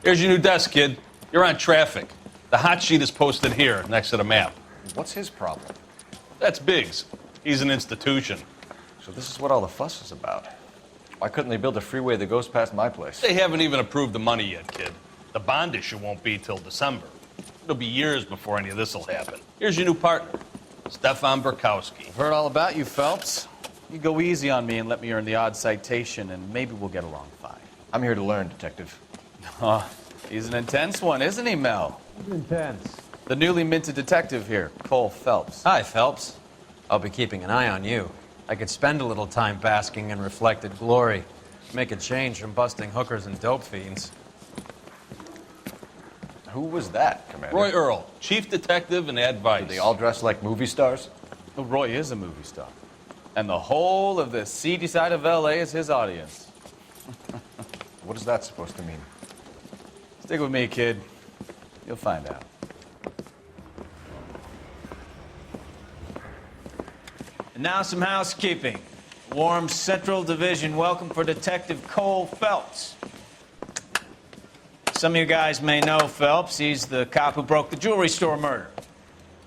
Here's your new desk, kid. You're on traffic. The hot sheet is posted here, next to the map. What's his problem? That's Biggs. He's an institution. So this is what all the fuss is about. Why couldn't they build a freeway that goes past my place? They haven't even approved the money yet, kid. The bond issue won't be till December. It'll be years before any of this will happen. Here's your new partner, Stefan Burkowski. I've heard all about you, Phelps. You go easy on me and let me earn the odd citation, and maybe we'll get along fine. I'm here to learn, Detective. Oh, he's an intense one, isn't he, Mel? Intense. The newly minted detective here, Cole Phelps. Hi, Phelps. I'll be keeping an eye on you. I could spend a little time basking in reflected glory. Make a change from busting hookers and dope fiends. Who was that, Commander? Roy Earl, chief detective and advice. Do they all dress like movie stars? Well, Roy is a movie star. And the whole of the seedy side of L.A. is his audience. What is that supposed to mean? Stick with me, kid. You'll find out. And now some housekeeping. Warm Central Division welcome for Detective Cole Phelps. Some of you guys may know Phelps. He's the cop who broke the jewelry store murder.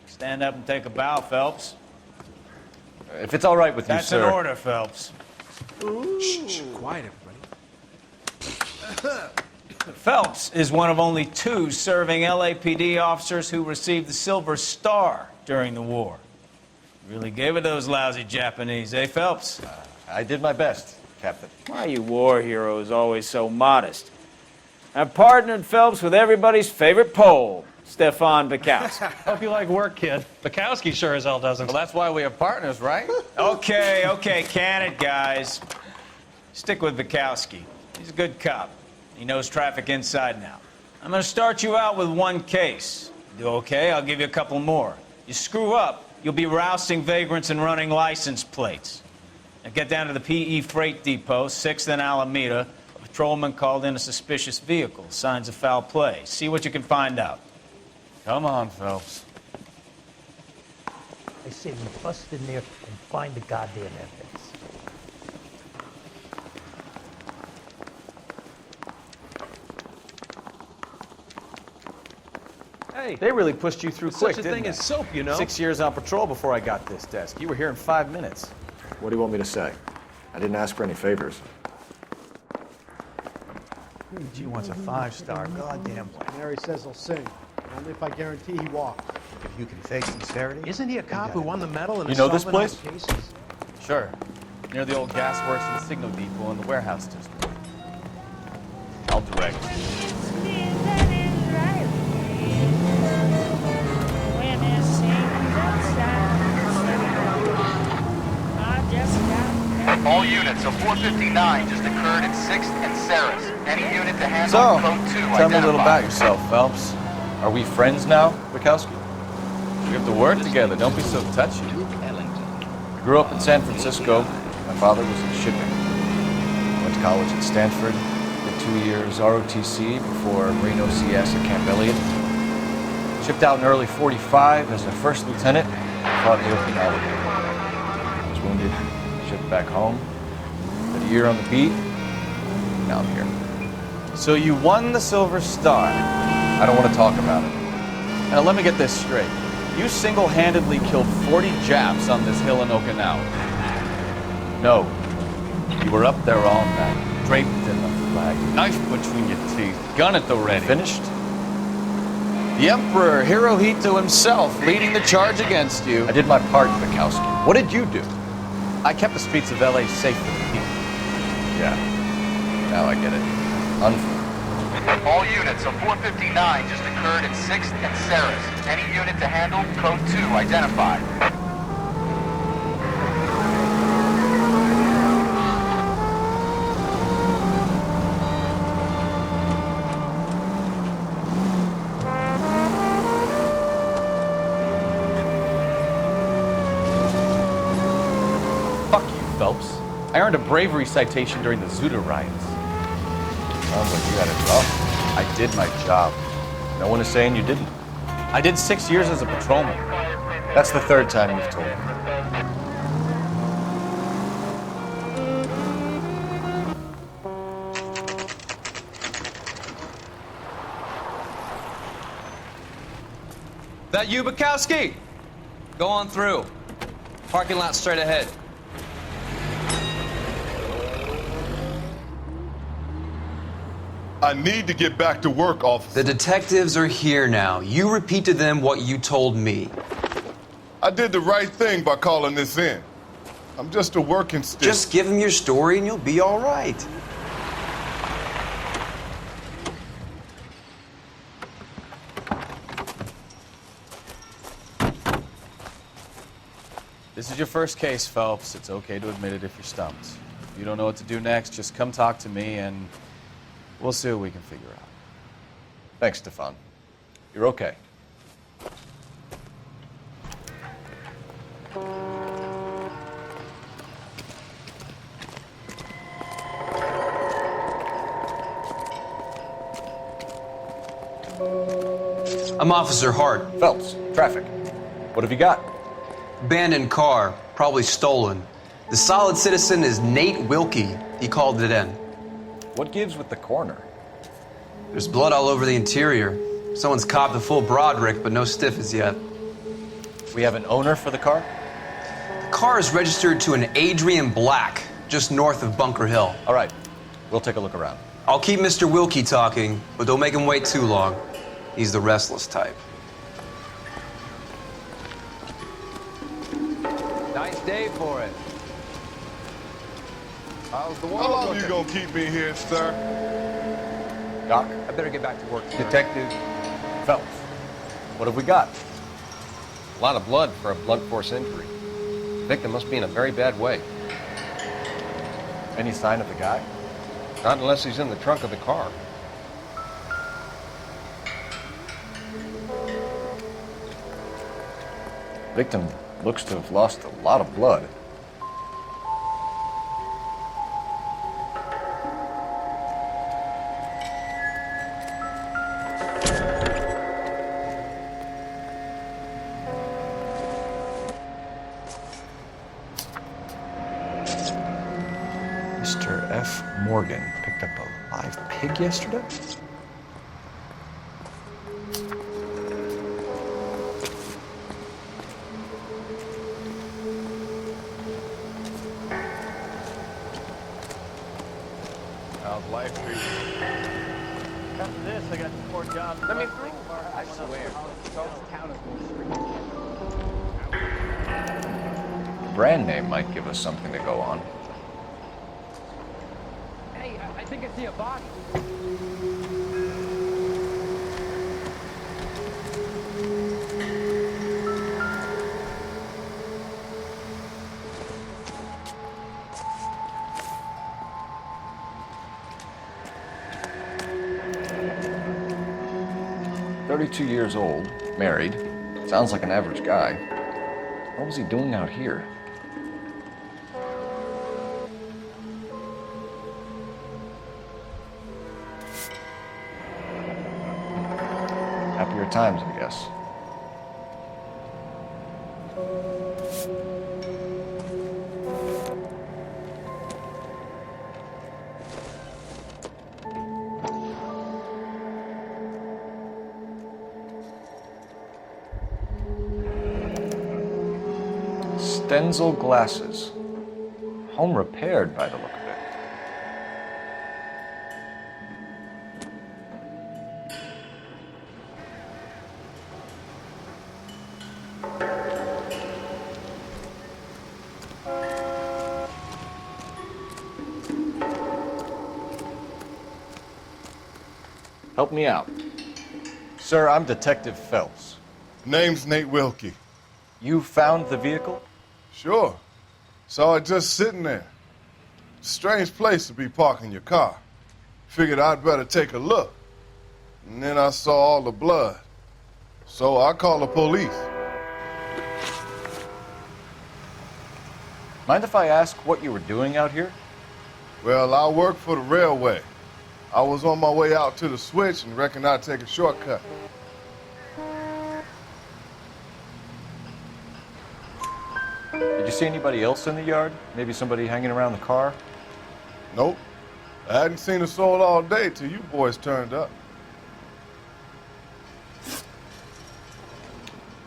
Stand up and take a bow, Phelps. If it's all right with you, That's sir. an order, Phelps. Shh, quiet, everybody. Phelps is one of only 2 serving LAPD officers who received the Silver Star during the war. Really gave it those lousy Japanese, eh, Phelps? I did my best, Captain. Why are you war heroes always so modest? I've partnered Phelps with everybody's favorite Pole, Stefan Burkowski. Hope you like work, kid. Bukowski sure as hell doesn't. Well, that's why we have partners, right? Okay, can it, guys. Stick with Burkowski. He's a good cop. He knows traffic inside and out. I'm going to start you out with 1 case. You do okay, I'll give you a couple more. You screw up, you'll be rousting vagrants and running license plates. Now get down to the PE Freight Depot, 6th and Alameda. A patrolman called in a suspicious vehicle. Signs of foul play. See what you can find out. Come on, Phelps. I say we bust in there and find the goddamn evidence. Hey, they really pushed you through quick, Such a didn't thing they? as soap, you know. 6 years on patrol before I got this desk. You were here in 5 minutes. What do you want me to say? I didn't ask for any favors. He wants a 5-star goddamn way. Mary says he'll sing. Only if I guarantee he walks. If you can fake sincerity. Isn't he a cop who won the medal in You know this assault on place? cases? Sure. Near the old gas works and signal depot in the warehouse district. I'll direct. All units, so 459 just occurred in 6th and Sarah's. Any unit to handle So, code 2 tell me a little about identified. yourself, Phelps. Are we friends now, Bukowski? We have to work together. Don't be so touchy. I grew up in San Francisco. My father was in shipping. Went to college at Stanford. Did 2 years ROTC before Marine OCS at Camp Elliott. Shipped out in early 45 as a first lieutenant. Fought in Okinawa. Was wounded. Shipped back home. Did a year on the beat. Now I'm here. So you won the Silver Star. I don't want to talk about it. Now let me get this straight. You single-handedly killed 40 Japs on this hill in Okinawa. No. You were up there all night, draped in the flag, knife between your teeth, gun at the ready. Finished? The Emperor Hirohito himself leading the charge against you. I did my part, Bukowski. What did you do? I kept the streets of L.A. safe for the people. Yeah. Now I get it. Unfair. All units, so 459 just occurred in 6th and Sarah's. Any unit to handle code 2 identified. Fuck you, Phelps. I earned a bravery citation during the Zuda riots. Sounds like you had it rough. I did my job. No one is saying you didn't. I did 6 years as a patrolman. That's the 3rd time you've told me. That you, Bukowski? Go on through. Parking lot straight ahead. I need to get back to work, officer. The detectives are here now. You repeat to them what you told me. I did the right thing by calling this in. I'm just a working stick. Just give them your story and you'll be all right. This is your first case, Phelps. It's okay to admit it if you're stumped. If you don't know what to do next, just come talk to me and we'll see what we can figure out. Thanks, Stefan. You're okay. I'm Officer Hart. Phelps, traffic. What have you got? Abandoned car, probably stolen. The solid citizen is Nate Wilkie. He called it in. What gives with the coroner? There's blood all over the interior. Someone's copped a full Broderick, but no stiff as yet. We have an owner for the car? The car is registered to an Adrian Black, just north of Bunker Hill. All right, we'll take a look around. I'll keep Mr. Wilkie talking, but don't make him wait too long. He's the restless type. Nice day for it. How's the wall? How long you gonna keep me here, sir? Doc? I better get back to work. Detective Phelps. What have we got? A lot of blood for a blunt force injury. The victim must be in a very bad way. Any sign of the guy? Not unless he's in the trunk of the car. Victim looks to have lost a lot of blood. Mr. F. Morgan picked up a live pig yesterday? How's life treating you? After this, I got 4 jobs. Let me through. I swear. The brand name might give us something to go on. Hey, I think I see a body. "32 years old, married. Sounds like an average guy. What was he doing out here?" Happier times, I guess. Stenzel glasses. Home repaired by the look of it. Help me out. Sir, I'm Detective Phelps. Name's Nate Wilkie. You found the vehicle? Sure. Saw it just sitting there. Strange place to be parking your car. Figured I'd better take a look. And then I saw all the blood. So I called the police. Mind if I ask what you were doing out here? Well, I work for the railway. I was on my way out to the switch and reckoned I'd take a shortcut. Did you see anybody else in the yard? Maybe somebody hanging around the car? Nope. I hadn't seen a soul all day till you boys turned up.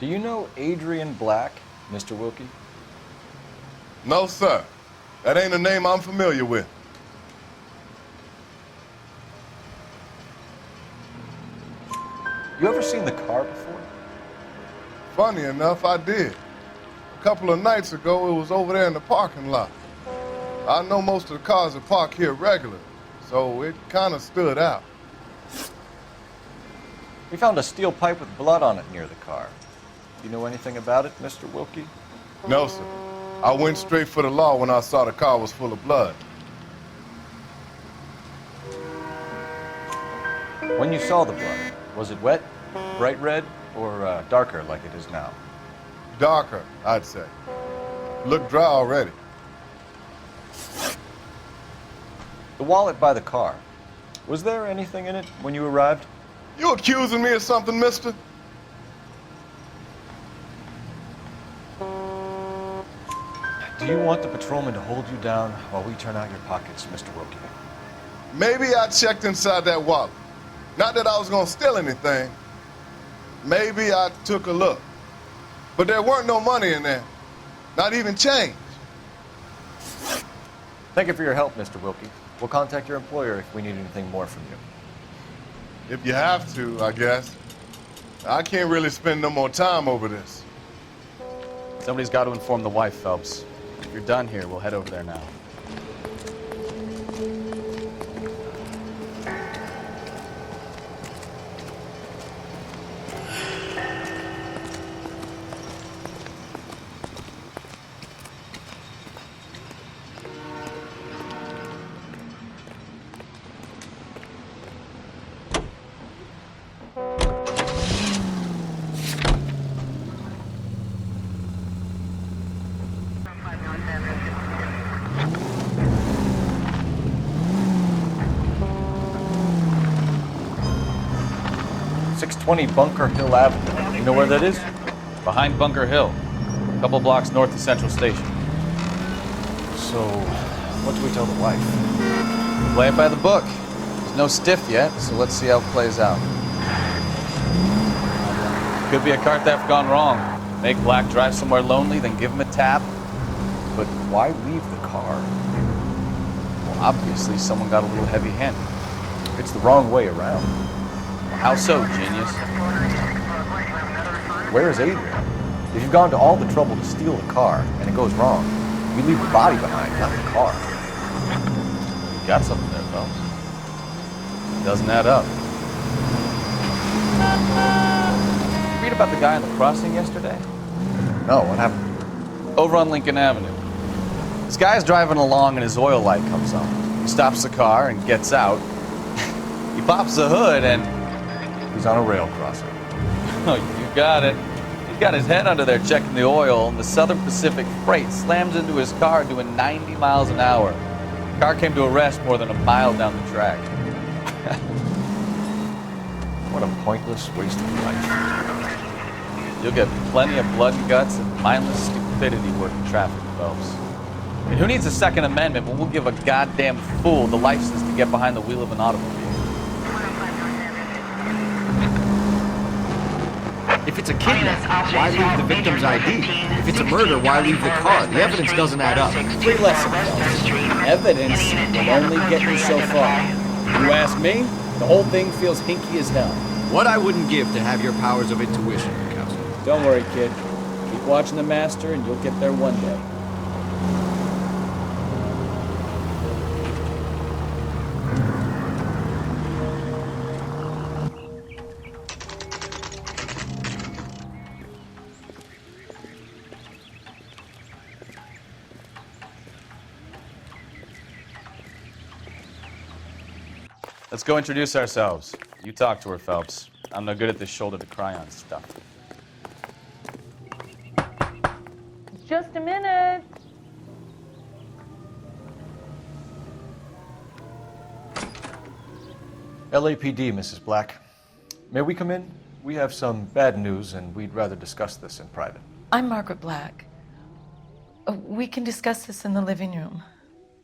Do you know Adrian Black, Mr. Wilkie? No, sir. That ain't a name I'm familiar with. You ever seen the car before? Funny enough, I did. A couple of nights ago, it was over there in the parking lot. I know most of the cars are parked here regularly, so it kind of stood out. We found a steel pipe with blood on it near the car. Do you know anything about it, Mr. Wilkie? No, sir. I went straight for the law when I saw the car was full of blood. When you saw the blood, was it wet, bright red, or darker like it is now? Darker, I'd say. Looked dry already. The wallet by the car. Was there anything in it when you arrived? You accusing me of something, mister? Do you want the patrolman to hold you down while we turn out your pockets, Mr. Wilkie? Maybe I checked inside that wallet. Not that I was gonna steal anything. Maybe I took a look. But there weren't no money in there. Not even change. Thank you for your help, Mr. Wilkie. We'll contact your employer if we need anything more from you. If you have to, I guess. I can't really spend no more time over this. Somebody's got to inform the wife, Phelps. If you're done here, we'll head over there now. Bunker Hill Avenue. You know where that is? Behind Bunker Hill, a couple blocks north of Central Station. So, what do we tell the wife? Play it by the book. There's no stiff yet, so let's see how it plays out. Could be a car theft gone wrong. Make Black drive somewhere lonely, then give him a tap. But why leave the car? Well, obviously someone got a little heavy-handed. It's the wrong way around. How so, genius? Where is Adrian? If you've gone to all the trouble to steal the car and it goes wrong, you leave the body behind, not the car. You got something there, Phelps. It doesn't add up. Did you read about the guy on the crossing yesterday? No, what happened? Over on Lincoln Avenue. This guy's driving along and his oil light comes on. He stops the car and gets out. He pops the hood and... He's on a rail crossing. Oh, you got it. He's got his head under there checking the oil, and the Southern Pacific Freight slams into his car doing 90 miles an hour. The car came to a rest more than a mile down the track. What a pointless waste of life. You'll get plenty of blood and guts and mindless stupidity working traffic, Phelps. And who needs a Second Amendment when we'll give a goddamn fool the license to get behind the wheel of an automobile? If it's a kidnap, why leave the victim's ID? If it's a murder, why leave the car? The evidence doesn't add up. Free lesson, Phelps. Evidence will only get you so far. You ask me, the whole thing feels hinky as hell. What I wouldn't give to have your powers of intuition, Consul. Don't worry, kid. Keep watching the master and you'll get there one day. Let's go introduce ourselves. You talk to her, Phelps. I'm no good at this shoulder to cry on stuff. Just a minute. LAPD, Mrs. Black. May we come in? We have some bad news and we'd rather discuss this in private. I'm Margaret Black. We can discuss this in the living room.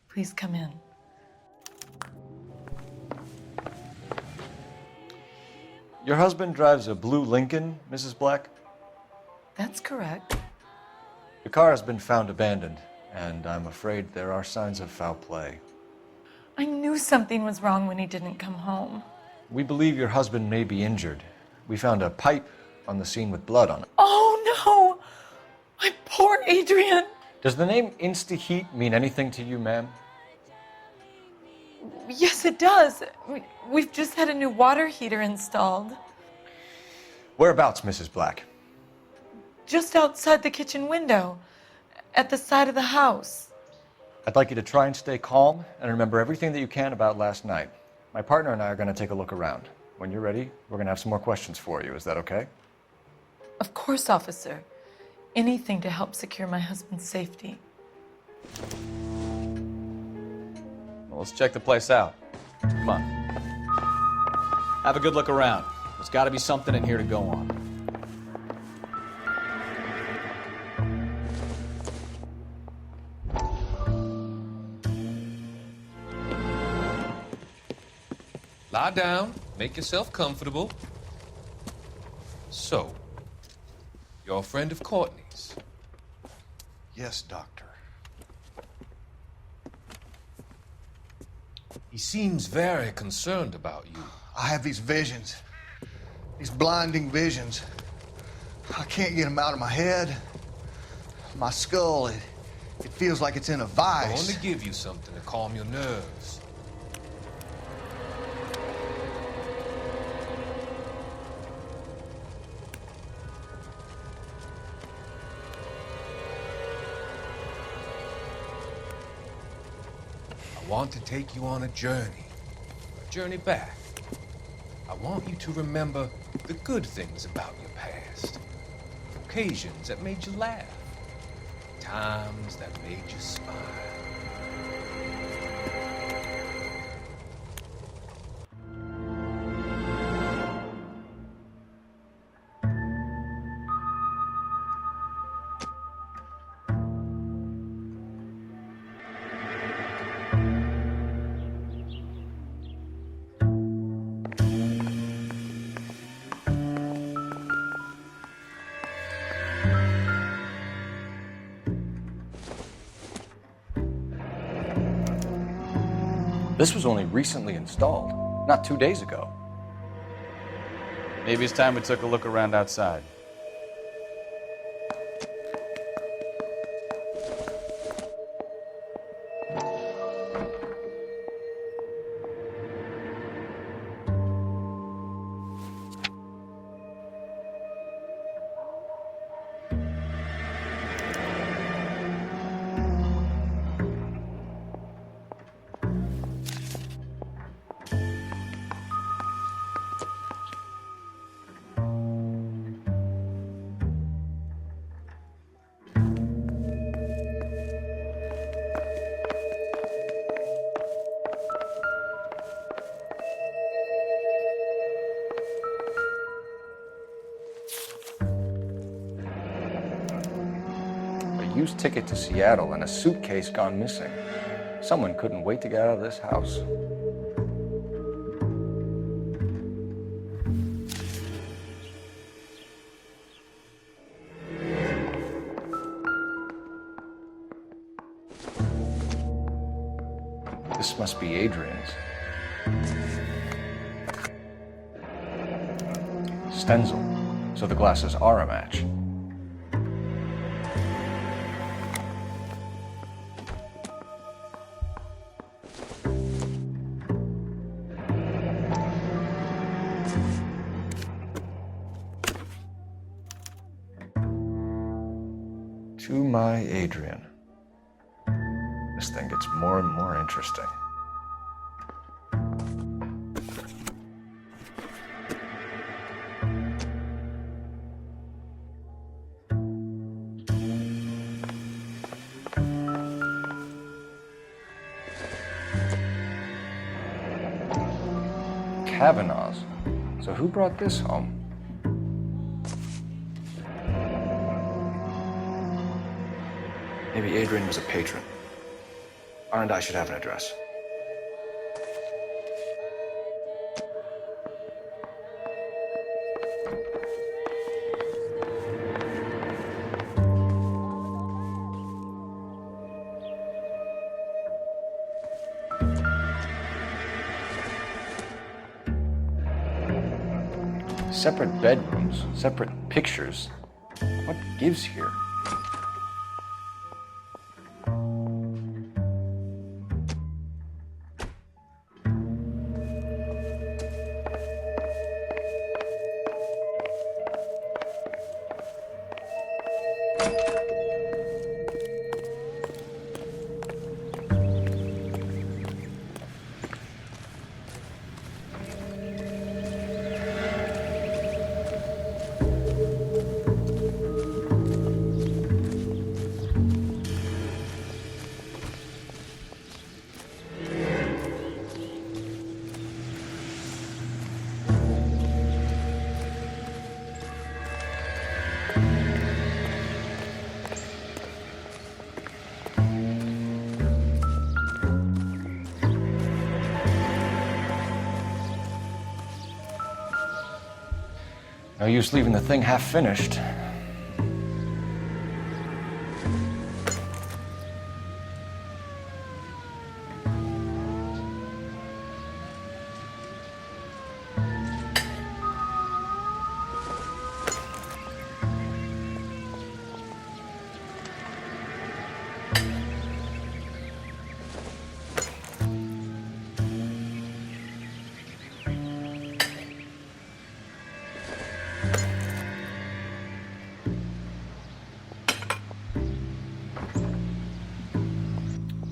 Please come in. Your husband drives a blue Lincoln, Mrs. Black? That's correct. The car has been found abandoned, and I'm afraid there are signs of foul play. I knew something was wrong when he didn't come home. We believe your husband may be injured. We found a pipe on the scene with blood on it. Oh no! My poor Adrian! Does the name Insta-Heat mean anything to you, ma'am? Yes, it does. We've just had a new water heater installed. Whereabouts, Mrs. Black? Just outside the kitchen window, at the side of the house. I'd like you to try and stay calm and remember everything that you can about last night. My partner and I are going to take a look around. When you're ready, we're going to have some more questions for you. Is that okay? Of course, officer. Anything to help secure my husband's safety. Well, let's check the place out. Come on. Have a good look around. There's got to be something in here to go on. Lie down, make yourself comfortable. So, you're a friend of Courtney's? Yes, Doctor. He seems very concerned about you. I have these visions, these blinding visions. I can't get them out of my head. My skull, it feels like it's in a I vice. want to give you something to calm your nerves. I want to take you on a journey back. I want you to remember the good things about your past, occasions that made you laugh, times that made you smile. This was only recently installed, not 2 days ago. Maybe it's time we took a look around outside. Used ticket to Seattle and a suitcase gone missing. Someone couldn't wait to get out of this house. This must be Adrian's. Stencil, so the glasses are a match. To my Adrian. This thing gets more and more interesting. Kavanaugh's. So who brought this home? Maybe Adrian was a patron. R&I should have an address. Separate bedrooms, separate pictures. What gives here? No use leaving the thing half finished.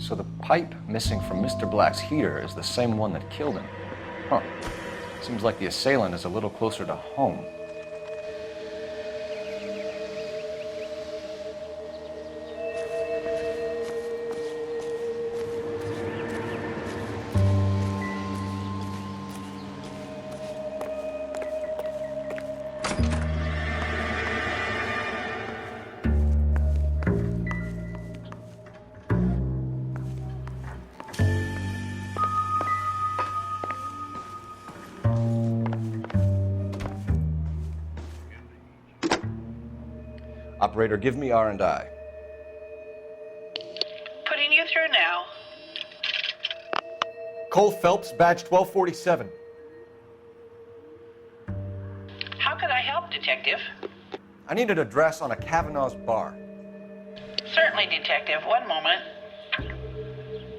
So the pipe missing from Mr. Black's heater is the same one that killed him. Huh. Seems like the assailant is a little closer to home. Operator, give me R&I. Putting you through now. Cole Phelps, badge 1247. How could I help, Detective? I need an address on a Kavanaugh's bar. Certainly, Detective. One moment.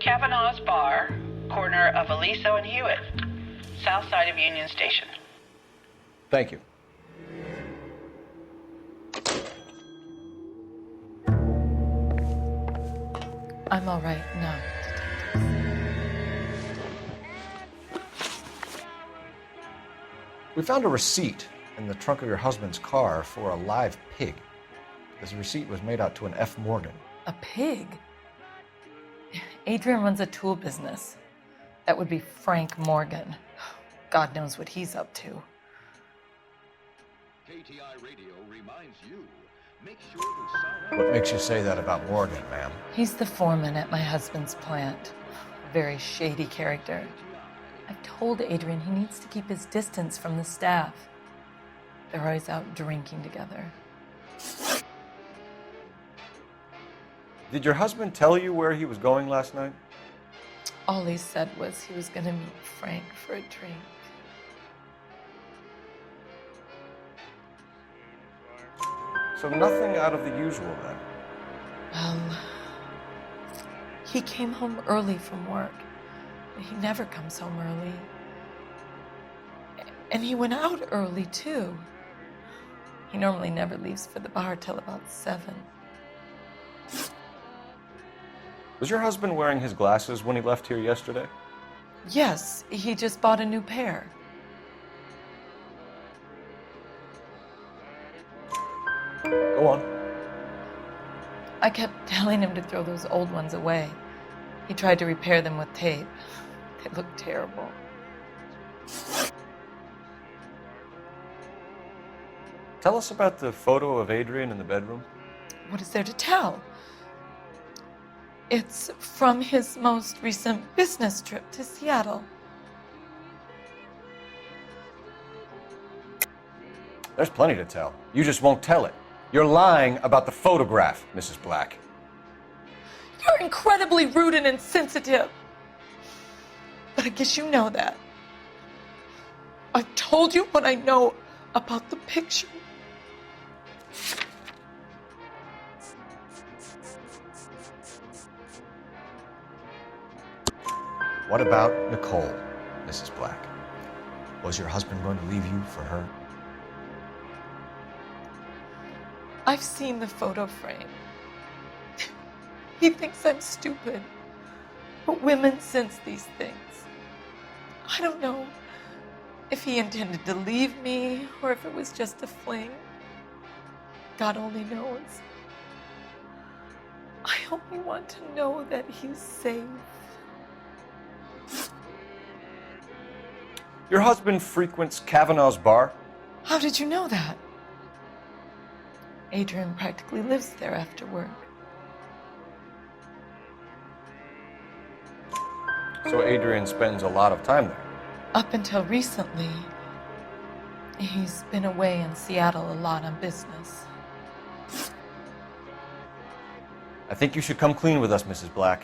Kavanaugh's Bar, corner of Aliso and Hewitt, south side of Union Station. Thank you. I'm all right now, We found a receipt in the trunk of your husband's car for a live pig. This receipt was made out to an F. Morgan. A pig? Adrian runs a tool business. That would be Frank Morgan. God knows what he's up to. KTI Radio reminds you, make sure to sign up. What makes you say that about Morgan, ma'am? He's the foreman at my husband's plant. A very shady character. I've told Adrian he needs to keep his distance from the staff. They're always out drinking together. Did your husband tell you where he was going last night? All he said was he was going to meet Frank for a drink. So nothing out of the usual then? Well, he came home early from work. He never comes home early. And he went out early, too. He normally never leaves for the bar till about 7. Was your husband wearing his glasses when he left here yesterday? Yes, he just bought a new pair. Go on. I kept telling him to throw those old ones away. He tried to repair them with tape. They looked terrible. Tell us about the photo of Adrian in the bedroom. What is there to tell? It's from his most recent business trip to Seattle. There's plenty to tell. You just won't tell it. You're lying about the photograph, Mrs. Black. You're incredibly rude and insensitive. But I guess you know that. I've told you what I know about the picture. What about Nicole, Mrs. Black? Was your husband going to leave you for her? I've seen the photo frame. He thinks I'm stupid. But women sense these things. I don't know if he intended to leave me or if it was just a fling. God only knows. I only want to know that he's safe. Your husband frequents Kavanaugh's bar? How did you know that? Adrian practically lives there after work. So Adrian spends a lot of time there? Up until recently, he's been away in Seattle a lot on business. I think you should come clean with us, Mrs. Black.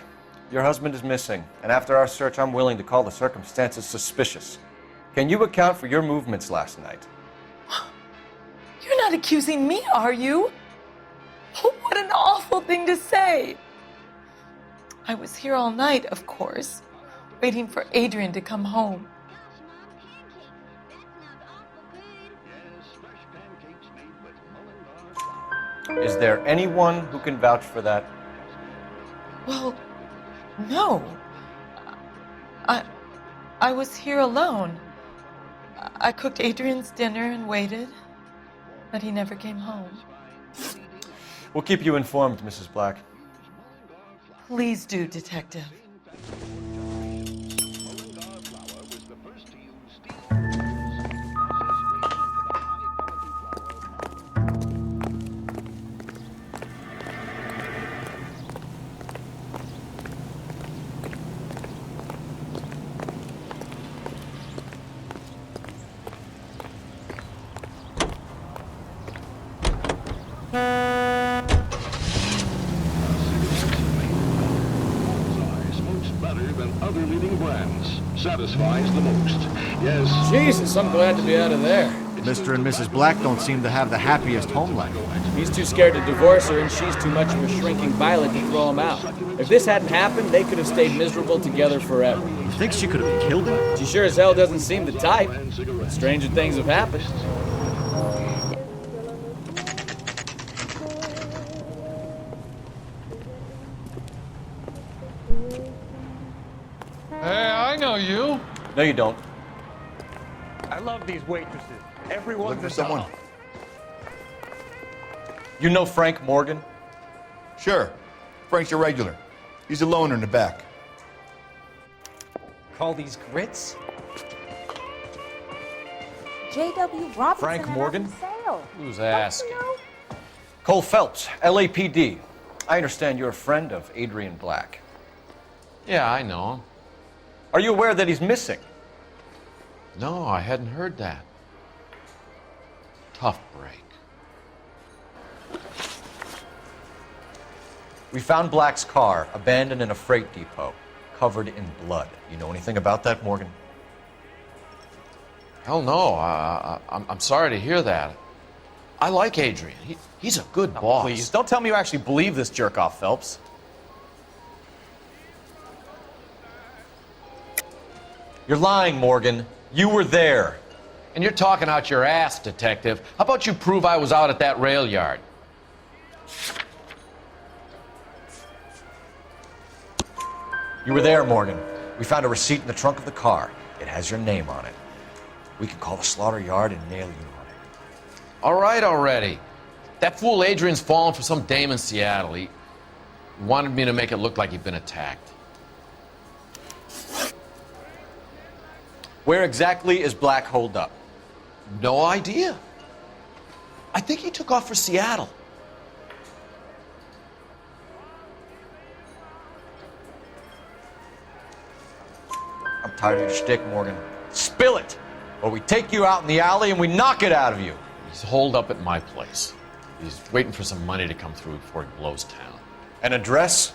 Your husband is missing, and after our search, I'm willing to call the circumstances suspicious. Can you account for your movements last night? You're not accusing me, are you? Oh, what an awful thing to say. I was here all night, of course, waiting for Adrian to come home. Is there anyone who can vouch for that? Well, no. I was here alone. I cooked Adrian's dinner and waited, but he never came home. We'll keep you informed, Mrs. Black. Please do, Detective. Satisfies the most. Yes. Jesus, I'm glad to be out of there. Mr. and Mrs. Black don't seem to have the happiest home life. He's too scared to divorce her, and she's too much of a shrinking violet to throw him out. If this hadn't happened, they could have stayed miserable together forever. You think she could have killed him? She sure as hell doesn't seem the type. But stranger things have happened. Hey, I know you. No, you don't. I love these waitresses. Everyone's Look for someone. You know Frank Morgan? Sure. Frank's a regular. He's a loner in the back. Call these grits? J.W. Robinson Frank Morgan? sale. Who's asking? Cole Phelps, LAPD. I understand you're a friend of Adrian Black. Yeah, I know him. Are you aware that he's missing? No, I hadn't heard that. Tough break. We found Black's car abandoned in a freight depot, covered in blood. You know anything about that, Morgan? Hell no. I'm sorry to hear that. I like Adrian. He's a good boss. Please, don't tell me you actually believe this jerk-off, Phelps. You're lying, Morgan. You were there. And you're talking out your ass, detective. How about you prove I was out at that rail yard? You were there, Morgan. We found a receipt in the trunk of the car. It has your name on it. We can call the slaughter yard and nail you on it. All right already. That fool Adrian's fallen for some dame in Seattle. He wanted me to make it look like he'd been attacked. Where exactly is Black holed up? No idea. I think he took off for Seattle. I'm tired of your shtick, Morgan. Spill it, or we take you out in the alley and we knock it out of you. He's holed up at my place. He's waiting for some money to come through before he blows town. An address?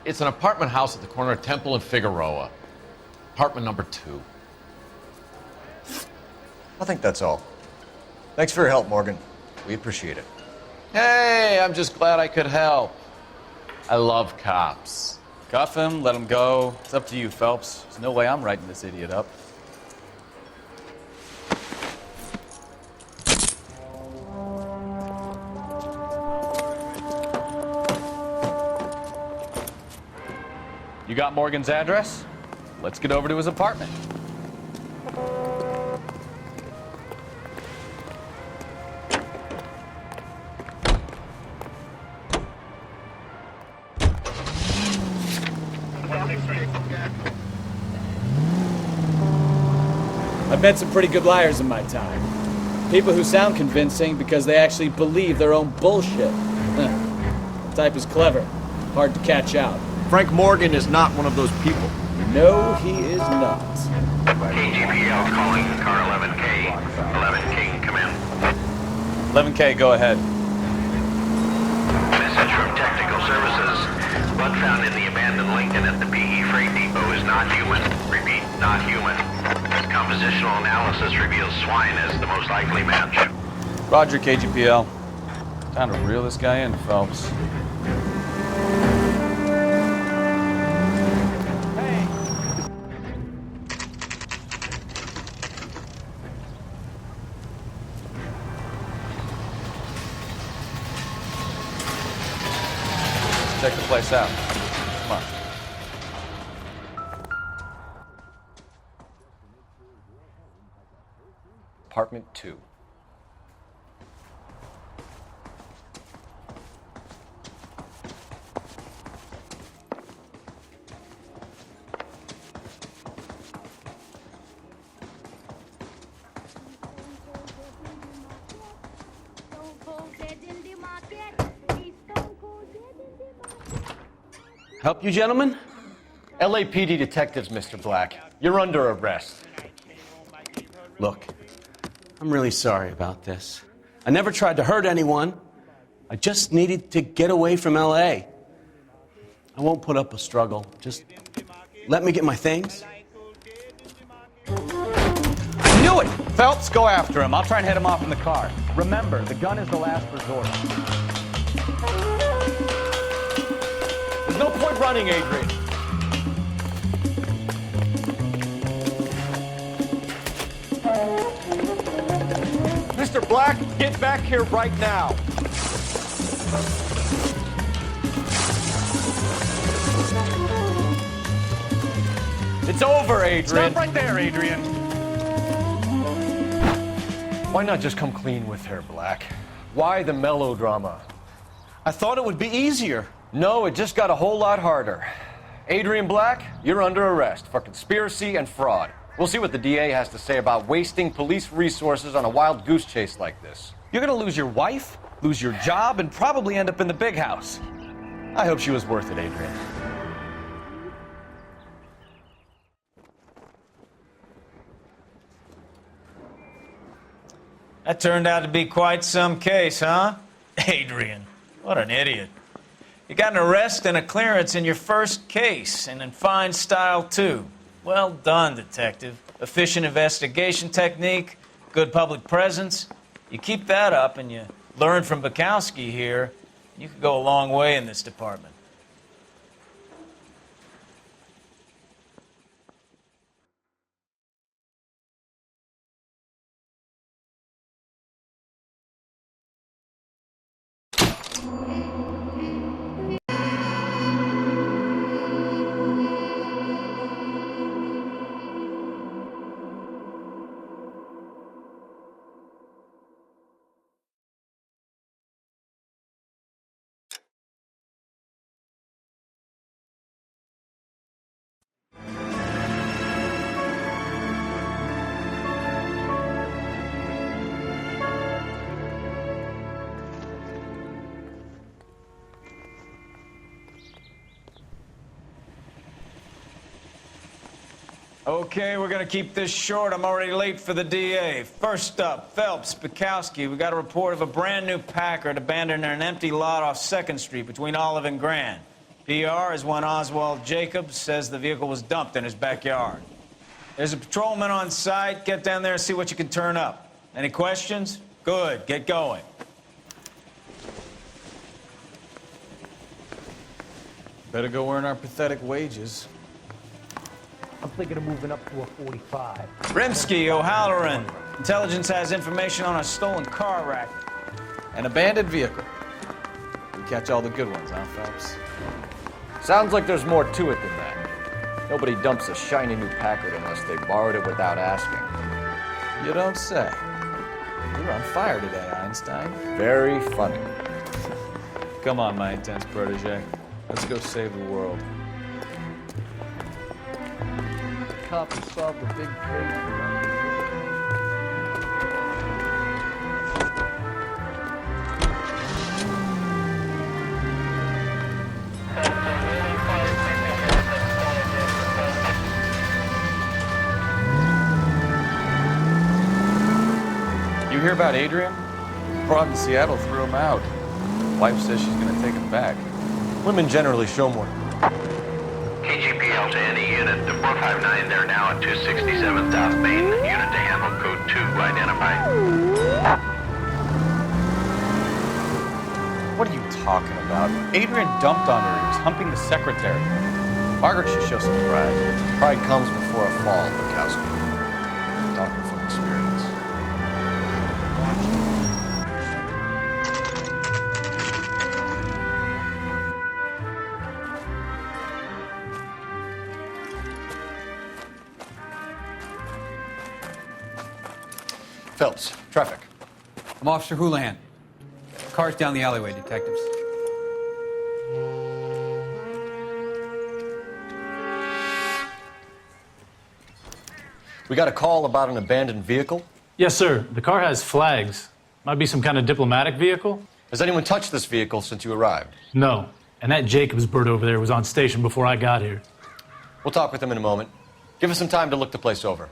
It's an apartment house at the corner of Temple and Figueroa. Apartment number 2. I think that's all. Thanks for your help, Morgan. We appreciate it. Hey, I'm just glad I could help. I love cops. Cuff him, let him go. It's up to you, Phelps. There's no way I'm writing this idiot up. You got Morgan's address? Let's get over to his apartment. I've met some pretty good liars in my time. People who sound convincing because they actually believe their own bullshit. The type is clever, hard to catch out. Frank Morgan is not one of those people. No, he is not. KGPL calling car 11K. 11K, come in. 11K, go ahead. Message from Technical Services. Blood found in the abandoned Lincoln at the PE Freight Depot is not human. Repeat, not human. Compositional analysis reveals swine as the most likely match. Roger, KGPL. Time to reel this guy in, Phelps. Check the place out. Come on. Apartment 2. Help you, gentlemen? LAPD detectives, Mr. Black. You're under arrest. Look, I'm really sorry about this. I never tried to hurt anyone. I just needed to get away from LA. I won't put up a struggle. Just let me get my things. I knew it! Phelps, go after him. I'll try and head him off in the car. Remember, the gun is the last resort. There's no point running, Adrian. Mr. Black, get back here right now. It's over, Adrian. Stop right there, Adrian. Why not just come clean with her, Black? Why the melodrama? I thought it would be easier. No, it just got a whole lot harder. Adrian Black, you're under arrest for conspiracy and fraud. We'll see what the DA has to say about wasting police resources on a wild goose chase like this. You're gonna lose your wife, lose your job, and probably end up in the big house. I hope she was worth it, Adrian. That turned out to be quite some case, huh? Adrian, what an idiot. You got an arrest and a clearance in your first case, and in fine style, too. Well done, detective. Efficient investigation technique, good public presence. You keep that up and you learn from Bukowski here, you could go a long way in this department. Okay, we're gonna keep this short. I'm already late for the DA. First up, Phelps, Bukowski. We got a report of a brand new Packard abandoned in an empty lot off 2nd Street between Olive and Grand. PR is one Oswald Jacobs says the vehicle was dumped in his backyard. There's a patrolman on site. Get down there and see what you can turn up. Any questions? Good, get going. Better go earn our pathetic wages. I'm thinking of moving up to a 45. Rimsky, O'Halloran. Intelligence has information on a stolen car racket. An abandoned vehicle. We catch all the good ones, huh, Phelps? Sounds like there's more to it than that. Nobody dumps a shiny new Packard unless they borrowed it without asking. You don't say. You're on fire today, Einstein. Very funny. Come on, my intense protege. Let's go save the world. The cop has solved the big case. You hear about Adrian? Fraud in Seattle threw him out. Wife says she's gonna take him back. Women generally show more. KGPL to any unit. The 459, they're now at 267 South Main. Unit to handle code 2 identified. What are you talking about? Adrian dumped on her. He was humping the secretary. Margaret should show some pride. Pride comes before a fall, Bukowski. Talking from experience. Phelps, traffic. I'm Officer Houlihan. Car's down the alleyway, detectives. We got a call about an abandoned vehicle. Yes, sir. The car has flags. Might be some kind of diplomatic vehicle. Has anyone touched this vehicle since you arrived? No. And that Jacobs bird over there was on station before I got here. We'll talk with him in a moment. Give us some time to look the place over.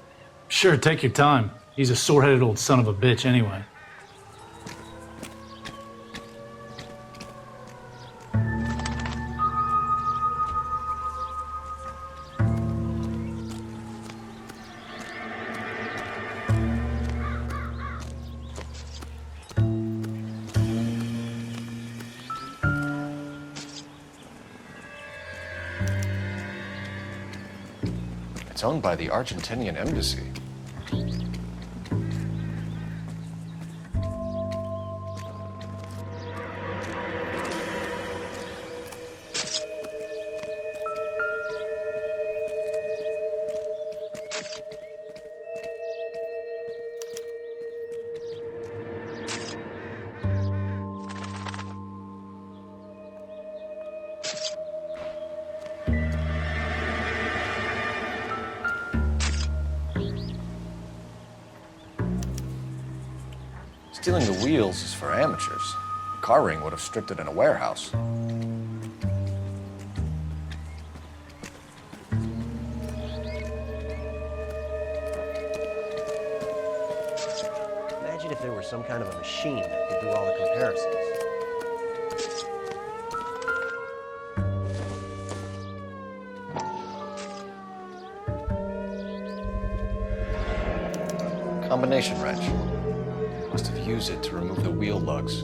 Sure, take your time. He's a sore-headed old son of a bitch anyway. It's owned by the Argentinian embassy. Stealing the wheels is for amateurs. A car ring would have stripped it in a warehouse. Imagine if there were some kind of a machine that could do all the comparisons. Combination wrench. Must have used it to remove the wheel lugs.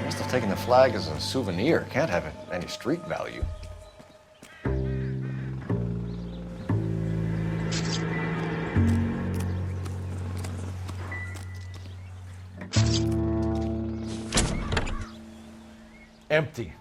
Must have taken the flag as a souvenir. Can't have any street value. Empty.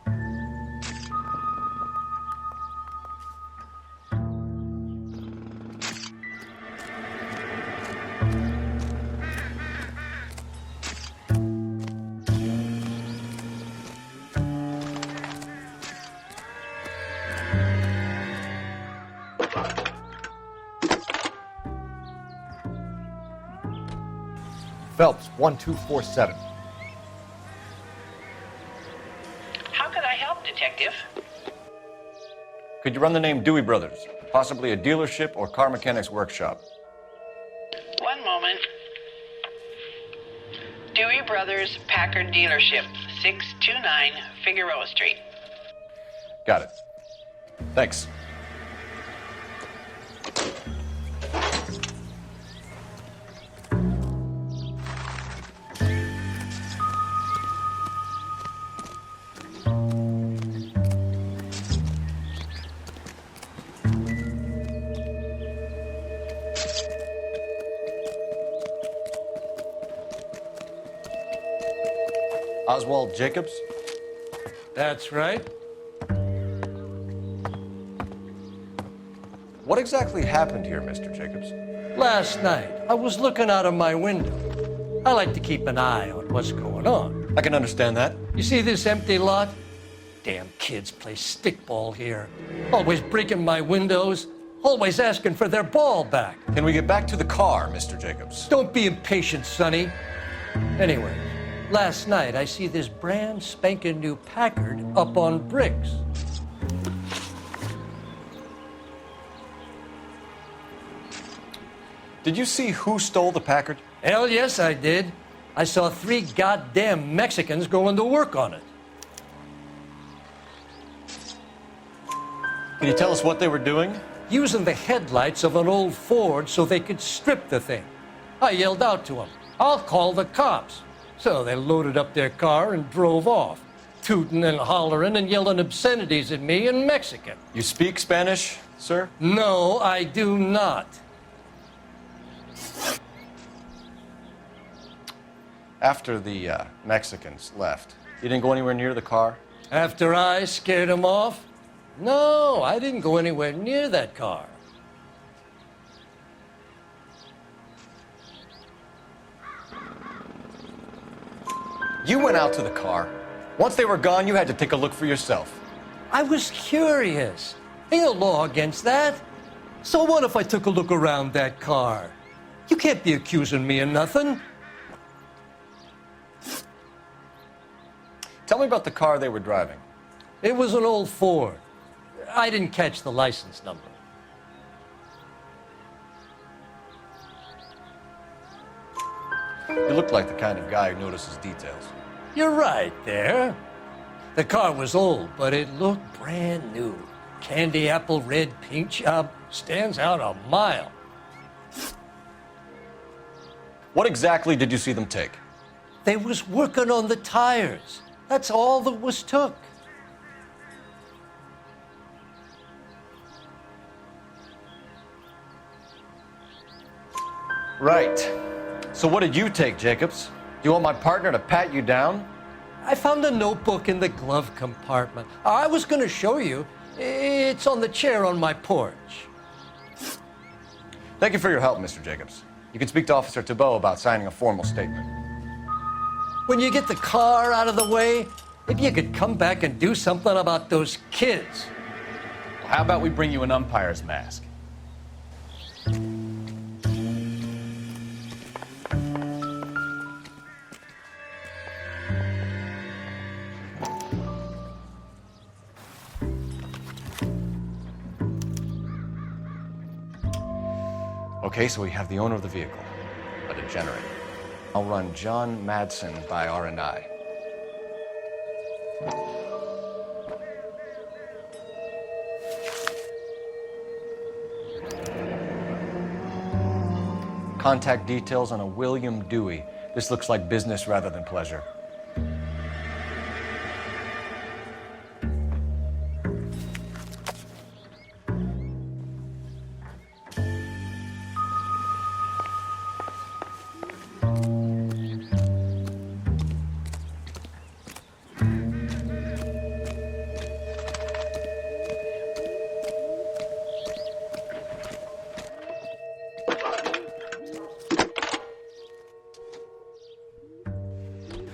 Phelps, 1247. How can I help, Detective? Could you run the name Dewey Brothers? Possibly a dealership or car mechanic's workshop. One moment. Dewey Brothers Packard Dealership, 629 Figueroa Street. Got it. Thanks. Oswald Jacobs? That's right. What exactly happened here, Mr. Jacobs? Last night, I was looking out of my window. I like to keep an eye on what's going on. I can understand that. You see this empty lot? Damn kids play stickball here. Always breaking my windows, always asking for their ball back. Can we get back to the car, Mr. Jacobs? Don't be impatient, Sonny. Anyway, last night I see this brand spanking new Packard up on bricks. Did you see who stole the Packard? Hell yes, I did. I saw 3 goddamn Mexicans going to work on it. Can you tell us what they were doing? Using the headlights of an old Ford so they could strip the thing. I yelled out to them, "I'll call the cops." So they loaded up their car and drove off, tooting and hollering and yelling obscenities at me in Mexican. You speak Spanish, sir? No, I do not. After the Mexicans left, you didn't go anywhere near the car? After I scared them off? No, I didn't go anywhere near that car. You went out to the car. Once they were gone, you had to take a look for yourself. I was curious. Ain't no law against that. So what if I took a look around that car? You can't be accusing me of nothing. Tell me about the car they were driving. It was an old Ford. I didn't catch the license number. You look like the kind of guy who notices details. You're right there. The car was old, but it looked brand new. Candy apple red paint job stands out a mile. What exactly did you see them take? They was working on the tires. That's all that was took. Right. So what did you take, Jacobs? Do you want my partner to pat you down? I found a notebook in the glove compartment. I was going to show you. It's on the chair on my porch. Thank you for your help, Mr. Jacobs. You can speak to Officer Thibault about signing a formal statement. When you get the car out of the way, maybe you could come back and do something about those kids. Well, how about we bring you an umpire's mask? Okay, so we have the owner of the vehicle, a degenerate. I'll run John Madsen by R&I. Contact details on a William Dewey. This looks like business rather than pleasure.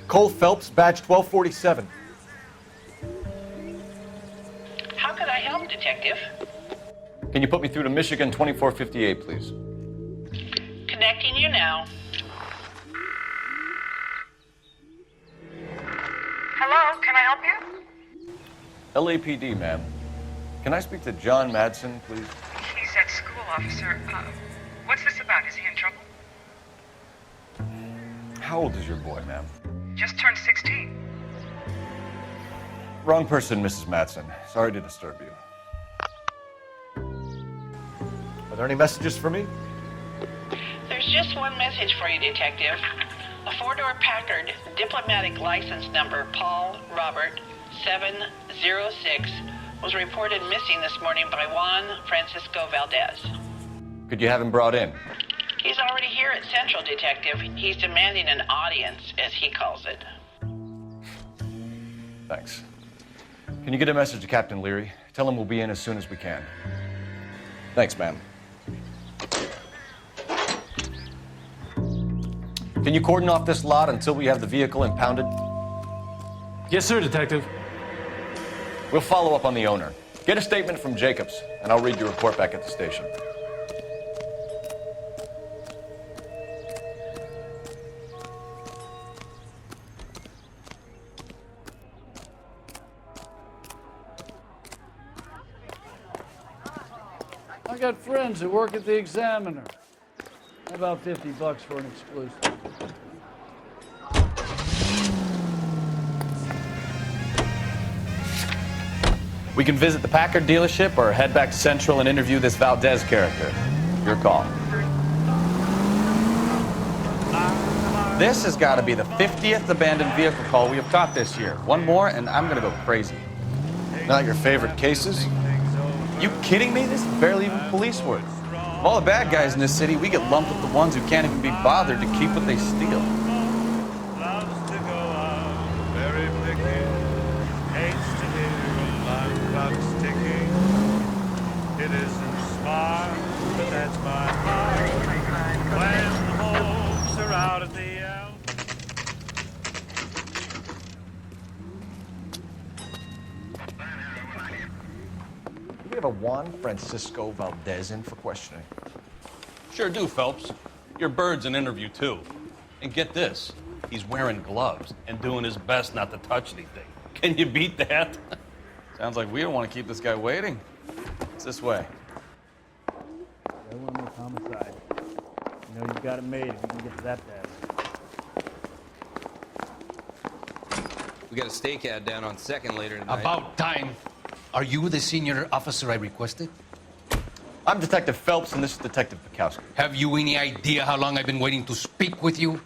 Cole Phelps, badge 1247. How could I help, Detective? Can you put me through to Michigan 2458, please? Connecting you now. Hello, can I help you? LAPD, ma'am. Can I speak to John Madsen, please? said school officer. What's this about? Is he in trouble? How old is your boy, ma'am? Just turned 16. Wrong person, Mrs. Matson. Sorry to disturb you. Are there any messages for me? There's just one message for you, Detective. A four-door Packard, diplomatic license number Paul Robert 706, was reported missing this morning by Juan Francisco Valdez. Could you have him brought in? He's already here at Central, Detective. He's demanding an audience, as he calls it. Thanks. Can you get a message to Captain Leary? Tell him we'll be in as soon as we can. Thanks, ma'am. Can you cordon off this lot until we have the vehicle impounded? Yes, sir, Detective. We'll follow up on the owner. Get a statement from Jacobs, and I'll read your report back at the station. I got friends that work at the Examiner. How about $50 for an exclusive? We can visit the Packard dealership or head back to Central and interview this Valdez character. Your call. This has got to be the 50th abandoned vehicle call we have caught this year. One more and I'm going to go crazy. Not your favorite cases? You kidding me? This is barely even police work. Of all the bad guys in this city, we get lumped with the ones who can't even be bothered to keep what they steal. We have a Juan Francisco Valdez in for questioning. Sure do, Phelps. Your bird's an interview, too. And get this, he's wearing gloves and doing his best not to touch anything. Can you beat that? Sounds like we don't want to keep this guy waiting. It's this way. One more homicide. You know you've got it made if you can get to that desk. We got a stake ad down on 2nd later tonight. About time. Are you the senior officer I requested? I'm Detective Phelps, and this is Detective Bukowski. Have you any idea how long I've been waiting to speak with you?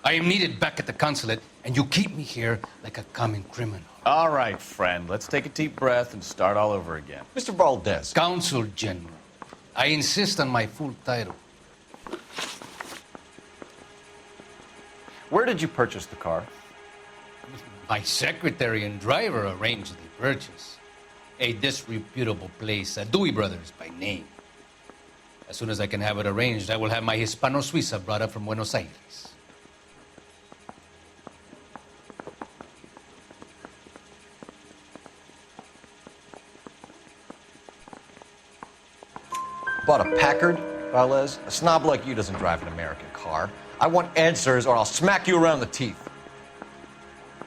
I am needed back at the consulate, and you keep me here like a common criminal. All right, friend. Let's take a deep breath and start all over again. Mr. Valdez. Consul General. I insist on my full title. Where did you purchase the car? My secretary and driver arranged the purchase. A disreputable place, Dewey Brothers by name. As soon as I can have it arranged, I will have my Hispano Suiza brought up from Buenos Aires. Bought a Packard, Valdez? A snob like you doesn't drive an American car. I want answers or I'll smack you around the teeth.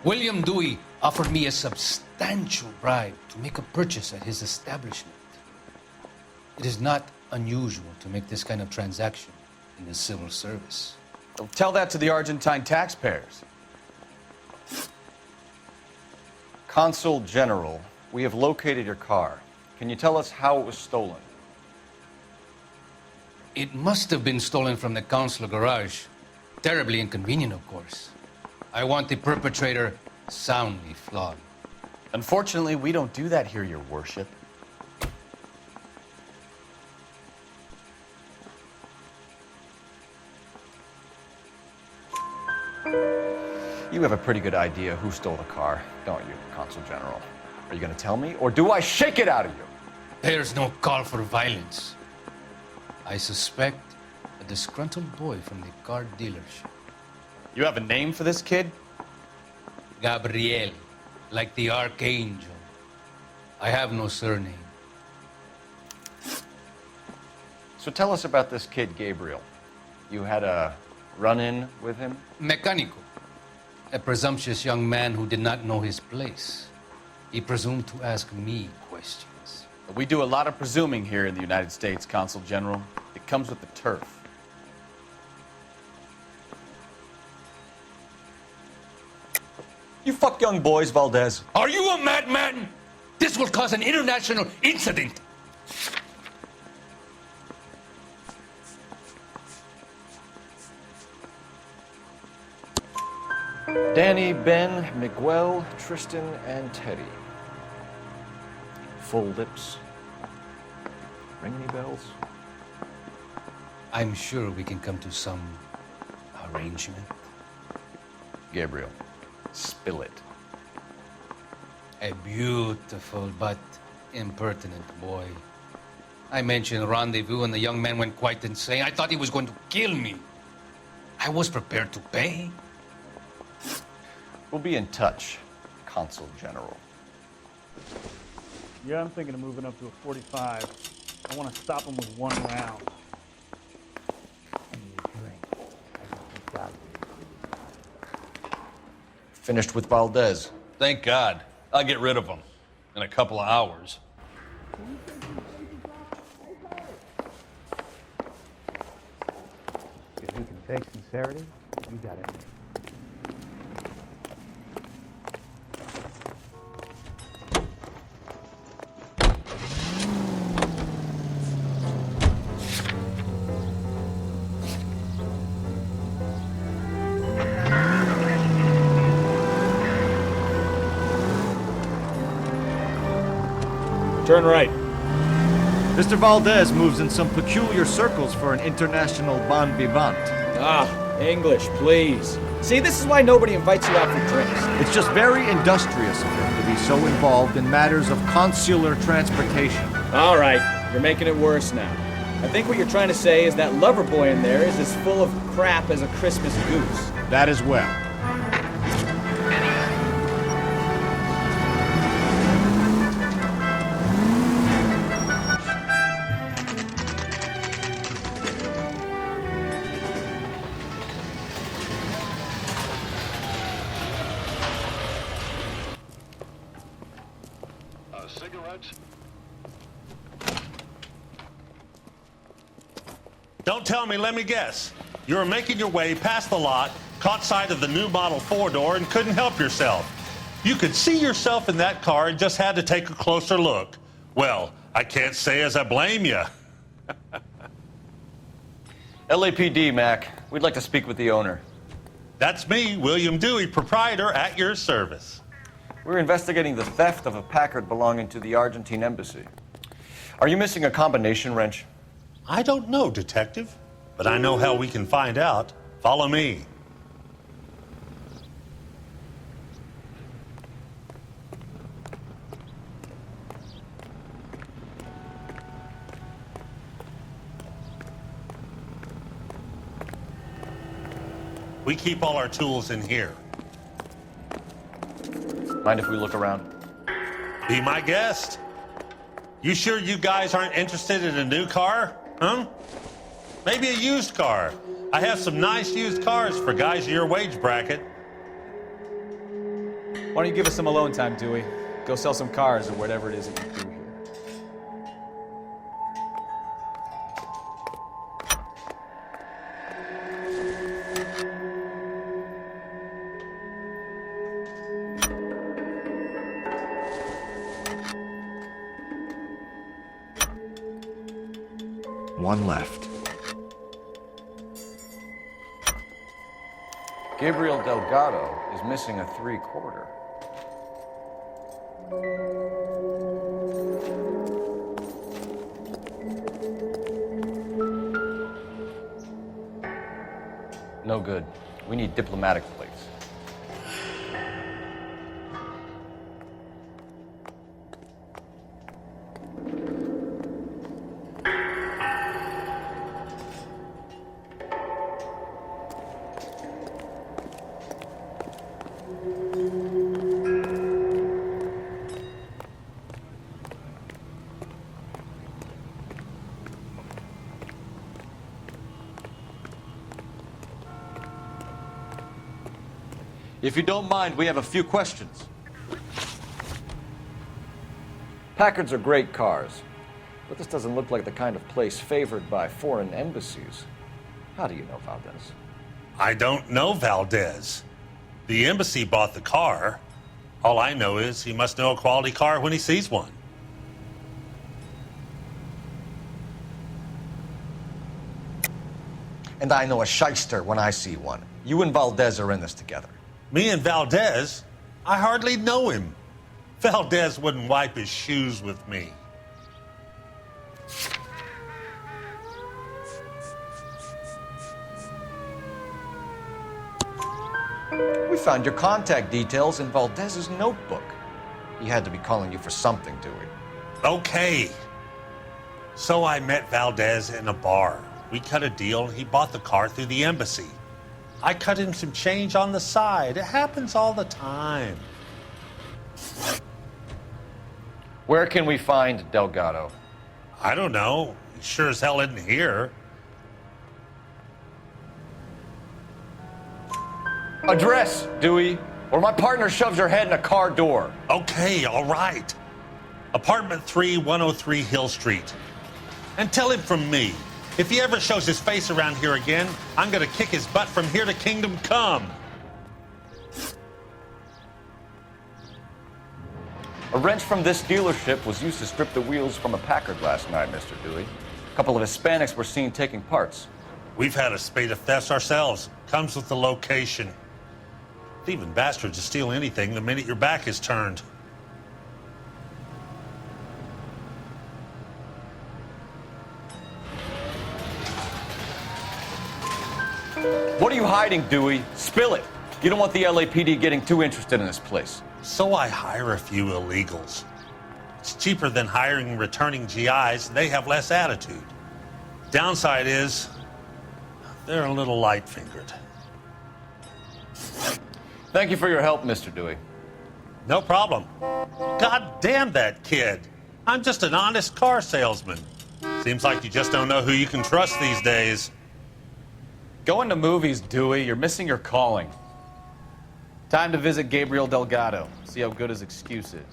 William Dewey offered me a substantial bribe to make a purchase at his establishment. It is not unusual to make this kind of transaction in the civil service. Well, tell that to the Argentine taxpayers. Consul General, we have located your car. Can you tell us how it was stolen? It must have been stolen from the consular garage. Terribly inconvenient, of course. I want the perpetrator soundly flogged. Unfortunately, we don't do that here, Your Worship. You have a pretty good idea who stole the car, don't you, Consul General? Are you going to tell me, or do I shake it out of you? There's no call for violence. I suspect a disgruntled boy from the car dealership. You have a name for this kid? Gabriel, like the archangel. I have no surname. So tell us about this kid, Gabriel. You had a run-in with him? Mecánico. A presumptuous young man who did not know his place. He presumed to ask me questions. We do a lot of presuming here in the United States, Consul General. It comes with the turf. You fuck young boys, Valdez. Are you a madman? This will cause an international incident. Danny, Ben, Miguel, Tristan, and Teddy. Full lips. Ring any bells? I'm sure we can come to some arrangement. Gabriel, spill it. A beautiful but impertinent boy. I mentioned rendezvous and the young man went quite insane. I thought he was going to kill me. I was prepared to pay. We'll be in touch, Consul General. Yeah, I'm thinking of moving up to a 45. I want to stop him with one round. Finished with Valdez. Thank God. I'll get rid of him in a couple of hours. If you can fake sincerity, you got it. Turn right. Mr. Valdez moves in some peculiar circles for an international bon vivant. Ah, English, please. See, this is why nobody invites you out for drinks. It's just very industrious of him to be so involved in matters of consular transportation. All right, you're making it worse now. I think what you're trying to say is that lover boy in there is as full of crap as a Christmas goose. That as well. Cigarettes? Don't tell me, let me guess. You were making your way past the lot, caught sight of the new model 4-door, and couldn't help yourself. You could see yourself in that car and just had to take a closer look. Well, I can't say as I blame you. LAPD, Mac. We'd like to speak with the owner. That's me, William Dewey, proprietor, at your service. We're investigating the theft of a Packard belonging to the Argentine embassy. Are you missing a combination wrench? I don't know, Detective, but I know how we can find out. Follow me. We keep all our tools in here. Mind if we look around? Be my guest. You sure you guys aren't interested in a new car? Huh? Maybe a used car. I have some nice used cars for guys in your wage bracket. Why don't you give us some alone time, Dewey? Go sell some cars or whatever it is that you do here. One left. Gabriel Delgado is missing a 3/4. No good. We need diplomatic plates. If you don't mind, we have a few questions. Packards are great cars, but this doesn't look like the kind of place favored by foreign embassies. How do you know Valdez? I don't know Valdez. The embassy bought the car. All I know is he must know a quality car when he sees one. And I know a shyster when I see one. You and Valdez are in this together. Me and Valdez? I hardly know him. Valdez wouldn't wipe his shoes with me. We found your contact details in Valdez's notebook. He had to be calling you for something, Dewey. Okay. So I met Valdez in a bar. We cut a deal and he bought the car through the embassy. I cut him some change on the side. It happens all the time. Where can we find Delgado? I don't know. He sure as hell isn't here. Address, Dewey, or my partner shoves your head in a car door. Okay, all right. Apartment 3, 103 Hill Street. And tell him from me, if he ever shows his face around here again, I'm gonna kick his butt from here to Kingdom Come. A wrench from this dealership was used to strip the wheels from a Packard last night, Mr. Dewey. A couple of Hispanics were seen taking parts. We've had a spate of thefts ourselves. Comes with the location. Thieving bastards to steal anything the minute your back is turned. What are you hiding, Dewey? Spill it. You don't want the LAPD getting too interested in this place. So I hire a few illegals. It's cheaper than hiring returning GIs, and they have less attitude. Downside is, they're a little light-fingered. Thank you for your help, Mr. Dewey. No problem. God damn that kid. I'm just an honest car salesman. Seems like you just don't know who you can trust these days. Going to movies, Dewey. You're missing your calling. Time to visit Gabriel Delgado. See how good his excuse is.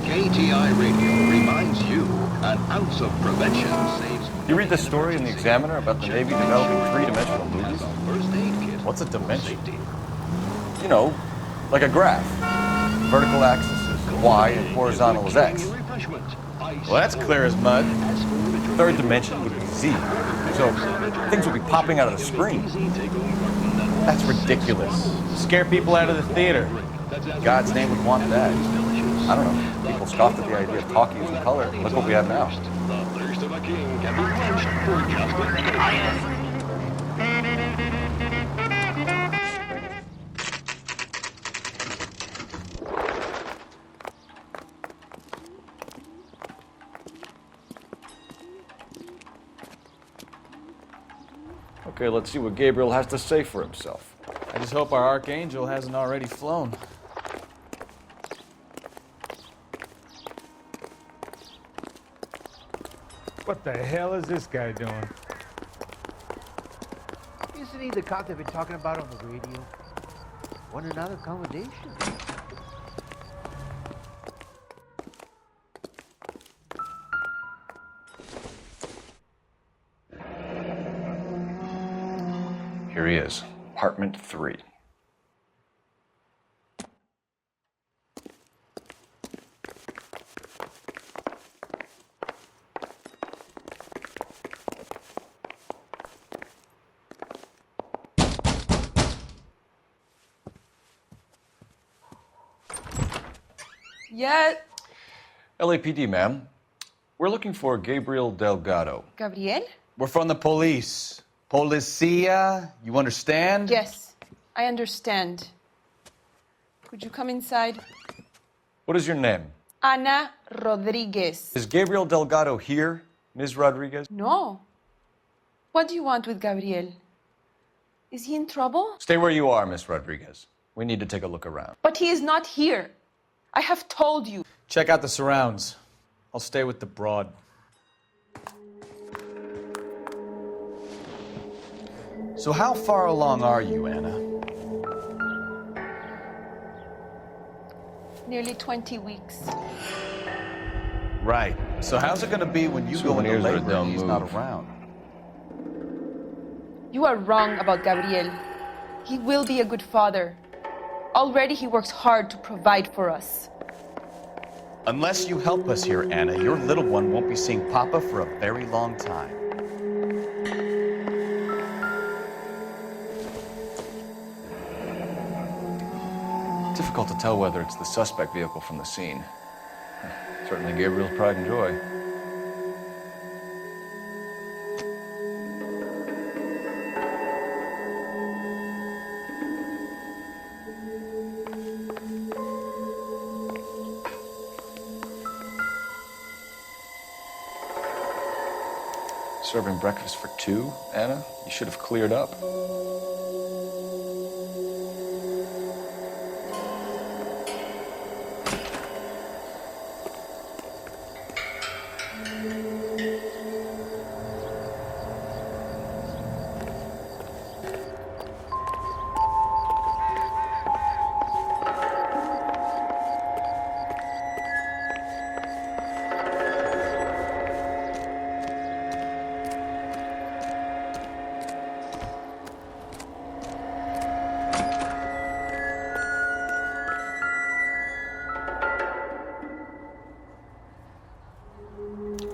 KTI Radio reminds you, an ounce of prevention saves... You read this story in the Examiner about the Navy developing three-dimensional movies? What's a dimension? You know, like a graph. Vertical axis is Y and horizontal is X. Well, that's clear as mud. Third dimension would be Z. So things would be popping out of the screen. That's ridiculous. Scare people out of the theater. God's name would want that. I don't know. People scoffed at the idea of talkies in color. Look what we have now. The thirst of a king can be quenched for just Okay, let's see what Gabriel has to say for himself. I just hope our Archangel hasn't already flown. What the hell is this guy doing? Isn't he the cop they've been talking about on the radio? Want another accommodation? Here he is, apartment 3. Yet. LAPD, ma'am. We're looking for Gabriel Delgado. Gabriel? We're from the police. Policia, you understand? Yes, I understand. Could you come inside? What is your name? Ana Rodriguez. Is Gabriel Delgado here? Ms. Rodriguez? No. What do you want with Gabriel? Is he in trouble? Stay where you are, Miss Rodriguez. We need to take a look around. But he is not here. I have told you. Check out the surrounds. I'll stay with the broad. So how far along are you, Anna? Nearly 20 weeks. Right. So how's it gonna be when you go into Souvenirs are a labor dumb and he's move. not around? You are wrong about Gabriel. He will be a good father. Already he works hard to provide for us. Unless you help us here, Anna, your little one won't be seeing Papa for a very long time. Difficult to tell whether it's the suspect vehicle from the scene. Certainly Gabriel's pride and joy. Serving breakfast for two, Anna? You should have cleared up.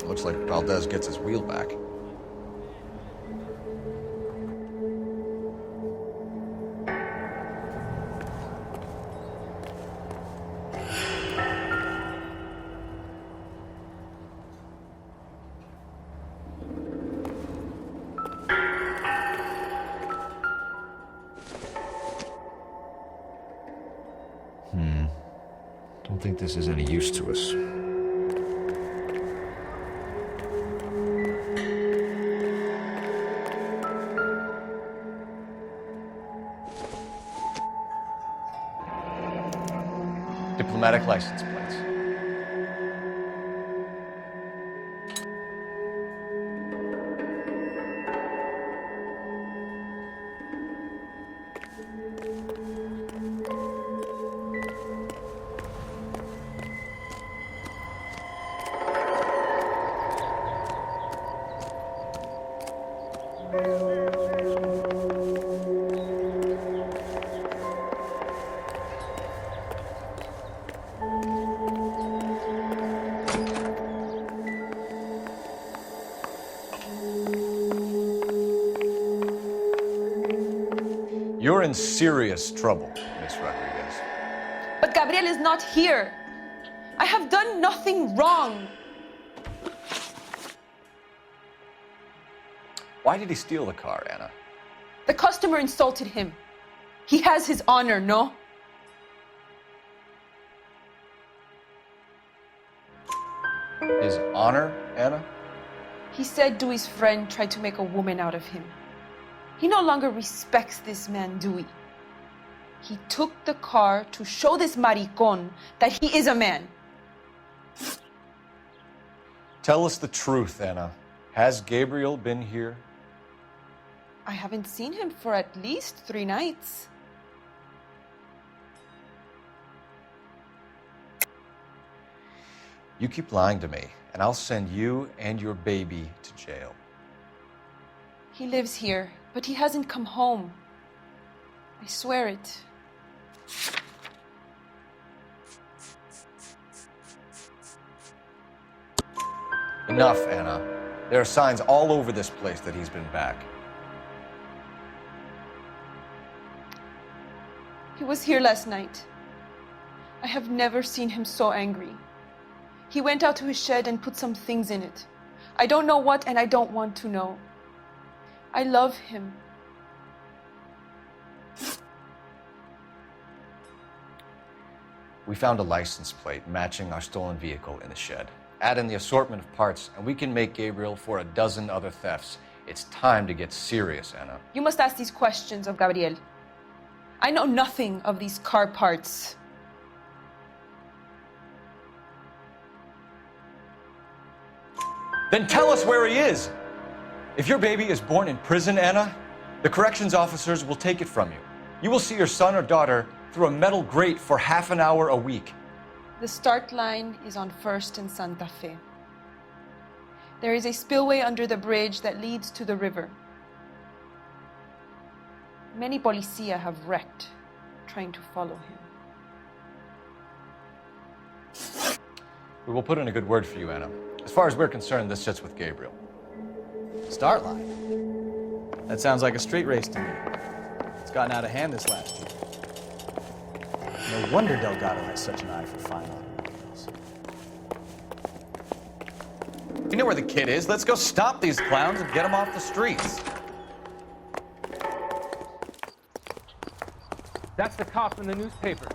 Looks like Valdez gets his wheel back. Don't think this is any use to us. Diplomatic license plates. You're in serious trouble, Miss Rodriguez. But Gabriel is not here. I have done nothing wrong. Why did he steal the car, Anna? The customer insulted him. He has his honor, no? His honor, Anna? He said Dewey's friend tried to make a woman out of him. He no longer respects this man, Dewey. He took the car to show this maricon that he is a man. Tell us the truth, Anna. Has Gabriel been here? I haven't seen him for at least 3 nights. You keep lying to me, and I'll send you and your baby to jail. He lives here, but he hasn't come home. I swear it. Enough, Anna. There are signs all over this place that he's been back. He was here last night. I have never seen him so angry. He went out to his shed and put some things in it. I don't know what, and I don't want to know. I love him. We found a license plate matching our stolen vehicle in the shed. Add in the assortment of parts, and we can make Gabriel for a dozen other thefts. It's time to get serious, Anna. You must ask these questions of Gabriel. I know nothing of these car parts. Then tell us where he is! If your baby is born in prison, Anna, the corrections officers will take it from you. You will see your son or daughter through a metal grate for half an hour a week. The start line is on 1st and Santa Fe. There is a spillway under the bridge that leads to the river. Many policia have wrecked trying to follow him. We will put in a good word for you, Anna. As far as we're concerned, this sits with Gabriel. Start line? That sounds like a street race to me. It's gotten out of hand this last year. No wonder Delgado has such an eye for fine automobiles. You know where the kid is. Let's go stop these clowns and get them off the streets. That's the cop in the newspaper.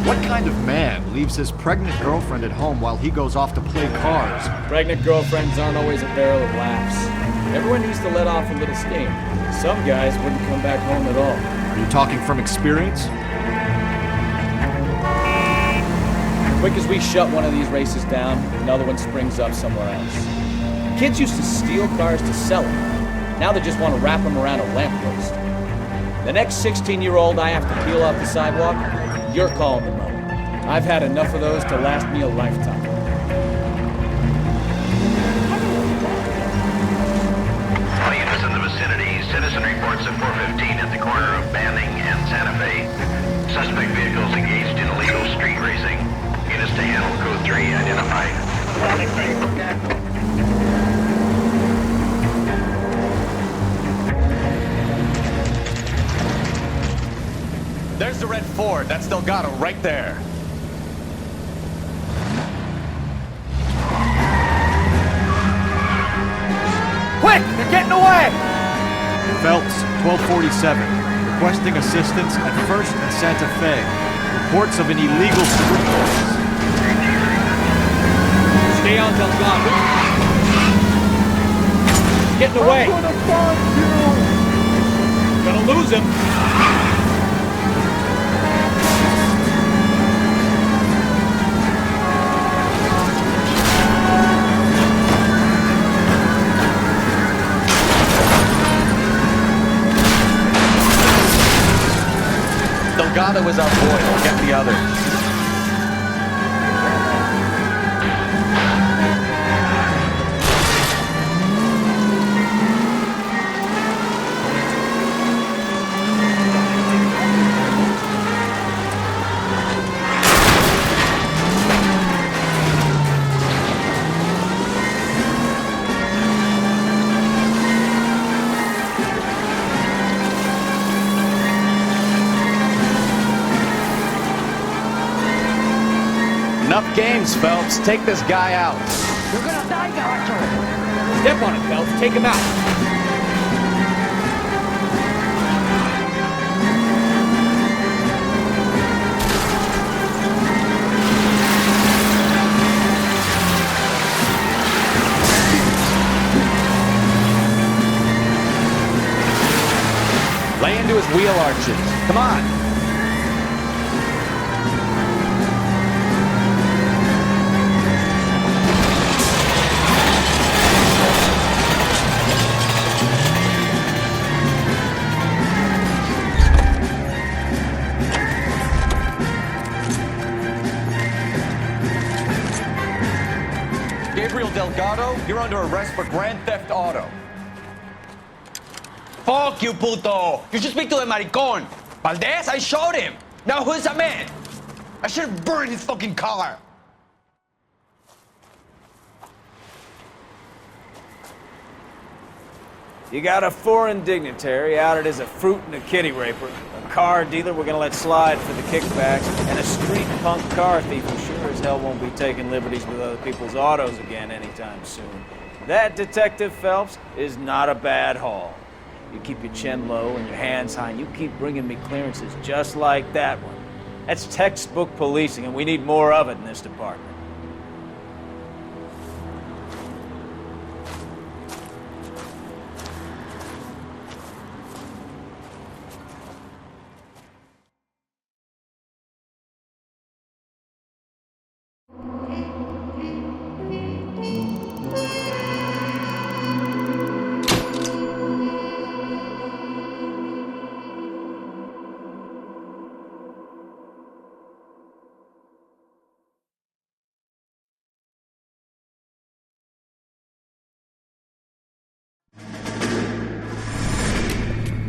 What kind of man leaves his pregnant girlfriend at home while he goes off to play cards? Pregnant girlfriends aren't always a barrel of laughs. Everyone needs to let off a little steam. Some guys wouldn't come back home at all. Are you talking from experience? Quick as we shut one of these races down, another one springs up somewhere else. Kids used to steal cars to sell them. Now they just want to wrap them around a lamppost. The next 16-year-old I have to peel off the sidewalk, you're calling the moment. I've had enough of those to last me a lifetime. All units in the vicinity, citizen reports at 415 at the corner of Banning and Santa Fe. Suspect vehicles engaged in illegal street racing. Units to handle code 3 identified. There's the red Ford. That's Delgado right there. Quick! They're getting away! Phelps, 1247. Requesting assistance at 1st and Santa Fe. Reports of an illegal street race. Stay on Delgado. Getting away! I'm gonna find you! Gonna lose him. Delgado is our boy. We'll get the others. Enough games, Phelps. Take this guy out. You're gonna die, Archer. Step on it, Phelps. Take him out. Lay into his wheel arches. Come on. Gabriel Delgado, you're under arrest for Grand Theft Auto. Fuck you, puto! You should speak to the maricon! Valdez, I showed him! Now who's a man? I should burn his fucking car! You got a foreign dignitary outed as a fruit and a kitty raper, a car dealer we're gonna let slide for the kickbacks, and a street punk car thief who sure as hell won't be taking liberties with other people's autos again anytime soon. That, Detective Phelps, is not a bad haul. You keep your chin low and your hands high, and you keep bringing me clearances just like that one. That's textbook policing, and we need more of it in this department.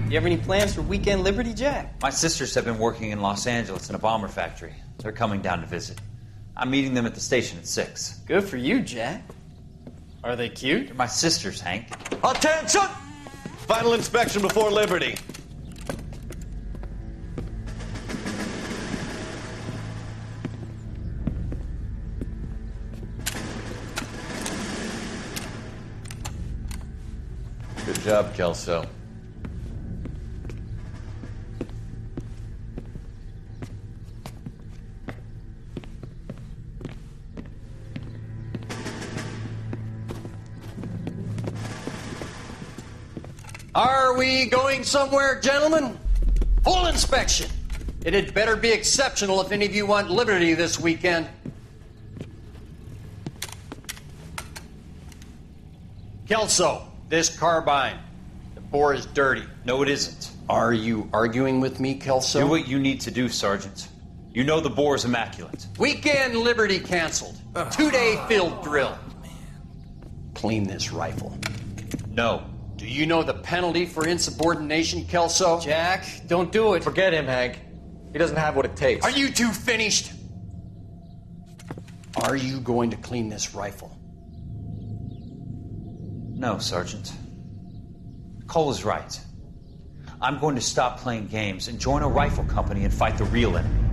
You have any plans for weekend Liberty, Jack? My sisters have been working in Los Angeles in a bomber factory. They're coming down to visit. I'm meeting them at the station at 6. Good for you, Jack. Are they cute? They're my sisters, Hank. Attention! Final inspection before Liberty. Good job, Kelso. Are we going somewhere, gentlemen? Full inspection. It had better be exceptional if any of you want liberty this weekend. Kelso, this carbine. The bore is dirty. No, it isn't. Are you arguing with me, Kelso? Do what you need to do, Sergeant. You know the bore is immaculate. Weekend liberty canceled. 2-day field drill. Clean this rifle. No. Do you know the penalty for insubordination, Kelso? Jack, don't do it. Forget him, Hank. He doesn't have what it takes. Are you two finished? Are you going to clean this rifle? No, Sergeant. Cole is right. I'm going to stop playing games and join a rifle company and fight the real enemy.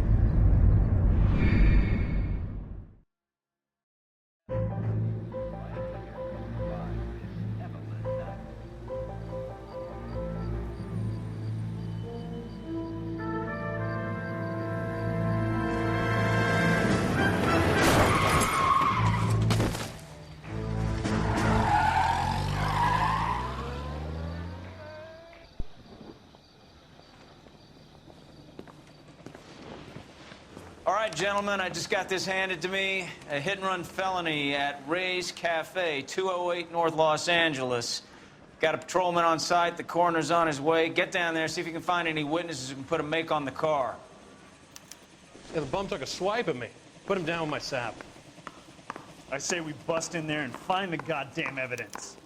All right, gentlemen, I just got this handed to me. A hit-and-run felony at Ray's Cafe, 208 North Los Angeles. Got a patrolman on site. The coroner's on his way. Get down there, see if you can find any witnesses who can put a make on the car. Yeah, the bum took a swipe at me. Put him down with my sap. I say we bust in there and find the goddamn evidence.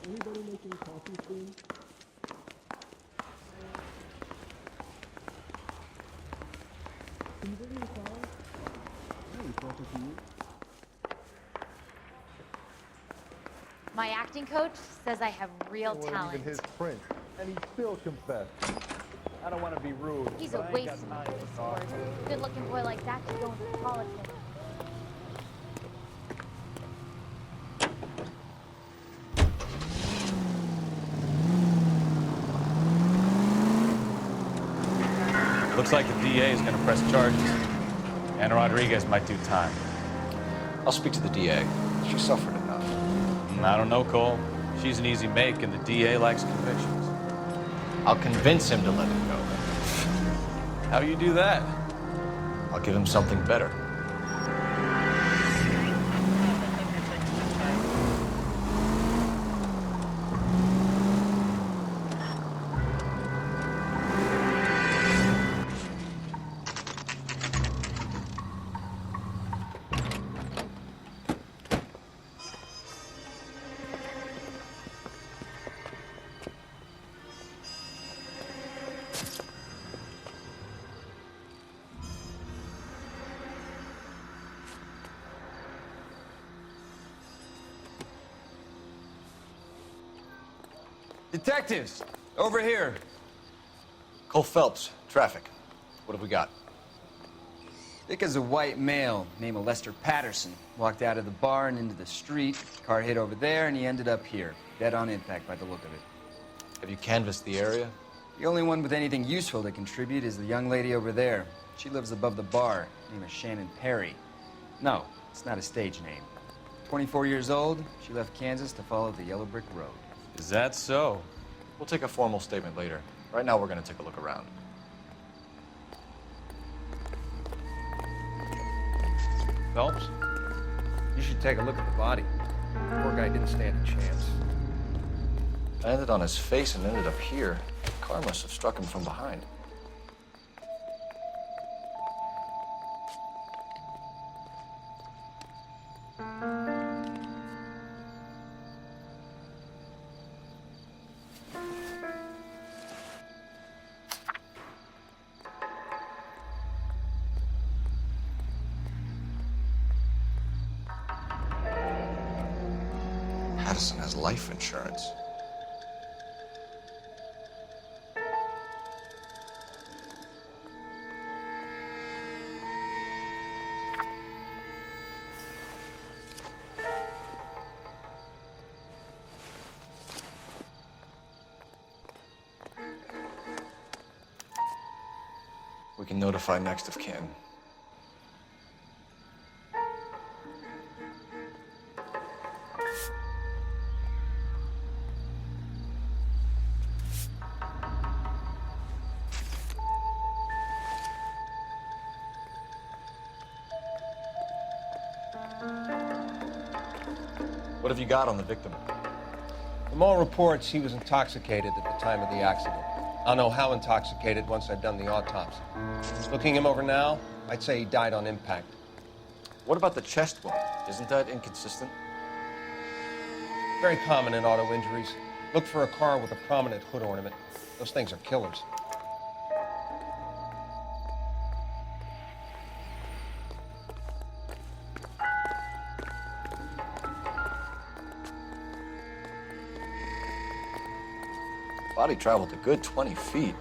Anybody making coffee soon? Can you bring me the car? Hey, talking to you. My acting coach says I have real talent. Even his print, and he still confessed. I don't want to be rude. He's a waste of my resource. Good-looking boy like that should go into politics. Looks like the DA is going to press charges. And Rodriguez might do time. I'll speak to the DA. She suffered enough. I don't know, Cole. She's an easy make, and the DA likes convictions. I'll convince him to let it go. How do you do that? I'll give him something better. Detectives, over here. Cole Phelps, traffic. What have we got? Thick as a white male, named Lester Patterson. Walked out of the bar and into the street. Car hit over there, and he ended up here. Dead on impact by the look of it. Have you canvassed the area? The only one with anything useful to contribute is the young lady over there. She lives above the bar. Name is Shannon Perry. No, it's not a stage name. 24 years old, she left Kansas to follow the yellow brick road. Is that so? We'll take a formal statement later. Right now, we're going to take a look around. Phelps, you should take a look at the body. Poor guy didn't stand a chance. Landed on his face and ended up here. The car must have struck him from behind. Patterson has life insurance. We can notify next of kin. What have you got on the victim? From all reports, he was intoxicated at the time of the accident. I'll know how intoxicated once I've done the autopsy. Looking him over now, I'd say he died on impact. What about the chest wound? Isn't that inconsistent? Very common in auto injuries. Look for a car with a prominent hood ornament. Those things are killers. Body traveled a good 20 feet.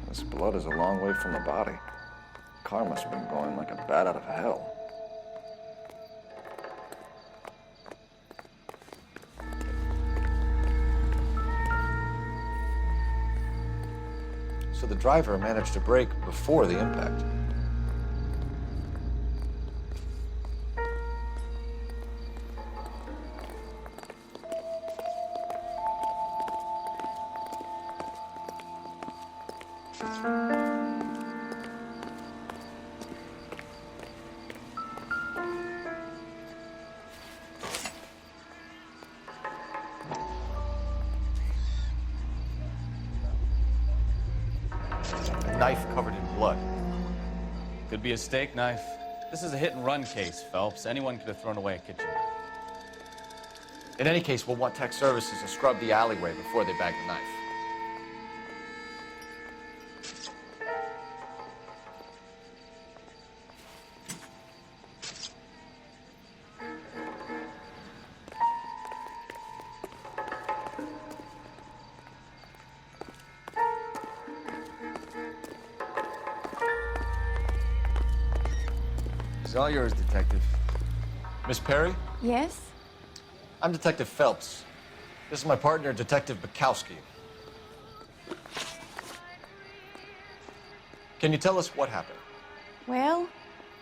This blood is a long way from the body. The car must have been going like a bat out of hell. So the driver managed to brake before the impact. A knife covered in blood. Could be a steak knife. This is a hit-and-run case, Phelps. Anyone could have thrown away a kitchen knife. In any case, we'll want tech services to scrub the alleyway before they bag the knife. It's all yours, Detective. Miss Perry? Yes? I'm Detective Phelps. This is my partner, Detective Bukowski. Can you tell us what happened? Well,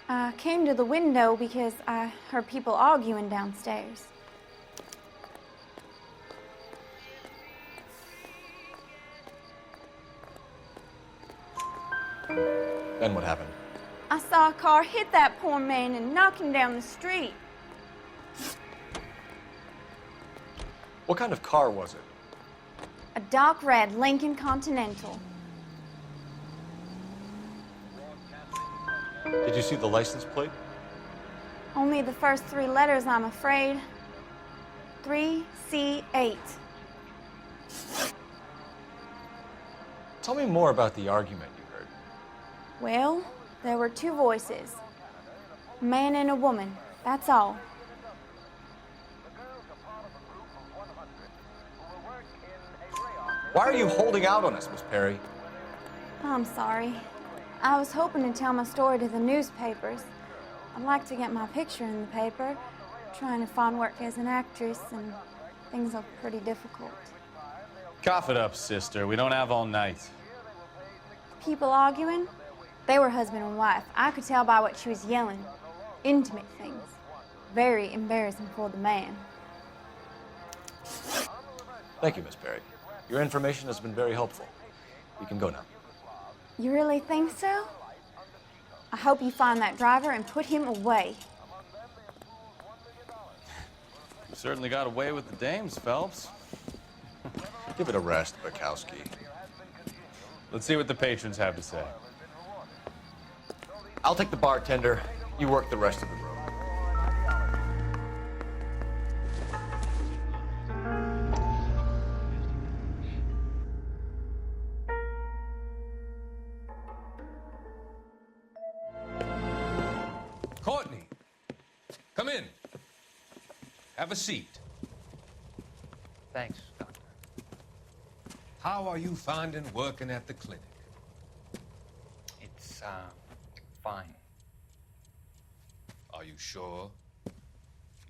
I came to the window because I heard people arguing downstairs. Then what happened? I saw a car hit that poor man and knock him down the street. What kind of car was it? A dark red Lincoln Continental. Did you see the license plate? Only the first three letters, I'm afraid. 3C8. Tell me more about the argument you heard. Well, There were two voices. A man and a woman. That's all. Why are you holding out on us, Miss Perry? I'm sorry. I was hoping to tell my story to the newspapers. I'd like to get my picture in the paper. Trying to find work as an actress, and things are pretty difficult. Cough it up, sister. We don't have all night. People arguing? They were husband and wife. I could tell by what she was yelling. Intimate things. Very embarrassing for the man. Thank you, Miss Perry. Your information has been very helpful. You can go now. You really think so? I hope you find that driver and put him away. You certainly got away with the dames, Phelps. Give it a rest, Bukowski. Let's see what the patrons have to say. I'll take the bartender. You work the rest of the room. Courtney, come in. Have a seat. Thanks, Doctor. How are you finding working at the clinic? It's, fine. Are you sure?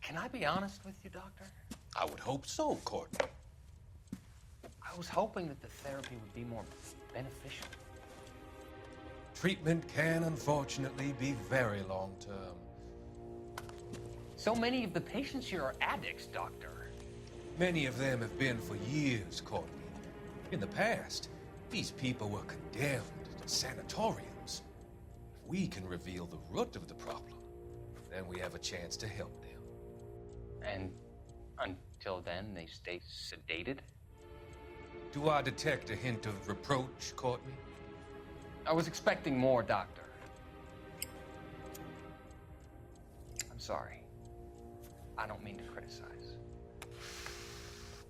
Can I be honest with you, Doctor? I would hope so, Courtney. I was hoping that the therapy would be more beneficial. Treatment can, unfortunately, be very long-term. So many of the patients here are addicts, Doctor. Many of them have been for years, Courtney. In the past, these people were condemned to sanatoriums. If we can reveal the root of the problem, then we have a chance to help them. And until then, they stay sedated? Do I detect a hint of reproach, Courtney? I was expecting more, Doctor. I'm sorry. I don't mean to criticize.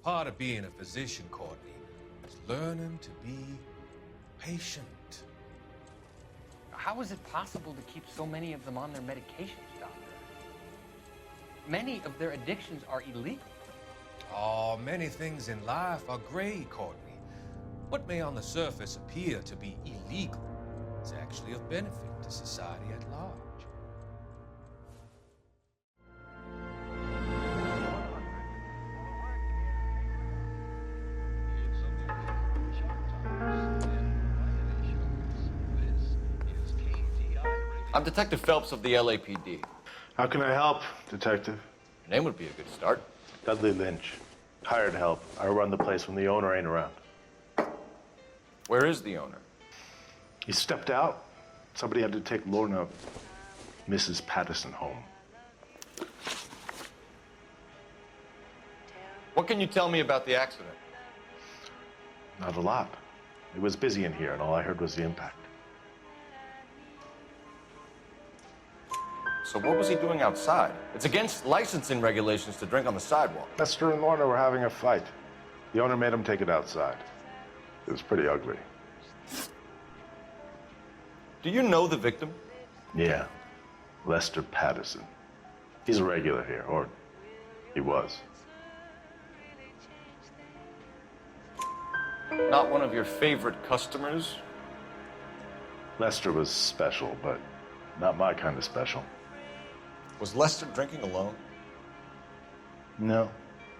Part of being a physician, Courtney, is learning to be patient. How is it possible to keep so many of them on their medications, Doctor? Many of their addictions are illegal. Oh, many things in life are gray, Courtney. What may on the surface appear to be illegal is actually of benefit to society at large. I'm Detective Phelps of the LAPD. How can I help, Detective? Your name would be a good start. Dudley Lynch. Hired help. I run the place when the owner ain't around. Where is the owner? He stepped out. Somebody had to take Lorna, Mrs. Patterson, home. What can you tell me about the accident? Not a lot. It was busy in here, and all I heard was the impact. So what was he doing outside? It's against licensing regulations to drink on the sidewalk. Lester and Lorna were having a fight. The owner made him take it outside. It was pretty ugly. Do you know the victim? Yeah. Lester Patterson. He's a regular here, or he was. Not one of your favorite customers? Lester was special, but not my kind of special. Was Lester drinking alone? No.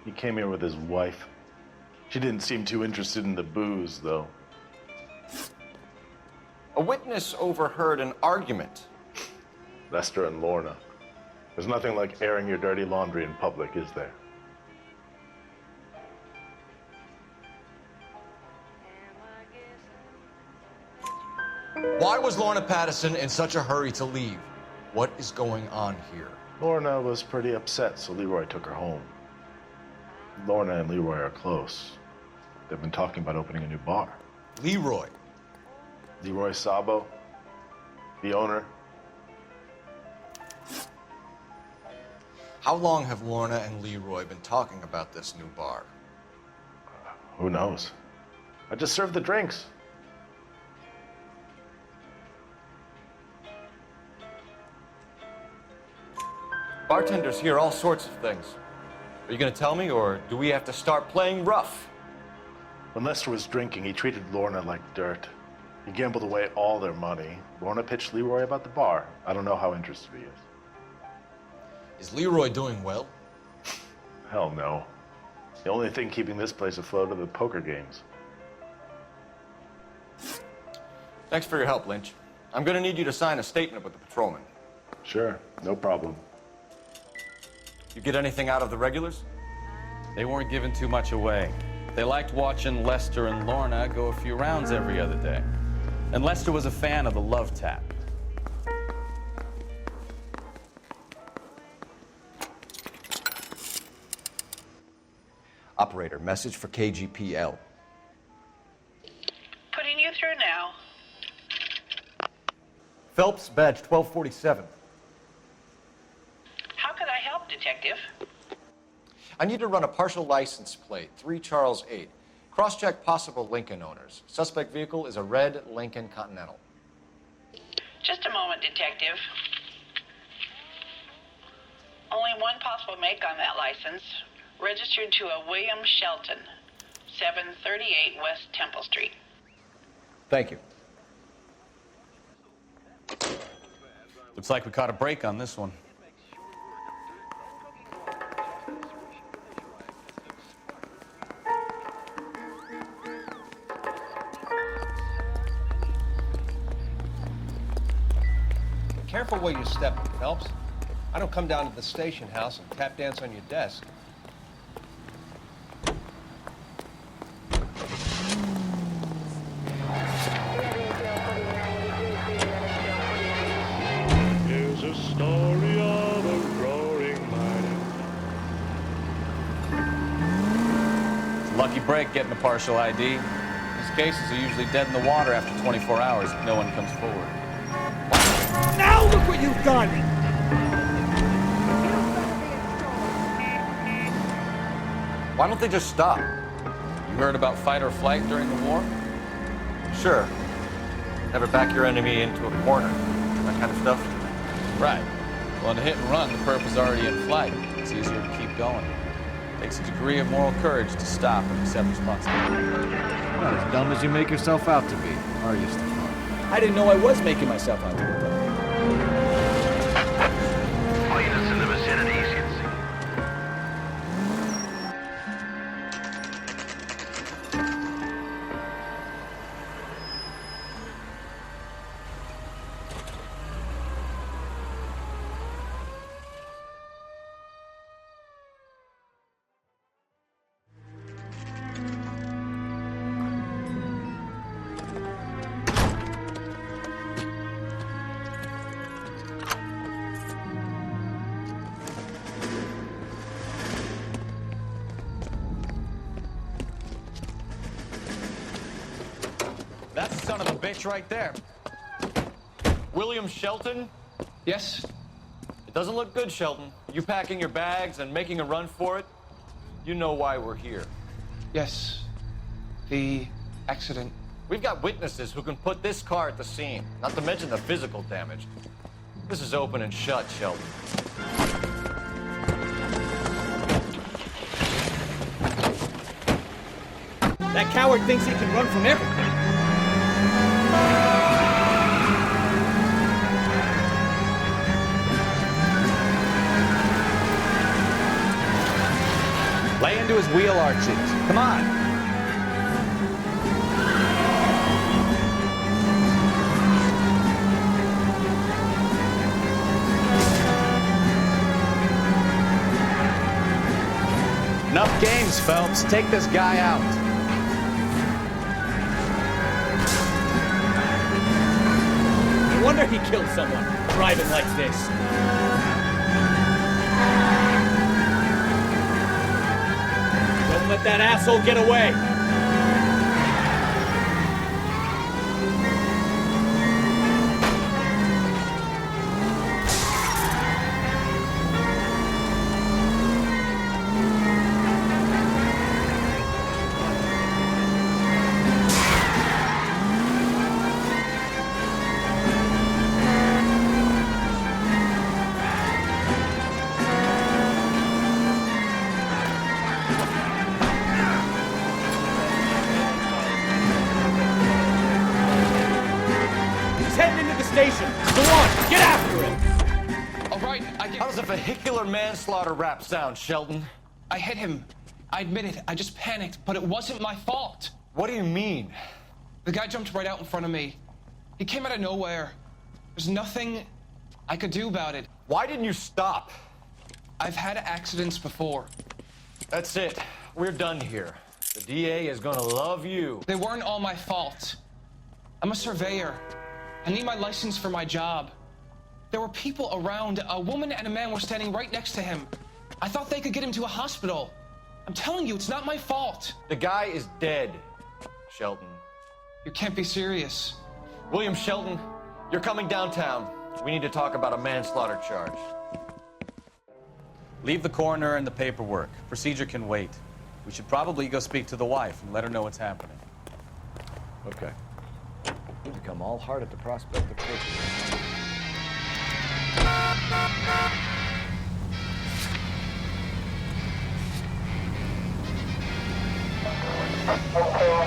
He came here with his wife. She didn't seem too interested in the booze, though. A witness overheard an argument. Lester and Lorna. There's nothing like airing your dirty laundry in public, is there? Why was Lorna Patterson in such a hurry to leave? What is going on here? Lorna was pretty upset, so Leroy took her home. Lorna and Leroy are close. They've been talking about opening a new bar. Leroy? Leroy Sabo, the owner. How long have Lorna and Leroy been talking about this new bar? Who knows? I just served the drinks. Bartenders hear all sorts of things. Are you going to tell me, or do we have to start playing rough? When Lester was drinking, he treated Lorna like dirt. He gambled away all their money. Lorna pitched Leroy about the bar. I don't know how interested he is. Is Leroy doing well? Hell no. The only thing keeping this place afloat are the poker games. Thanks for your help, Lynch. I'm going to need you to sign a statement with the patrolman. Sure, no problem. You get anything out of the regulars? They weren't giving too much away. They liked watching Lester and Lorna go a few rounds every other day. And Lester was a fan of the love tap. Operator, message for KGPL. Putting you through now. Phelps, badge 1247. How could I help, Detective? I need to run a partial license plate, 3 Charles 8. Cross-check possible Lincoln owners. Suspect vehicle is a red Lincoln Continental. Just a moment, Detective. Only one possible make on that license. Registered to a William Shelton, 738 West Temple Street. Thank you. Looks like we caught a break on this one. Careful where you step, Phelps. I don't come down to the station house and tap dance on your desk. Here's a story of a roaring miner. It's a lucky break getting a partial ID. These cases are usually dead in the water after 24 hours if no one comes forward. Now look what you've done! Why don't they just stop? You heard about fight or flight during the war? Sure. Never back your enemy into a corner. That kind of stuff. Right. Well, in a hit and run, the perp is already in flight. It's easier to keep going. Takes a degree of moral courage to stop and accept responsibility. Not as dumb as you make yourself out to be, are you, Stefan? I didn't know I was making myself out to be. Cleanest in the vicinity, you can see. That's the son of a bitch right there. William Shelton? Yes? It doesn't look good, Shelton. You packing your bags and making a run for it? You know why we're here. Yes. The accident. We've got witnesses who can put this car at the scene, not to mention the physical damage. This is open and shut, Shelton. That coward thinks he can run from everything. Lay into his wheel arches. Come on. Enough games, Phelps. Take this guy out. No wonder he killed someone, driving like this. Don't let that asshole get away. station. Go on, get after it. All right, I can... How does a vehicular manslaughter rap sound, Sheldon? I hit him. I admit it. I just panicked, but it wasn't my fault. What do you mean? The guy jumped right out in front of me. He came out of nowhere. There's nothing I could do about it. Why didn't you stop? I've had accidents before. That's it. We're done here. The DA is gonna love you. They weren't all my fault. I'm a surveyor. I need my license for my job. There were people around. A woman and a man were standing right next to him. I thought they could get him to a hospital. I'm telling you, it's not my fault. The guy is dead, Sheldon. You can't be serious. William Sheldon, you're coming downtown. We need to talk about a manslaughter charge. Leave the coroner and the paperwork. Procedure can wait. We should probably go speak to the wife and let her know what's happening. Okay. You become all heart at the prospect of prison.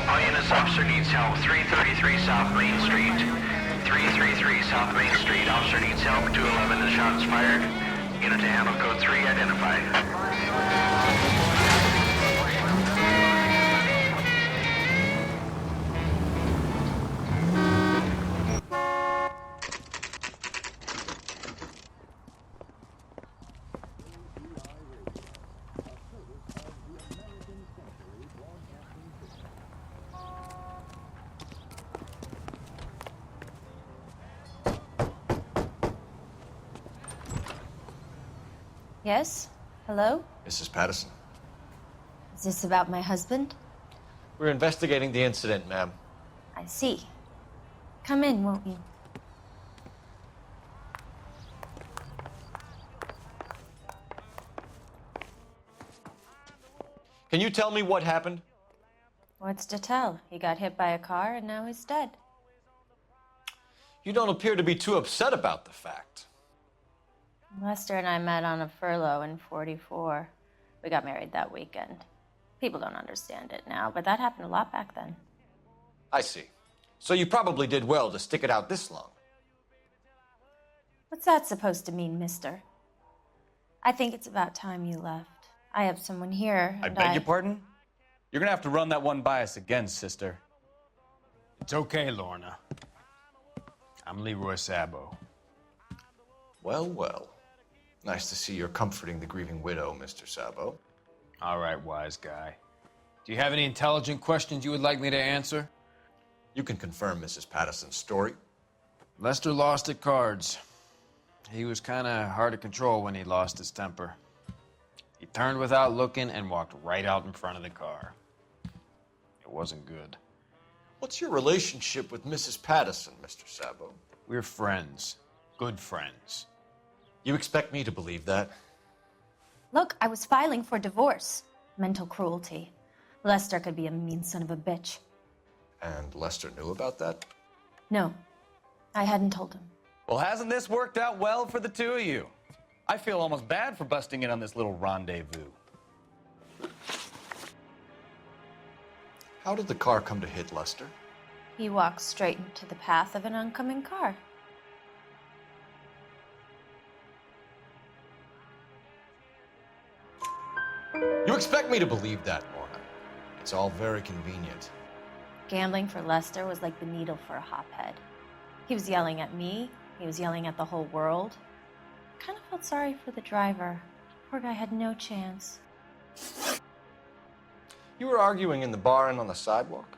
INS officer needs help. 333 South Main Street. 333 South Main Street. Officer needs help. 211. The shots fired. Unit to handle code 3 identified. Yes? Hello? Mrs. Patterson. Is this about my husband? We're investigating the incident, ma'am. I see. Come in, won't you? Can you tell me what happened? What's to tell? He got hit by a car and now he's dead. You don't appear to be too upset about the fact. Lester and I met on a furlough in '44. We got married that weekend. People don't understand it now, but that happened a lot back then. I see. So you probably did well to stick it out this long. What's that supposed to mean, mister? I think it's about time you left. I have someone here, I and beg your pardon? You're gonna have to run that one by us again, sister. It's okay, Lorna. I'm Leroy Sabo. Well, well. Nice to see you're comforting the grieving widow, Mr. Sabo. All right, wise guy. Do you have any intelligent questions you would like me to answer? You can confirm Mrs. Patterson's story. Lester lost at cards. He was kind of hard to control when he lost his temper. He turned without looking and walked right out in front of the car. It wasn't good. What's your relationship with Mrs. Patterson, Mr. Sabo? We're friends. Good friends. You expect me to believe that? Look, I was filing for divorce. Mental cruelty. Lester could be a mean son of a bitch. And Lester knew about that? No, I hadn't told him. Well, hasn't this worked out well for the two of you? I feel almost bad for busting in on this little rendezvous. How did the car come to hit Lester? He walked straight into the path of an oncoming car. You expect me to believe that, Lorna? It's all very convenient. Gambling for Lester was like the needle for a hophead. He was yelling at me. He was yelling at the whole world. I kind of felt sorry for the driver. Poor guy had no chance. You were arguing in the bar and on the sidewalk?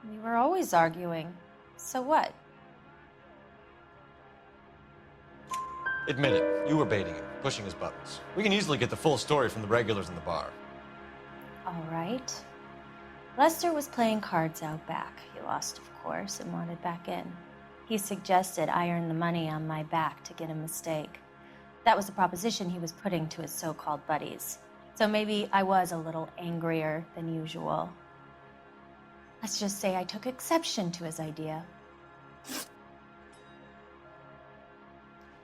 We were always arguing. So what? Admit it, you were baiting him, pushing his buttons. We can easily get the full story from the regulars in the bar. All right. Lester was playing cards out back. He lost, of course, and wanted back in. He suggested I earn the money on my back to get a mistake. That was the proposition he was putting to his so-called buddies. So maybe I was a little angrier than usual. Let's just say I took exception to his idea.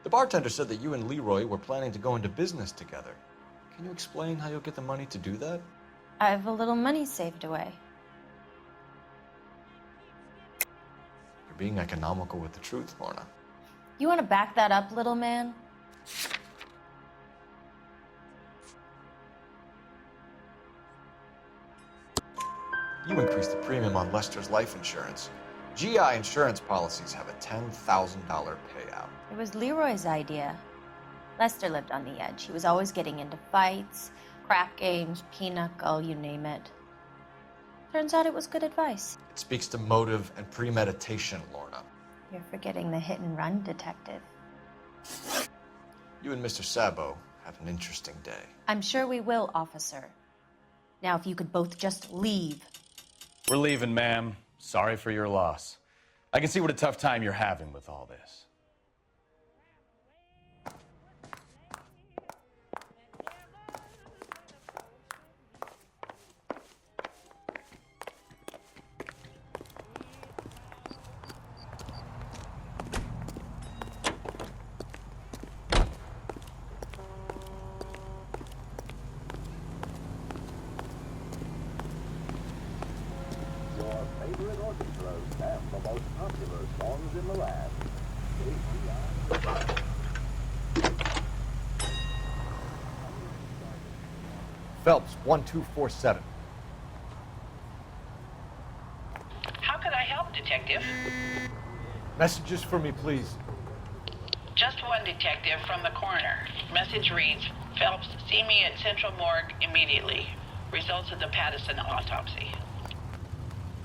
The bartender said that you and Leroy were planning to go into business together. Can you explain how you'll get the money to do that? I have a little money saved away. You're being economical with the truth, Lorna. You want to back that up, little man? You increased the premium on Lester's life insurance. GI insurance policies have a $10,000 payout. It was Leroy's idea. Lester lived on the edge. He was always getting into fights, crap games, pinochle, you name it. Turns out it was good advice. It speaks to motive and premeditation, Lorna. You're forgetting the hit-and-run detective. You and Mr. Sabo have an interesting day. I'm sure we will, officer. Now, if you could both just leave. We're leaving, ma'am. Sorry for your loss. I can see what a tough time you're having with all this. Phelps, 1247. How could I help, Detective? Messages for me, please. Just one detective from the coroner. Message reads, Phelps, see me at Central Morgue immediately. Results of the Patterson autopsy.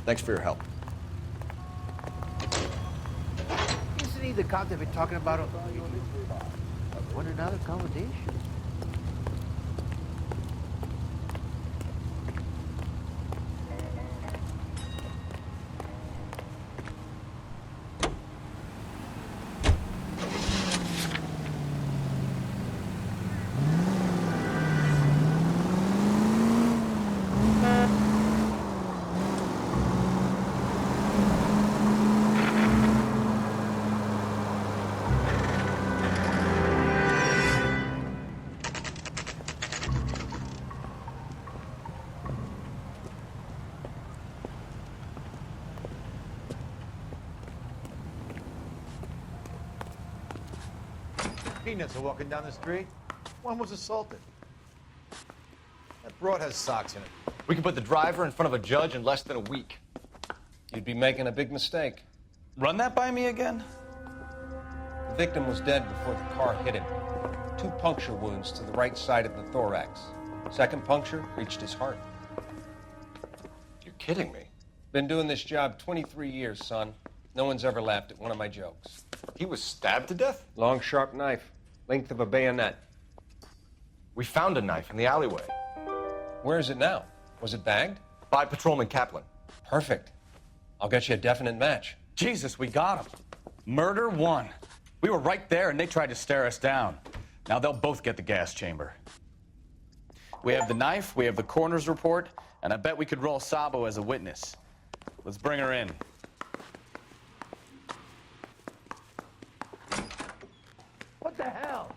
Thanks for your help. Isn't he the cop they've been talking about? What another accommodation? Peanuts are walking down the street. One was assaulted. That broad has socks in it. We can put the driver in front of a judge in less than a week. You'd be making a big mistake. Run that by me again? The victim was dead before the car hit him. 2 puncture wounds to the right side of the thorax. Second puncture reached his heart. You're kidding me. Been doing this job 23 years, son. No one's ever laughed at one of my jokes. He was stabbed to death? Long, sharp knife. Length of a bayonet. We found a knife in the alleyway. Where is it now? Was it bagged? By Patrolman Kaplan. Perfect. I'll get you a definite match. Jesus, we got him. Murder 1. We were right there and they tried to stare us down. Now they'll both get the gas chamber. We have the knife, we have the coroner's report, and I bet we could roll Sabo as a witness. Let's bring her in. What the hell?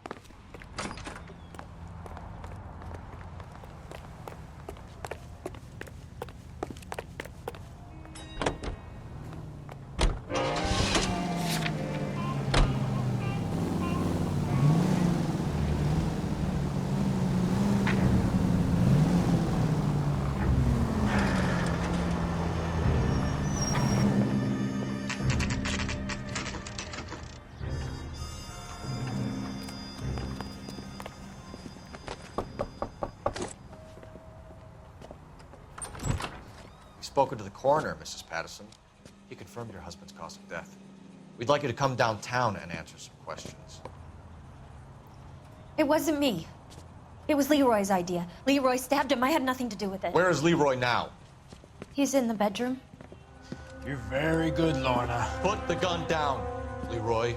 Spoken to the coroner, Mrs. Patterson. He confirmed your husband's cause of death. We'd like you to come downtown and answer some questions. It wasn't me. It was Leroy's idea. Leroy stabbed him. I had nothing to do with it. Where is Leroy now? He's in the bedroom. You're very good, Lorna. Put the gun down, Leroy.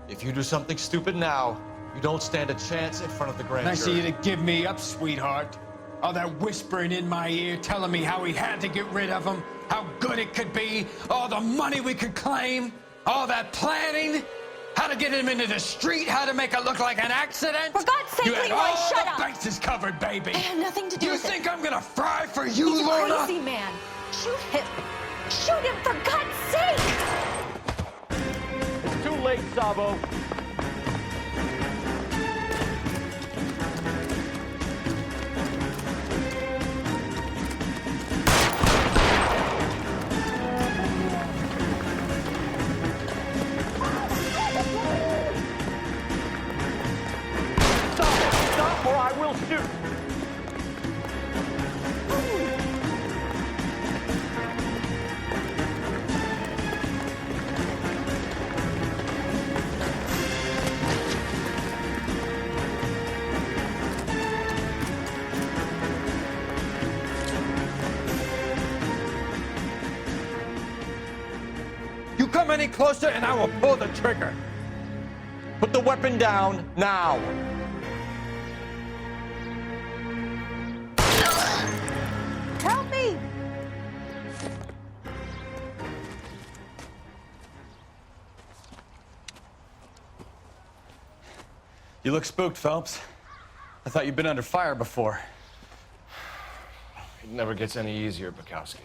If you do something stupid now, you don't stand a chance in front of the grand Nice of jury. you to give me up, sweetheart. All that whispering in my ear telling me how we had to get rid of him, how good it could be, all the money we could claim, all that planning, how to get him into the street, how to make it look like an accident. For God's sake, you had Leroy, all shut the up. bases covered, baby. I had nothing to do You with it. think I'm gonna fry for you, He's Lorna? a crazy man. Shoot him. Shoot him, for God's sake! It's too too late, Sabo. Stop or I will shoot. You come any closer and I will pull the trigger. Put the weapon down now. Help me! You look spooked, Phelps. I thought you'd been under fire before. It never gets any easier, Bukowski.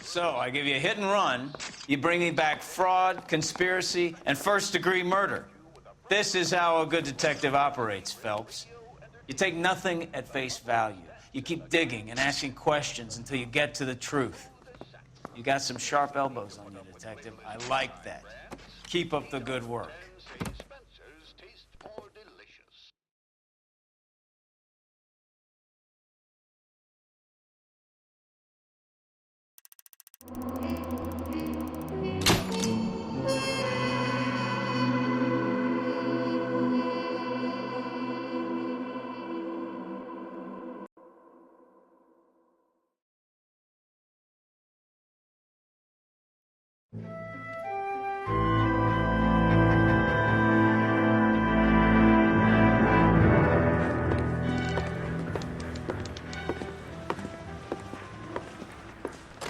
So, I give you a hit and run, you bring me back fraud, conspiracy, and first-degree murder. This is how a good detective operates, Phelps. You take nothing at face value. You keep digging and asking questions until you get to the truth. You got some sharp elbows on you, detective. I like that. Keep up the good work.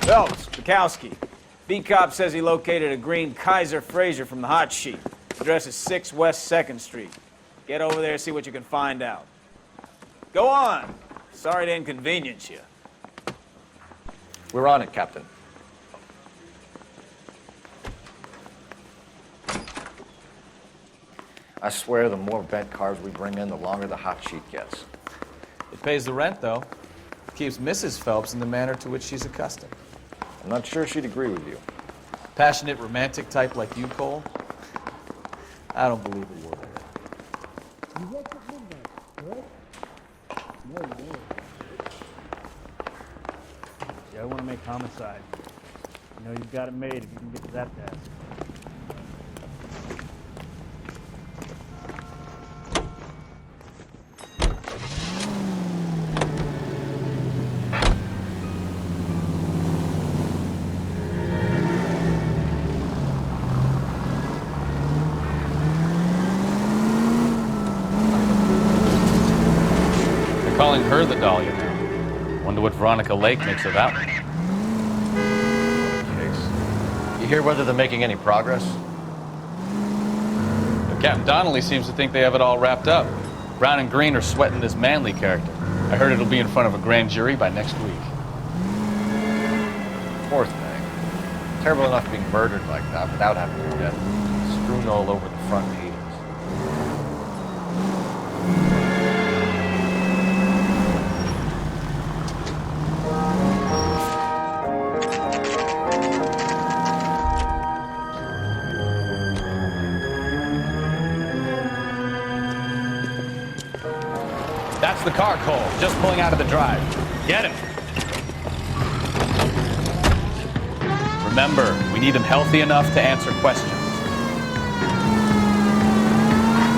Phelps, Bukowski. Beat cop says he located a green Kaiser Fraser from the hot sheet. Address is 6 West 2nd Street. Get over there and see what you can find out. Go on. Sorry to inconvenience you. We're on it, Captain. I swear the more bent cars we bring in, the longer the hot sheet gets. It pays the rent, though. Keeps Mrs. Phelps in the manner to which she's accustomed. I'm not sure she'd agree with you. Passionate, romantic type like you, Cole? I don't believe a word of it. You worked at midnight, correct? No, no. Yeah, I want to make homicide. You know you've got it made if you can get to that task. Calling her the Dahlia now. Wonder what Veronica Lake makes of that one. You hear whether they're making any progress? Captain Donnelly seems to think they have it all wrapped up. Brown and Green are sweating this Manley character. I heard it'll be in front of a grand jury by next week. Poor thing. Terrible enough being murdered like that without having her death strewn all over the front pages. That's the car, Cole. Just pulling out of the drive. Get him. Remember, we need him healthy enough to answer questions.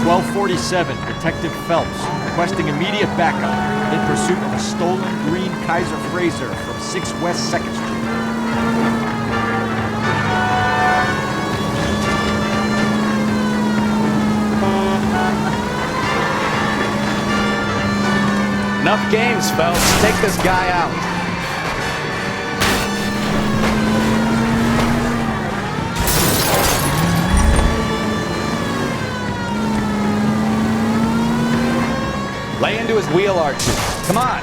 1247, Detective Phelps, requesting immediate backup in pursuit of a stolen green Kaiser Fraser from 6 West 2nd Street. Enough games, Phelps. Take this guy out. do is wheel arches. Come on.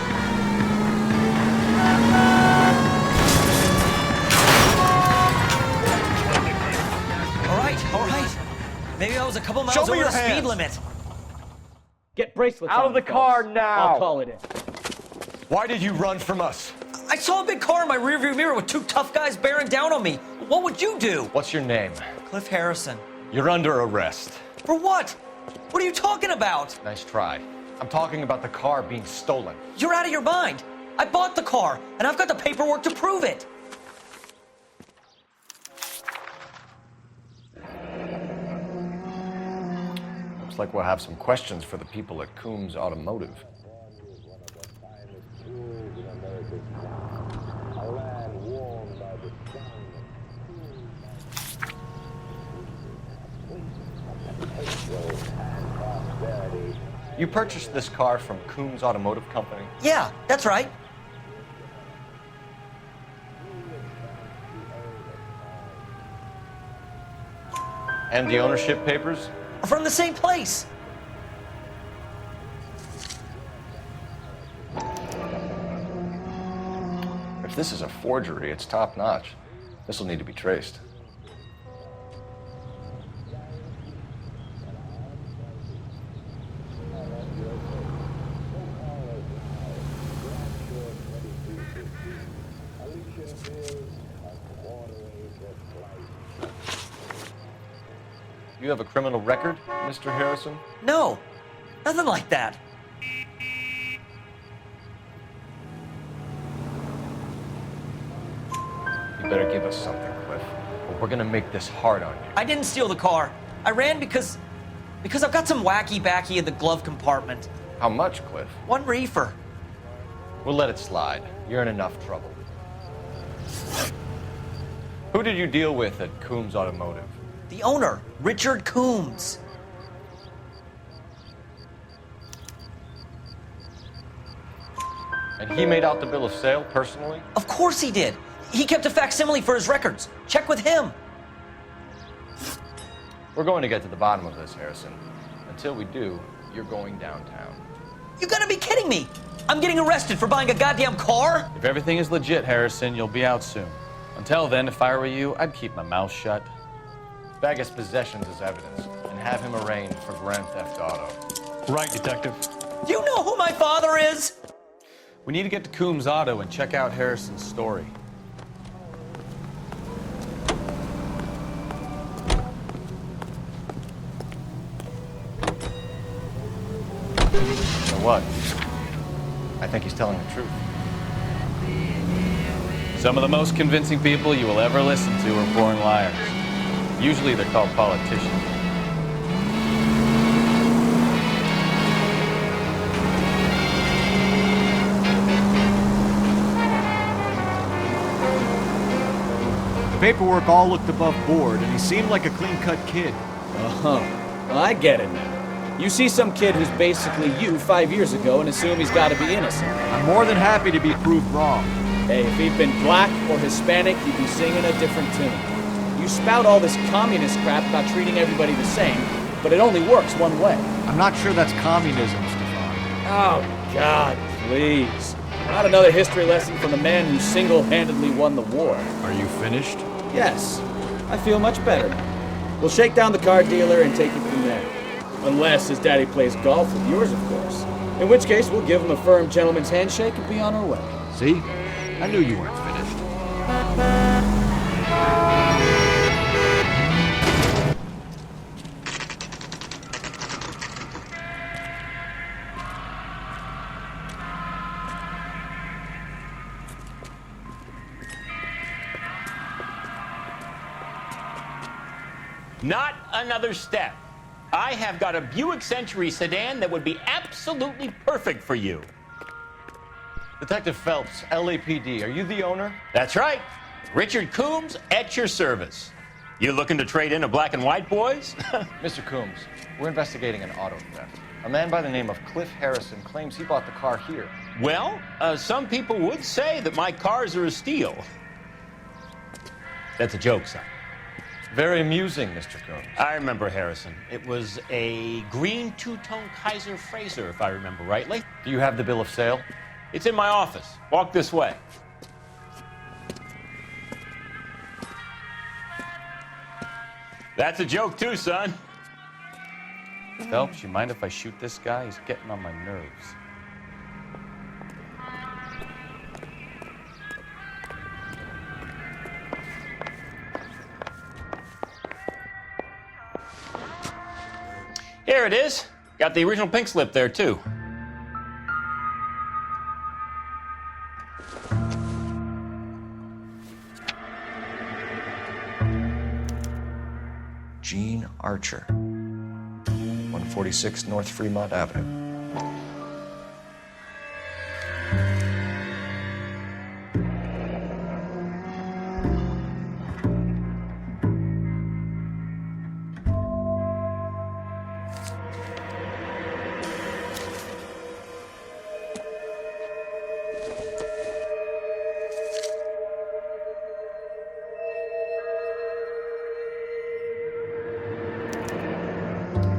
All right. Maybe I was a couple miles Show me over your the speed hands. limit. Get bracelets Out on, of the Phelps. car now. I'll call it in. Why did you run from us? I saw a big car in my rearview mirror with two tough guys bearing down on me. What would you do? What's your name? Cliff Harrison. You're under arrest. For what? What are you talking about? Nice try. I'm talking about the car being stolen. You're out of your mind. I bought the car, and I've got the paperwork to prove it. Looks like we'll have some questions for the people at Coombs Automotive. You purchased this car from Coombs Automotive Company? Yeah, that's right. And the ownership papers? From the same place. If this is a forgery, it's top-notch. This will need to be traced. You have a criminal record, Mr. Harrison? No, nothing like that. You better give us something, Cliff, or we're gonna make this hard on you. I didn't steal the car. I ran because I've got some wacky-backy in the glove compartment. How much, Cliff? 1 reefer. We'll let it slide. You're in enough trouble. Who did you deal with at Coombs Automotive? The owner, Richard Coombs. And he made out the bill of sale personally? Of course he did. He kept a facsimile for his records. Check with him. We're going to get to the bottom of this, Harrison. Until we do, you're going downtown. You gotta be kidding me. I'm getting arrested for buying a goddamn car? If everything is legit, Harrison, you'll be out soon. Until then, if I were you, I'd keep my mouth shut. Bag his possessions as evidence and have him arraigned for grand theft auto. Right, Detective. Do you know who my father is? We need to get to Coombs Auto and check out Harrison's story. So what? I think he's telling the truth. Some of the most convincing people you will ever listen to are born liars. Usually they're called politicians. The paperwork all looked above board, and he seemed like a clean-cut kid. Uh-huh. Well, I get it now. You see some kid who's basically you 5 years ago and assume he's got to be innocent. I'm more than happy to be proved wrong. Hey, if he'd been black or Hispanic, you'd be singing a different tune. You spout all this communist crap about treating everybody the same, but it only works one way. I'm not sure that's communism, Stefan. Oh, God, please. Not another history lesson from the man who single-handedly won the war. Are you finished? Yes. I feel much better now. We'll shake down the car dealer and take it from there. Unless his daddy plays golf with yours, of course. In which case, we'll give him a firm gentleman's handshake and be on our way. See? I knew you weren't finished. Not another step. I have got a Buick Century sedan that would be absolutely perfect for you. Detective Phelps, LAPD, are you the owner? That's right. Richard Coombs at your service. You looking to trade in a black and white, boys? Mr. Coombs, we're investigating an auto theft. A man by the name of Cliff Harrison claims he bought the car here. Well, some people would say that my cars are a steal. That's a joke, son. Very amusing, Mr. Combs. I remember Harrison. It was a green two-tone Kaiser Fraser, if I remember rightly. Do you have the bill of sale? It's in my office. Walk this way. That's a joke too, son. Phelps, you mind if I shoot this guy? He's getting on my nerves. Here it is. Got the original pink slip there, too. Gene Archer, 146 North Fremont Avenue.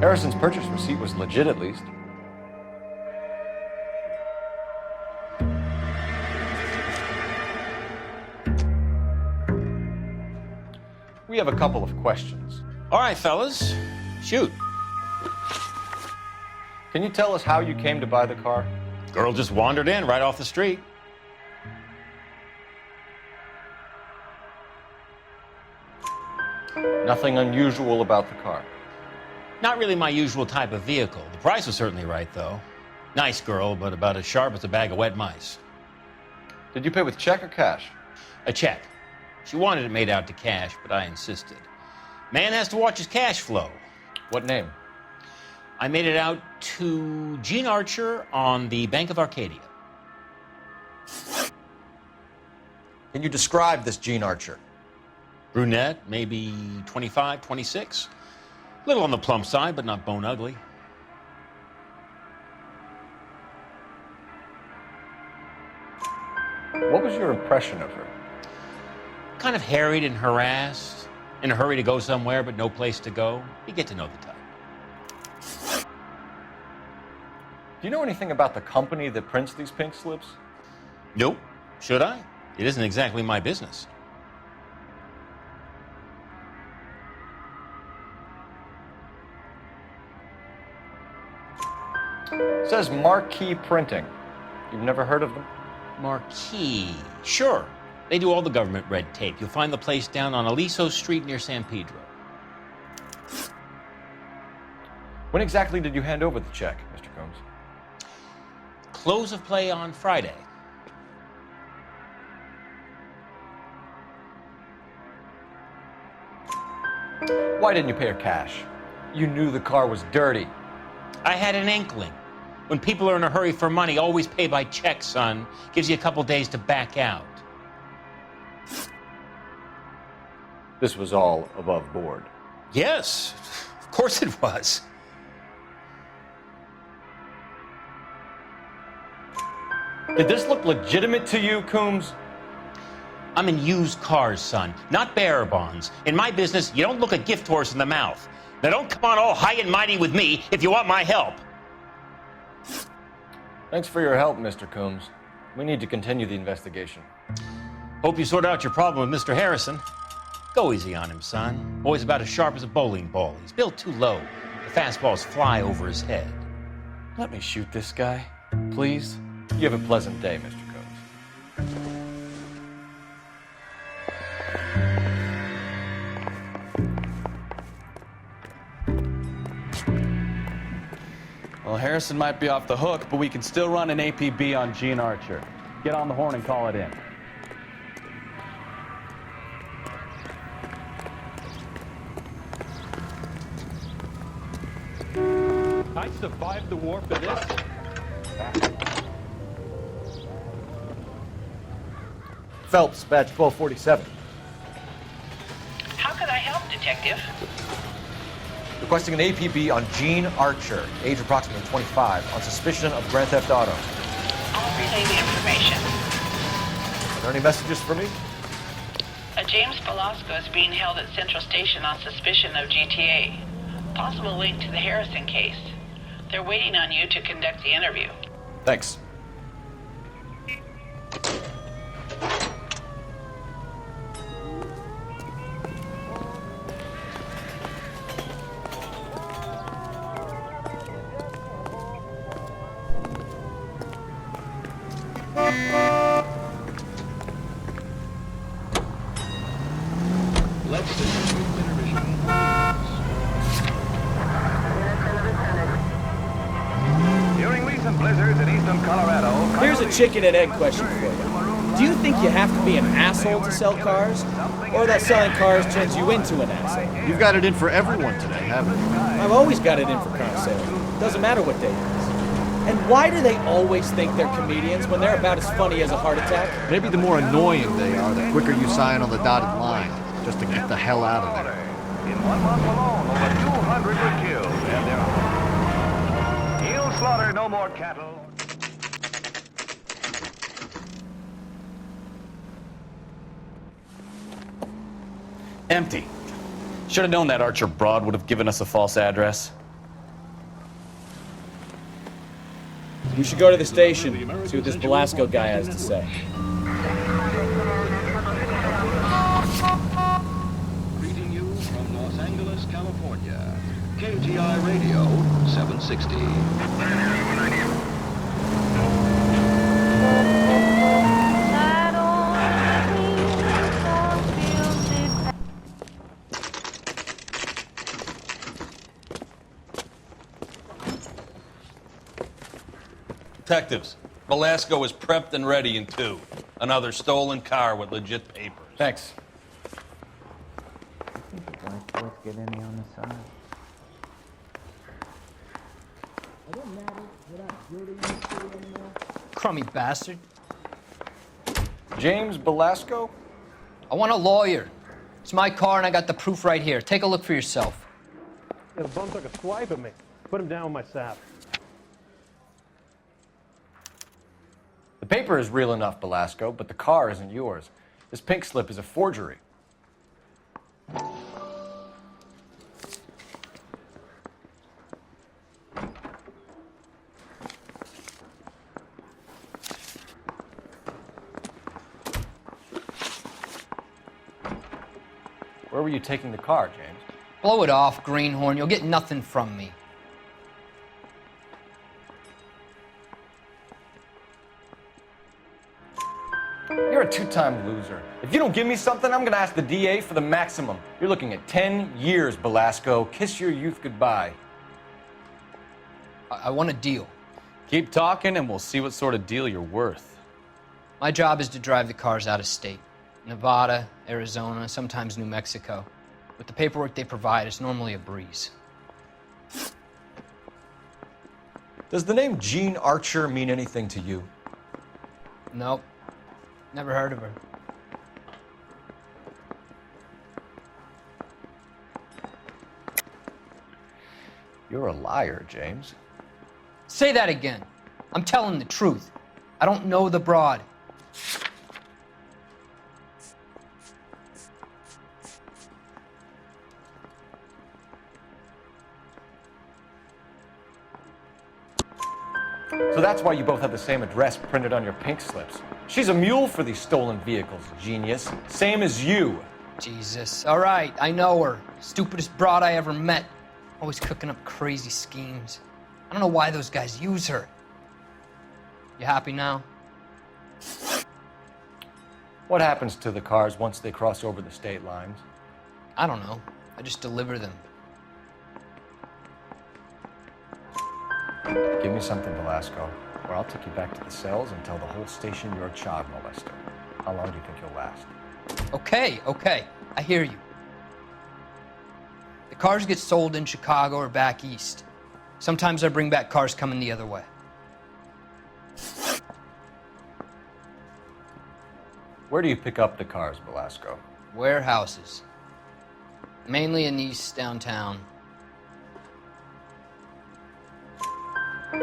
Harrison's purchase receipt was legit, at least. We have a couple of questions. All right, fellas. Shoot. Can you tell us how you came to buy the car? Girl just wandered in right off the street. Nothing unusual about the car. Not really my usual type of vehicle. The price was certainly right, though. Nice girl, but about as sharp as a bag of wet mice. Did you pay with check or cash? A check. She wanted it made out to cash, but I insisted. Man has to watch his cash flow. What name? I made it out to Gene Archer on the Bank of Arcadia. Can you describe this Gene Archer? Brunette, maybe 25, 26. Little on the plump side, but not bone ugly. What was your impression of her? Kind of harried and harassed, in a hurry to go somewhere, but no place to go. You get to know the type. Do you know anything about the company that prints these pink slips? Nope. Should I? It isn't exactly my business. It says Marquee Printing. You've never heard of them? Marquee. Sure. They do all the government red tape. You'll find the place down on Aliso Street near San Pedro. When exactly did you hand over the check, Mr. Combs? Close of play on Friday. Why didn't you pay her cash? You knew the car was dirty. I had an inkling. When people are in a hurry for money, always pay by check, son. Gives you a couple days to back out. This was all above board. Yes, of course it was. Did this look legitimate to you, Coombs? I'm in used cars, son, not bearer bonds. In my business, you don't look a gift horse in the mouth. Now don't come on all high and mighty with me if you want my help. Thanks for your help, Mr. Coombs. We need to continue the investigation. Hope you sort out your problem with Mr. Harrison. Go easy on him, son. Boy's about as sharp as a bowling ball. He's built too low. The fastballs fly over his head. Let me shoot this guy, please. You have a pleasant day, Mr. Combs. Well, Harrison might be off the hook, but we can still run an APB on Gene Archer. Get on the horn and call it in. I survived the war for this. Phelps, badge 1247. How can I help, Detective? Requesting an APB on Gene Archer, age approximately 25, on suspicion of grand theft auto. I'll relay the information. Are there any messages for me? A James Velasco is being held at Central Station on suspicion of GTA. Possible link to the Harrison case. They're waiting on you to conduct the interview. Thanks. During recent blizzards in eastern Colorado... Here's a chicken and egg question for you. Do you think you have to be an asshole to sell cars? Or that selling cars turns you into an asshole? You've got it in for everyone today, haven't you? I've always got it in for car sales. Doesn't matter what day it is. And why do they always think they're comedians when they're about as funny as a heart attack? Maybe the more annoying they are, the quicker you sign on the dotted line, just to get the hell out of there. In 1 month alone, over 200 were killed, and there are... He'll slaughter no more cattle. Empty. Should have known that Archer Broad would have given us a false address. You should go to the station, see what this Velasco guy has to say. Greeting you from Los Angeles, California. KTI Radio, 760. Detectives, Velasco is prepped and ready in 2. Another stolen car with legit papers. Thanks. Let's get any on the side. Crummy bastard. James Velasco? I want a lawyer. It's my car and I got the proof right here. Take a look for yourself. Yeah, the bum took a swipe at me. Put him down with my sap. The paper is real enough, Velasco, but the car isn't yours. This pink slip is a forgery. Where were you taking the car, James? Blow it off, greenhorn. You'll get nothing from me. You're a 2-time loser. If you don't give me something, I'm gonna ask the DA for the maximum. You're looking at 10 years, Velasco. Kiss your youth goodbye. I want a deal. Keep talking and we'll see what sort of deal you're worth. My job is to drive the cars out of state. Nevada, Arizona, sometimes New Mexico. With the paperwork they provide, it's normally a breeze. Does the name Jean Archer mean anything to you? Nope. Never heard of her. You're a liar, James. Say that again. I'm telling the truth. I don't know the broad. So that's why you both have the same address printed on your pink slips. She's a mule for these stolen vehicles, genius. Same as you. Jesus. All right, I know her. Stupidest broad I ever met. Always cooking up crazy schemes. I don't know why those guys use her. You happy now? What happens to the cars once they cross over the state lines? I don't know. I just deliver them. Give me something, Velasco, or I'll take you back to the cells and tell the whole station you're a child molester. How long do you think you'll last? Okay. I hear you. The cars get sold in Chicago or back east. Sometimes I bring back cars coming the other way. Where do you pick up the cars, Velasco? Warehouses. Mainly in East downtown.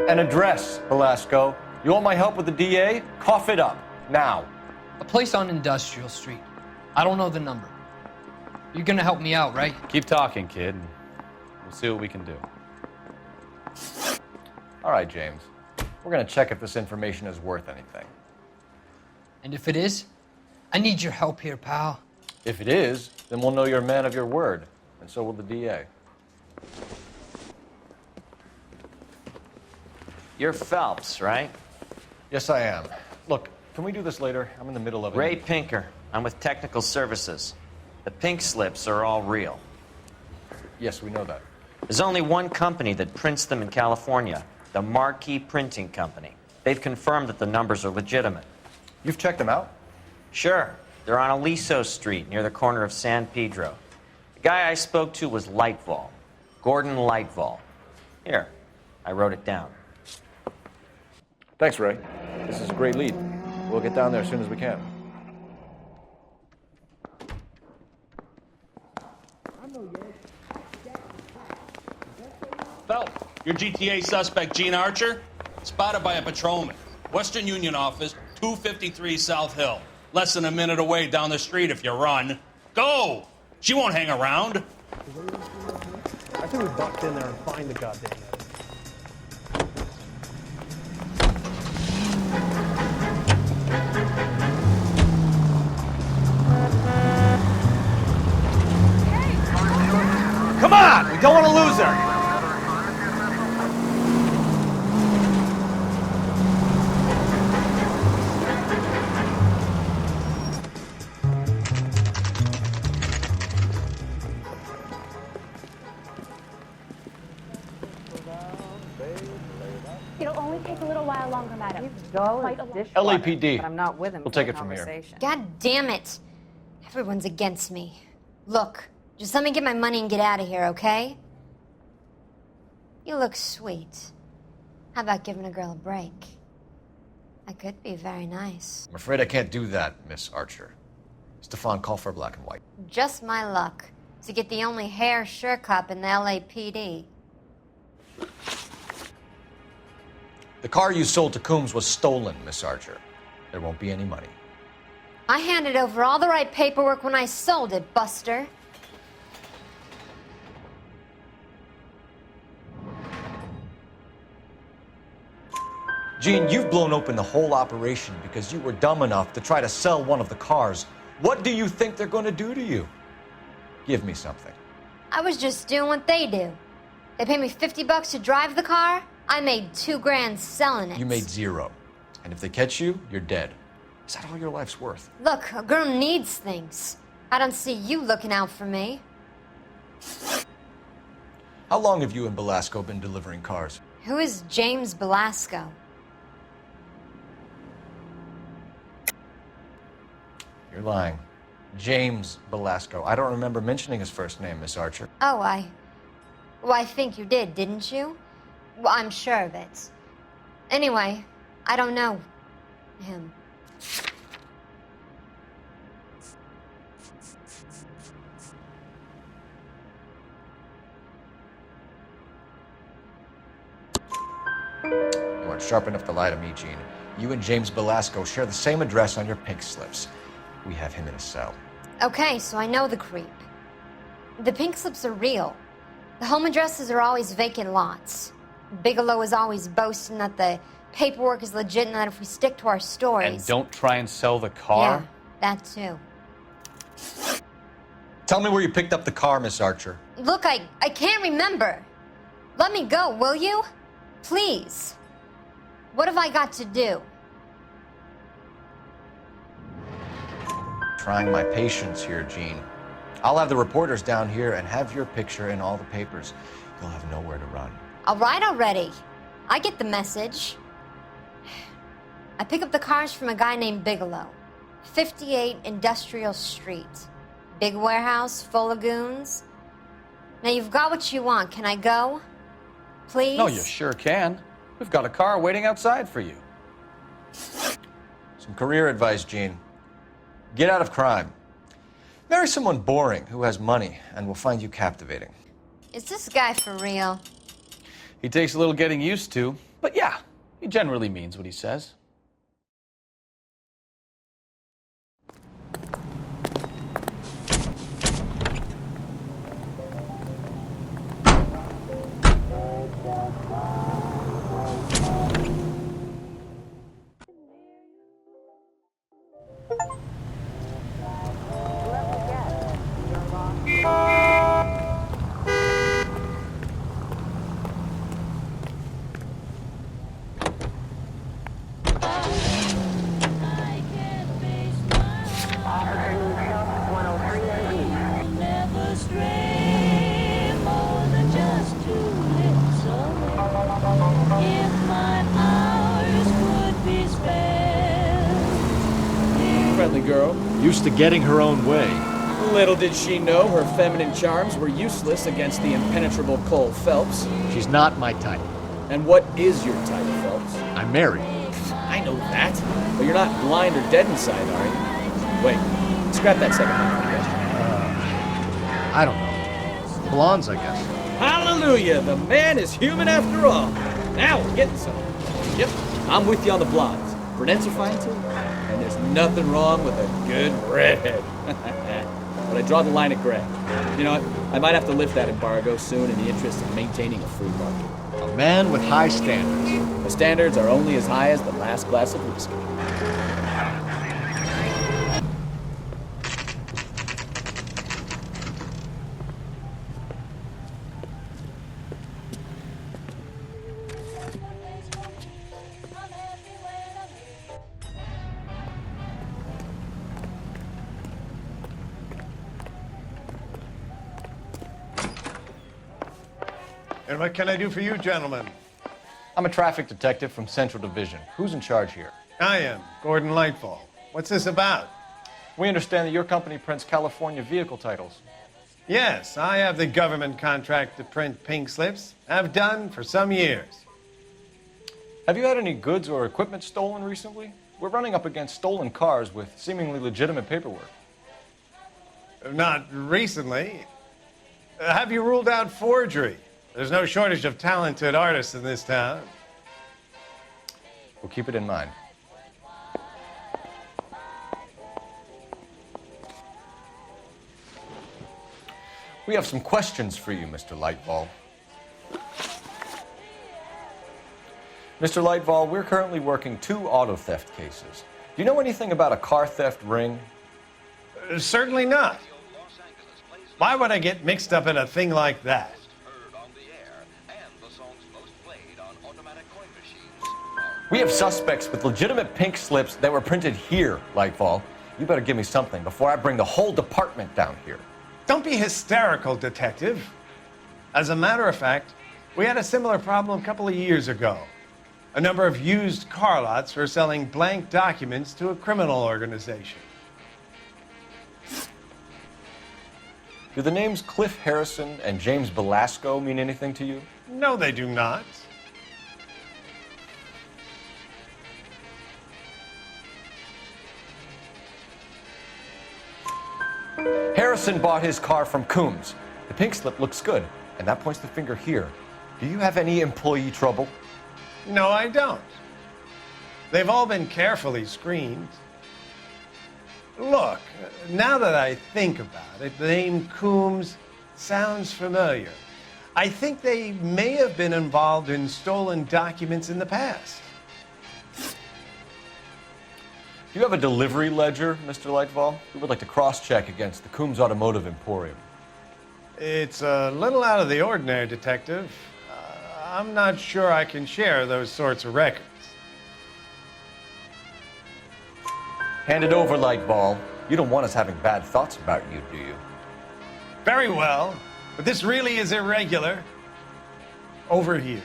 An address, Velasco. You want my help with the DA? Cough it up, now. A place on Industrial Street. I don't know the number. You're gonna help me out, right? Keep talking, kid. And we'll see what we can do. All right, James. We're gonna check if this information is worth anything. And if it is, I need your help here, pal. If it is, then we'll know you're a man of your word, and so will the DA. You're Phelps, right? Yes, I am. Look, can we do this later? I'm in the middle of it. Ray Pinker. I'm with Technical Services. The pink slips are all real. Yes, we know that. There's only one company that prints them in California, the Marquee Printing Company. They've confirmed that the numbers are legitimate. You've checked them out? Sure. They're on Aliso Street, near the corner of San Pedro. The guy I spoke to was Lightval. Gordon Lightval. Here, I wrote it down. Thanks, Ray. This is a great lead. We'll get down there as soon as we can. Phelps, your GTA suspect, Gene Archer, spotted by a patrolman. Western Union office, 253 South Hill. Less than a minute away down the street if you run. Go! She won't hang around. I think we bust in there and find the goddamn evidence. Come on! We don't want to lose her! It'll only take a little while longer, madam. LAPD. But I'm not with him. We'll take it from here. God damn it. Everyone's against me. Look, just let me get my money and get out of here, okay? You look sweet. How about giving a girl a break? I could be very nice. I'm afraid I can't do that, Miss Archer. Stefan, call for black and white. Just my luck to get the only hair sure cop in the LAPD. The car you sold to Coombs was stolen, Miss Archer. There won't be any money. I handed over all the right paperwork when I sold it, Buster. Gene, you've blown open the whole operation because you were dumb enough to try to sell one of the cars. What do you think they're going to do to you? Give me something. I was just doing what they do. They paid me $50 to drive the car. I made $2 grand selling it. You made zero. And if they catch you, you're dead. Is that all your life's worth? Look, a girl needs things. I don't see you looking out for me. How long have you and Belasco been delivering cars? Who is James Belasco? You're lying. James Belasco. I don't remember mentioning his first name, Miss Archer. Oh, well, I think you did, didn't you? Well, I'm sure of it. Anyway, I don't know him. You aren't sharp enough to lie to me, Gene. You and James Belasco share the same address on your pink slips. We have him in a cell. Okay, so I know the creep. The pink slips are real. The home addresses are always vacant lots. Bigelow is always boasting that the paperwork is legit and that if we stick to our stories... And don't try and sell the car? Yeah, that too. Tell me where you picked up the car, Miss Archer. Look, I can't remember. Let me go, will you? Please. What have I got to do? Trying my patience here, Gene. I'll have the reporters down here and have your picture in all the papers. You'll have nowhere to run. All right already. I get the message. I pick up the cars from a guy named Bigelow. 58 Industrial Street. Big warehouse, full of goons. Now you've got what you want. Can I go? Please? No, you sure can. We've got a car waiting outside for you. Some career advice, Gene. Get out of crime. Marry someone boring who has money and will find you captivating. Is this guy for real? He takes a little getting used to, but yeah, he generally means what he says. girl. Used to getting her own way. Little did she know her feminine charms were useless against the impenetrable Cole Phelps. She's not my type. And what is your type, Phelps? I'm married. I know that. But you're not blind or dead inside, are you? Wait, scrap that second half of the question. I don't know. Blondes, I guess. Hallelujah! The man is human after all. Now we're getting somewhere. Yep, I'm with you on the blondes. Brunettes are fine too. And there's nothing wrong with a good redhead. But I draw the line at gray. You know what? I might have to lift that embargo soon in the interest of maintaining a free market. A man with high standards. The standards are only as high as the last glass of whiskey. And what can I do for you, gentlemen? I'm a traffic detective from Central Division. Who's in charge here? I am, Gordon Lightfall. What's this about? We understand that your company prints California vehicle titles. Yes, I have the government contract to print pink slips. I've done for some years. Have you had any goods or equipment stolen recently? We're running up against stolen cars with seemingly legitimate paperwork. Not recently. Have you ruled out forgery? There's no shortage of talented artists in this town. We'll keep it in mind. We have some questions for you, Mr. Lightfall. Mr. Lightfall, we're currently working 2 auto theft cases. Do you know anything about a car theft ring? Certainly not. Why would I get mixed up in a thing like that? We have suspects with legitimate pink slips that were printed here, Lightfall. You better give me something before I bring the whole department down here. Don't be hysterical, Detective. As a matter of fact, we had a similar problem a couple of years ago. A number of used car lots were selling blank documents to a criminal organization. Do the names Cliff Harrison and James Belasco mean anything to you? No, they do not. Harrison bought his car from Coombs. The pink slip looks good, and that points the finger here. Do you have any employee trouble? No, I don't. They've all been carefully screened. Look, now that I think about it, the name Coombs sounds familiar. I think they may have been involved in stolen documents in the past. Do you have a delivery ledger, Mr. Lightfall? We would like to cross-check against the Coombs Automotive Emporium. It's a little out of the ordinary, Detective. I'm not sure I can share those sorts of records. Hand it over, Lightball. You don't want us having bad thoughts about you, do you? Very well, but this really is irregular. Over here.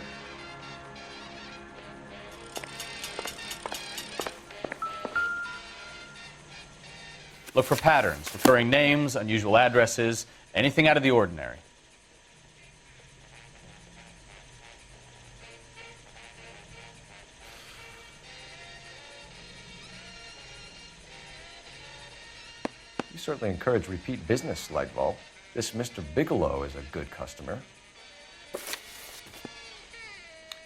Look for patterns, recurring names, unusual addresses, anything out of the ordinary. You certainly encourage repeat business, Lightball. This Mr. Bigelow is a good customer.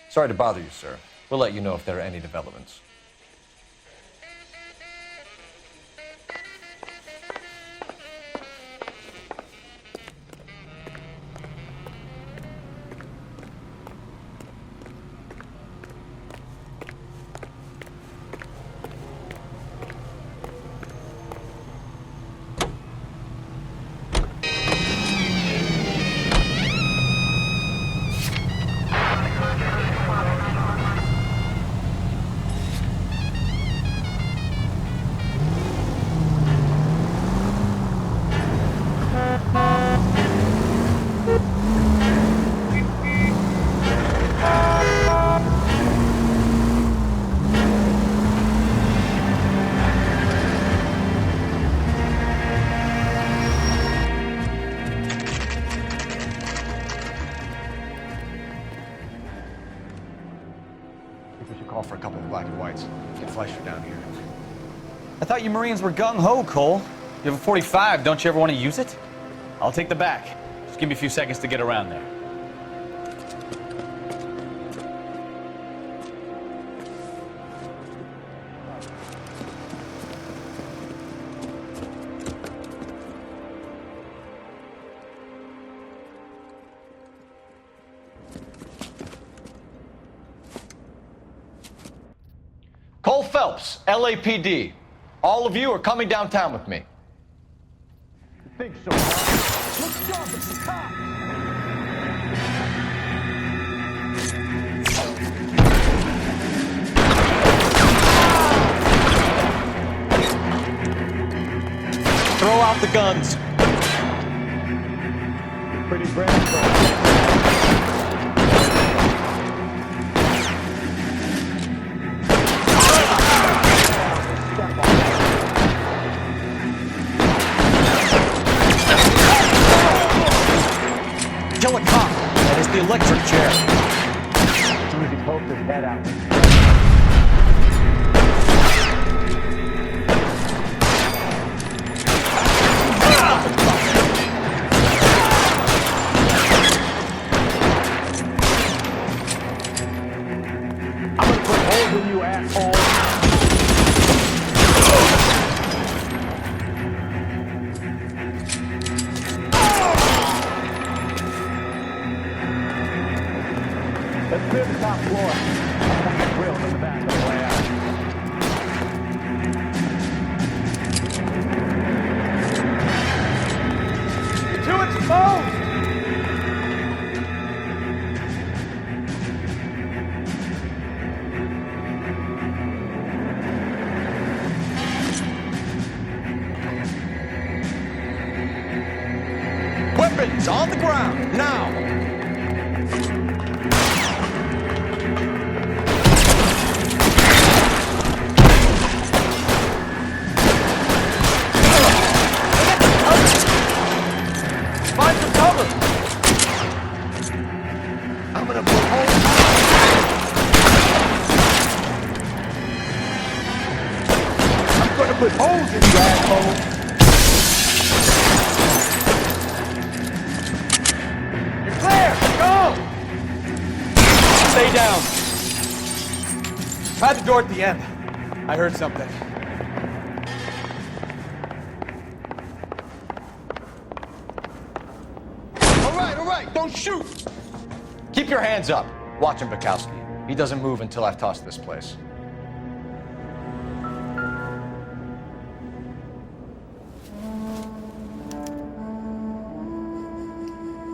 Sorry to bother you, sir. We'll let you know if there are any developments. We should call for a couple of black and whites. Get Fleischer down here. I thought you Marines were gung-ho, Cole. You have a 45, don't you ever want to use it? I'll take the back. Just give me a few seconds to get around there. Cole Phelps, LAPD. All of you are coming downtown with me. I think so. Look sharp, it's a cop. Throw out the guns. Pretty brave, bro. Kill a cop. That is the electric chair. As soon as he poked his head out. I'm gonna put holes in you, asshole. Let's clear the top floor. I'm gonna get grilled in the back on the way out. You're too exposed! Weapons on the ground, now! Find some cover! I'm gonna put holes. I'm gonna put holes in you, asshole! You're clear! Go! Stay down. Try the door at the end. I heard something. All right, don't shoot! Keep your hands up. Watch him, Bukowski. He doesn't move until I've tossed this place.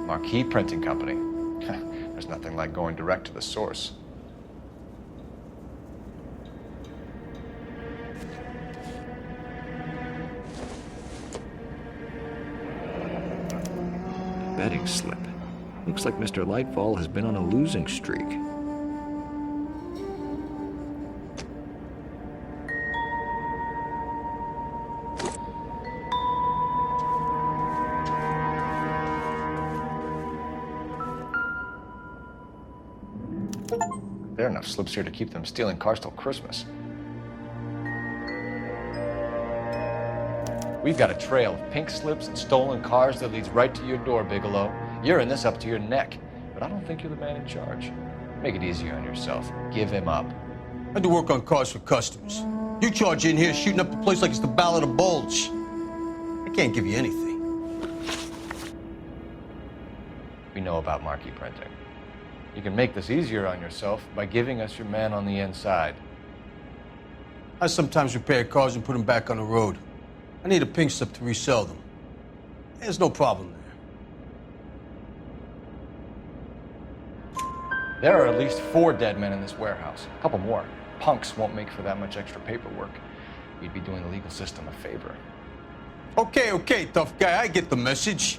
Marquee Printing Company. There's nothing like going direct to the source. Betting slip. Looks like Mr. Lightfall has been on a losing streak. There are enough slips here to keep them stealing cars till Christmas. We've got a trail of pink slips and stolen cars that leads right to your door, Bigelow. You're in this up to your neck, but I don't think you're the man in charge. Make it easier on yourself. Give him up. I do work on cars for customers. You charge in here shooting up the place like it's the Ballad of Bulge. I can't give you anything. We know about Marquee Printing. You can make this easier on yourself by giving us your man on the inside. I sometimes repair cars and put them back on the road. I need a pink slip to resell them. There's no problem there. There are at least 4 dead men in this warehouse. A couple more. Punks won't make for that much extra paperwork. You'd be doing the legal system a favor. Okay, tough guy, I get the message.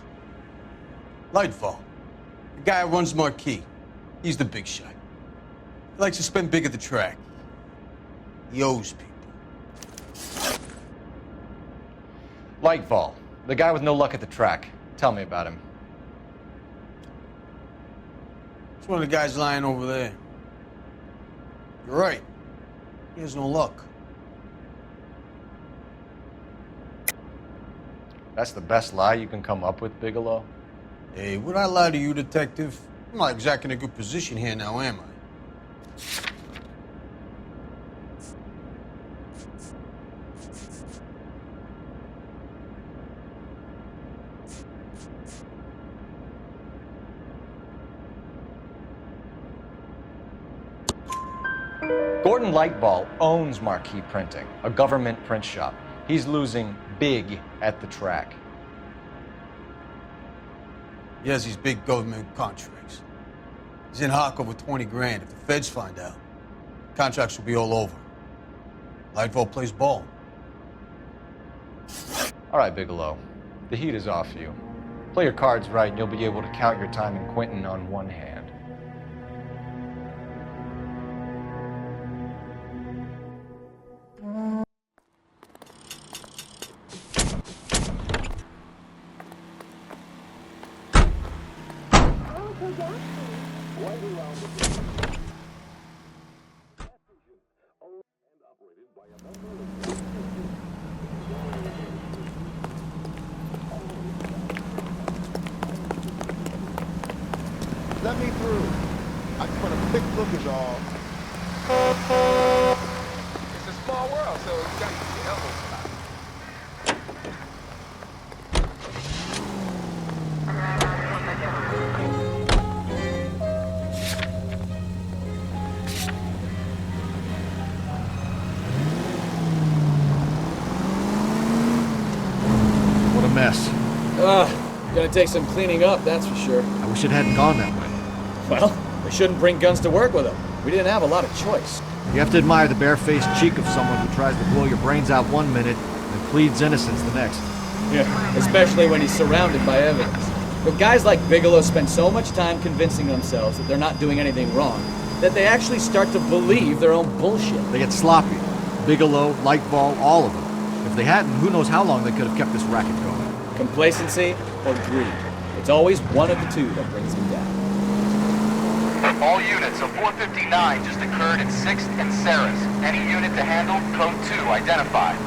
Lightfall, the guy who runs Marquee. He's the big shot. He likes to spend big at the track. He owes people. Lightfall, the guy with no luck at the track. Tell me about him. It's one of the guys lying over there. You're right. He has no luck. That's the best lie you can come up with, Bigelow? Hey, would I lie to you, Detective? I'm not exactly in a good position here now, am I? Gordon Lightball owns Marquee Printing, a government print shop. He's losing big at the track. He has these big government contracts. He's in hock over 20 grand. If the feds find out, contracts will be all over. Lightball plays ball. All right, Bigelow. The heat is off you. Play your cards right and you'll be able to count your time in Quentin on one hand. Let me through. I just want a quick look is all. It's a small world, so you gotta use your elbows a lot. What a mess. Gonna take some cleaning up, that's for sure. I wish it hadn't gone that way. Well, we shouldn't bring guns to work with them. We didn't have a lot of choice. You have to admire the barefaced cheek of someone who tries to blow your brains out one minute and pleads innocence the next. Yeah, especially when he's surrounded by evidence. But guys like Bigelow spend so much time convincing themselves that they're not doing anything wrong, that they actually start to believe their own bullshit. They get sloppy. Bigelow, Lightball, all of them. If they hadn't, who knows how long they could have kept this racket going. Complacency or greed. It's always one of the two that brings them down. All units, a 459 just occurred at 6th and Sarah's. Any unit to handle, code 2 identified.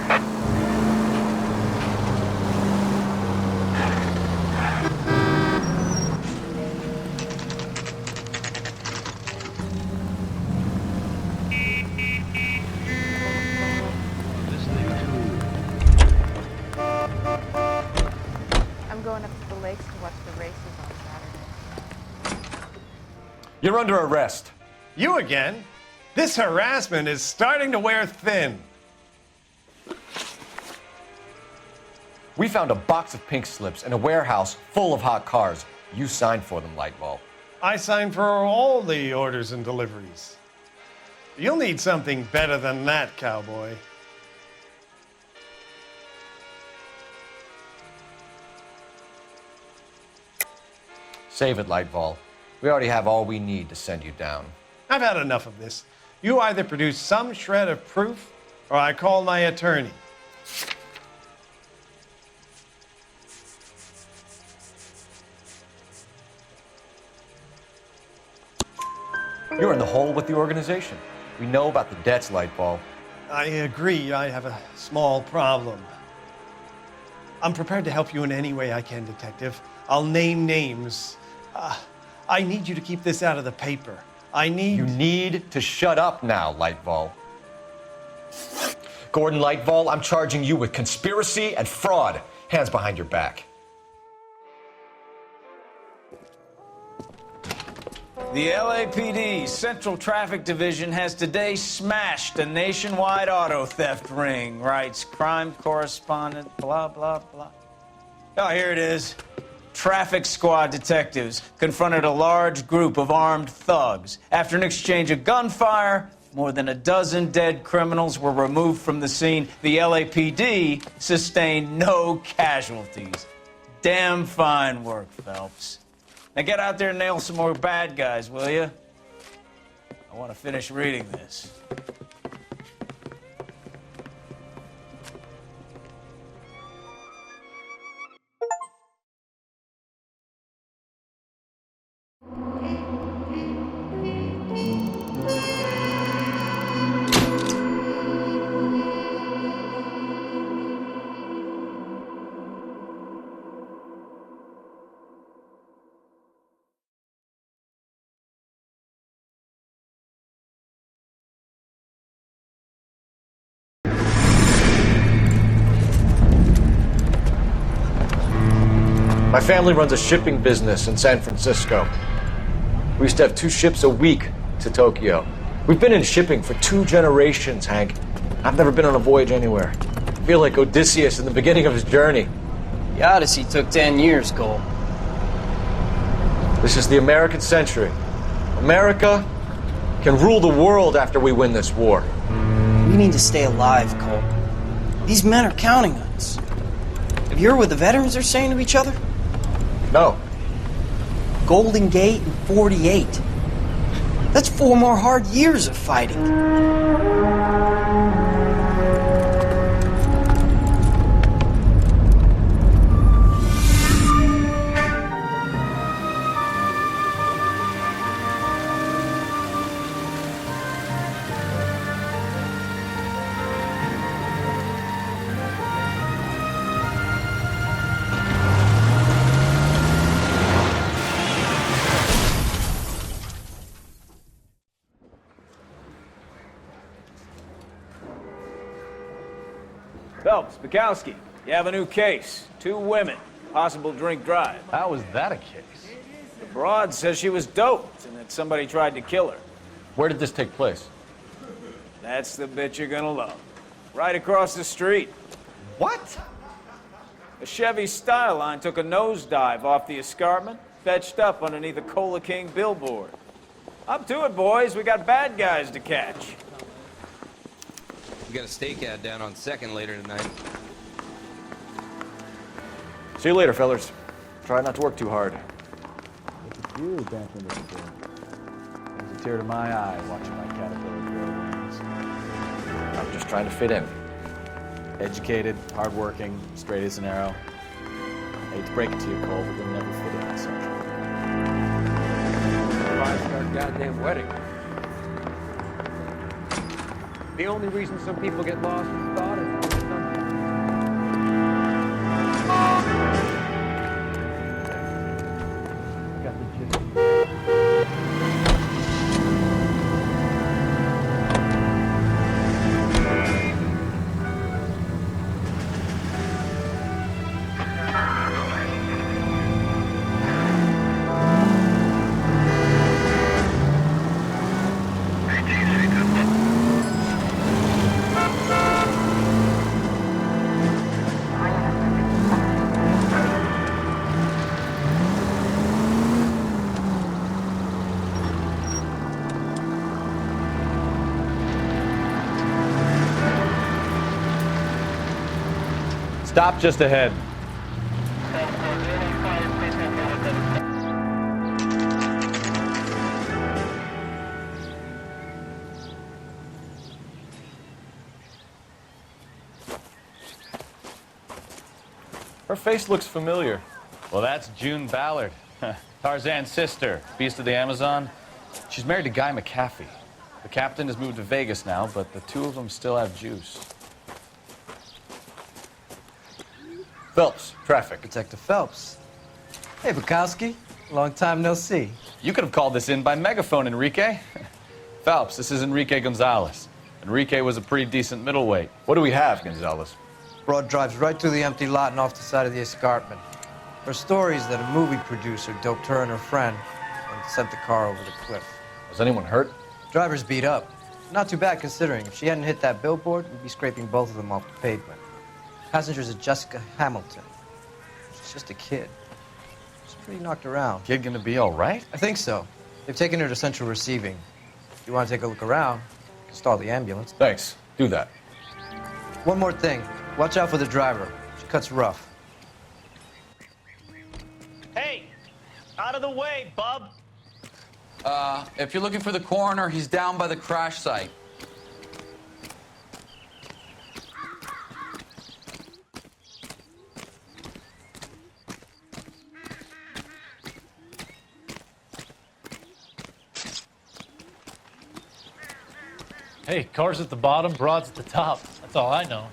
I'm going up to the lakes to watch the races on Saturday. You're under arrest. You again? This harassment is starting to wear thin. We found a box of pink slips in a warehouse full of hot cars. You signed for them, Lightball. I signed for all the orders and deliveries. You'll need something better than that, cowboy. Save it, Lightball. We already have all we need to send you down. I've had enough of this. You either produce some shred of proof, or I call my attorney. You're in the hole with the organization. We know about the debts, Lightball. I agree, I have a small problem. I'm prepared to help you in any way I can, Detective. I'll name names. I need you to keep this out of the paper. You need to shut up now, Lightball. Gordon Lightball, I'm charging you with conspiracy and fraud. Hands behind your back. The LAPD Central Traffic Division has today smashed a nationwide auto theft ring, writes crime correspondent, blah, blah, blah. Oh, here it is. Traffic squad detectives confronted a large group of armed thugs. After an exchange of gunfire, more than a dozen dead criminals were removed from the scene. The LAPD sustained no casualties. Damn fine work, Phelps. Now get out there and nail some more bad guys, will you? I want to finish reading this. My family runs a shipping business in San Francisco. We used to have 2 ships a week to Tokyo. We've been in shipping for 2 generations, Hank. I've never been on a voyage anywhere. I feel like Odysseus in the beginning of his journey. The Odyssey took 10 years, Cole. This is the American century. America can rule the world after we win this war. We need to stay alive, Cole. These men are counting on us. Have you heard what the veterans are saying to each other? No. Golden Gate and 48. That's 4 more hard years of fighting. Phelps, Bukowski, you have a new case. 2 women, possible drink drive. How was that a case? The broad says she was doped and that somebody tried to kill her. Where did this take place? That's the bit you're gonna love. Right across the street. What? A Chevy Style Line took a nosedive off the escarpment, fetched up underneath a Cola King billboard. Up to it, boys. We got bad guys to catch. We got a stakeout down on 2nd later tonight. See you later, fellas. Try not to work too hard. Look at you dancing with the girl. Brings a tear to my eye watching my caterpillar grow wings. I'm just trying to fit in. Educated, hardworking, straight as an arrow. I hate to break it to you, Cole, but you'll never fit in at Central. 5-star goddamn wedding. The only reason some people get lost in thought is got the gist. Stop just ahead. Her face looks familiar. Well, that's June Ballard, Tarzan's sister, beast of the Amazon. She's married to Guy McAfee. The captain has moved to Vegas now, but the 2 of them still have juice. Phelps, traffic. Detective Phelps. Hey, Bukowski. Long time no see. You could have called this in by megaphone, Enrique. Phelps, this is Enrique Gonzalez. Enrique was a pretty decent middleweight. What do we have, Gonzalez? Broad drives right through the empty lot and off the side of the escarpment. Her story is that a movie producer doped her and her friend and sent the car over the cliff. Was anyone hurt? Driver's beat up. Not too bad considering. If she hadn't hit that billboard, we'd be scraping both of them off the pavement. Passenger's a Jessica Hamilton. She's just a kid. She's pretty knocked around. Kid gonna be all right? I think so. They've taken her to central receiving. If you want to take a look around, you can stall the ambulance. Thanks. Do that. One more thing. Watch out for the driver. She cuts rough. Hey! Out of the way, bub! If you're looking for the coroner, he's down by the crash site. Hey, car's at the bottom, broad's at the top. That's all I know.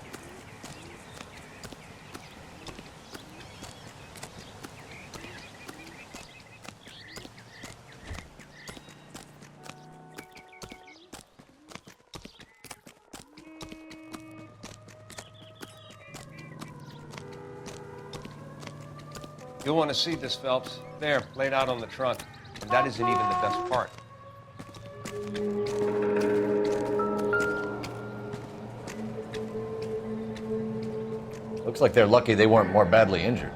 You'll want to see this, Phelps. There, laid out on the trunk. And that isn't even the best part. Looks like they're lucky they weren't more badly injured.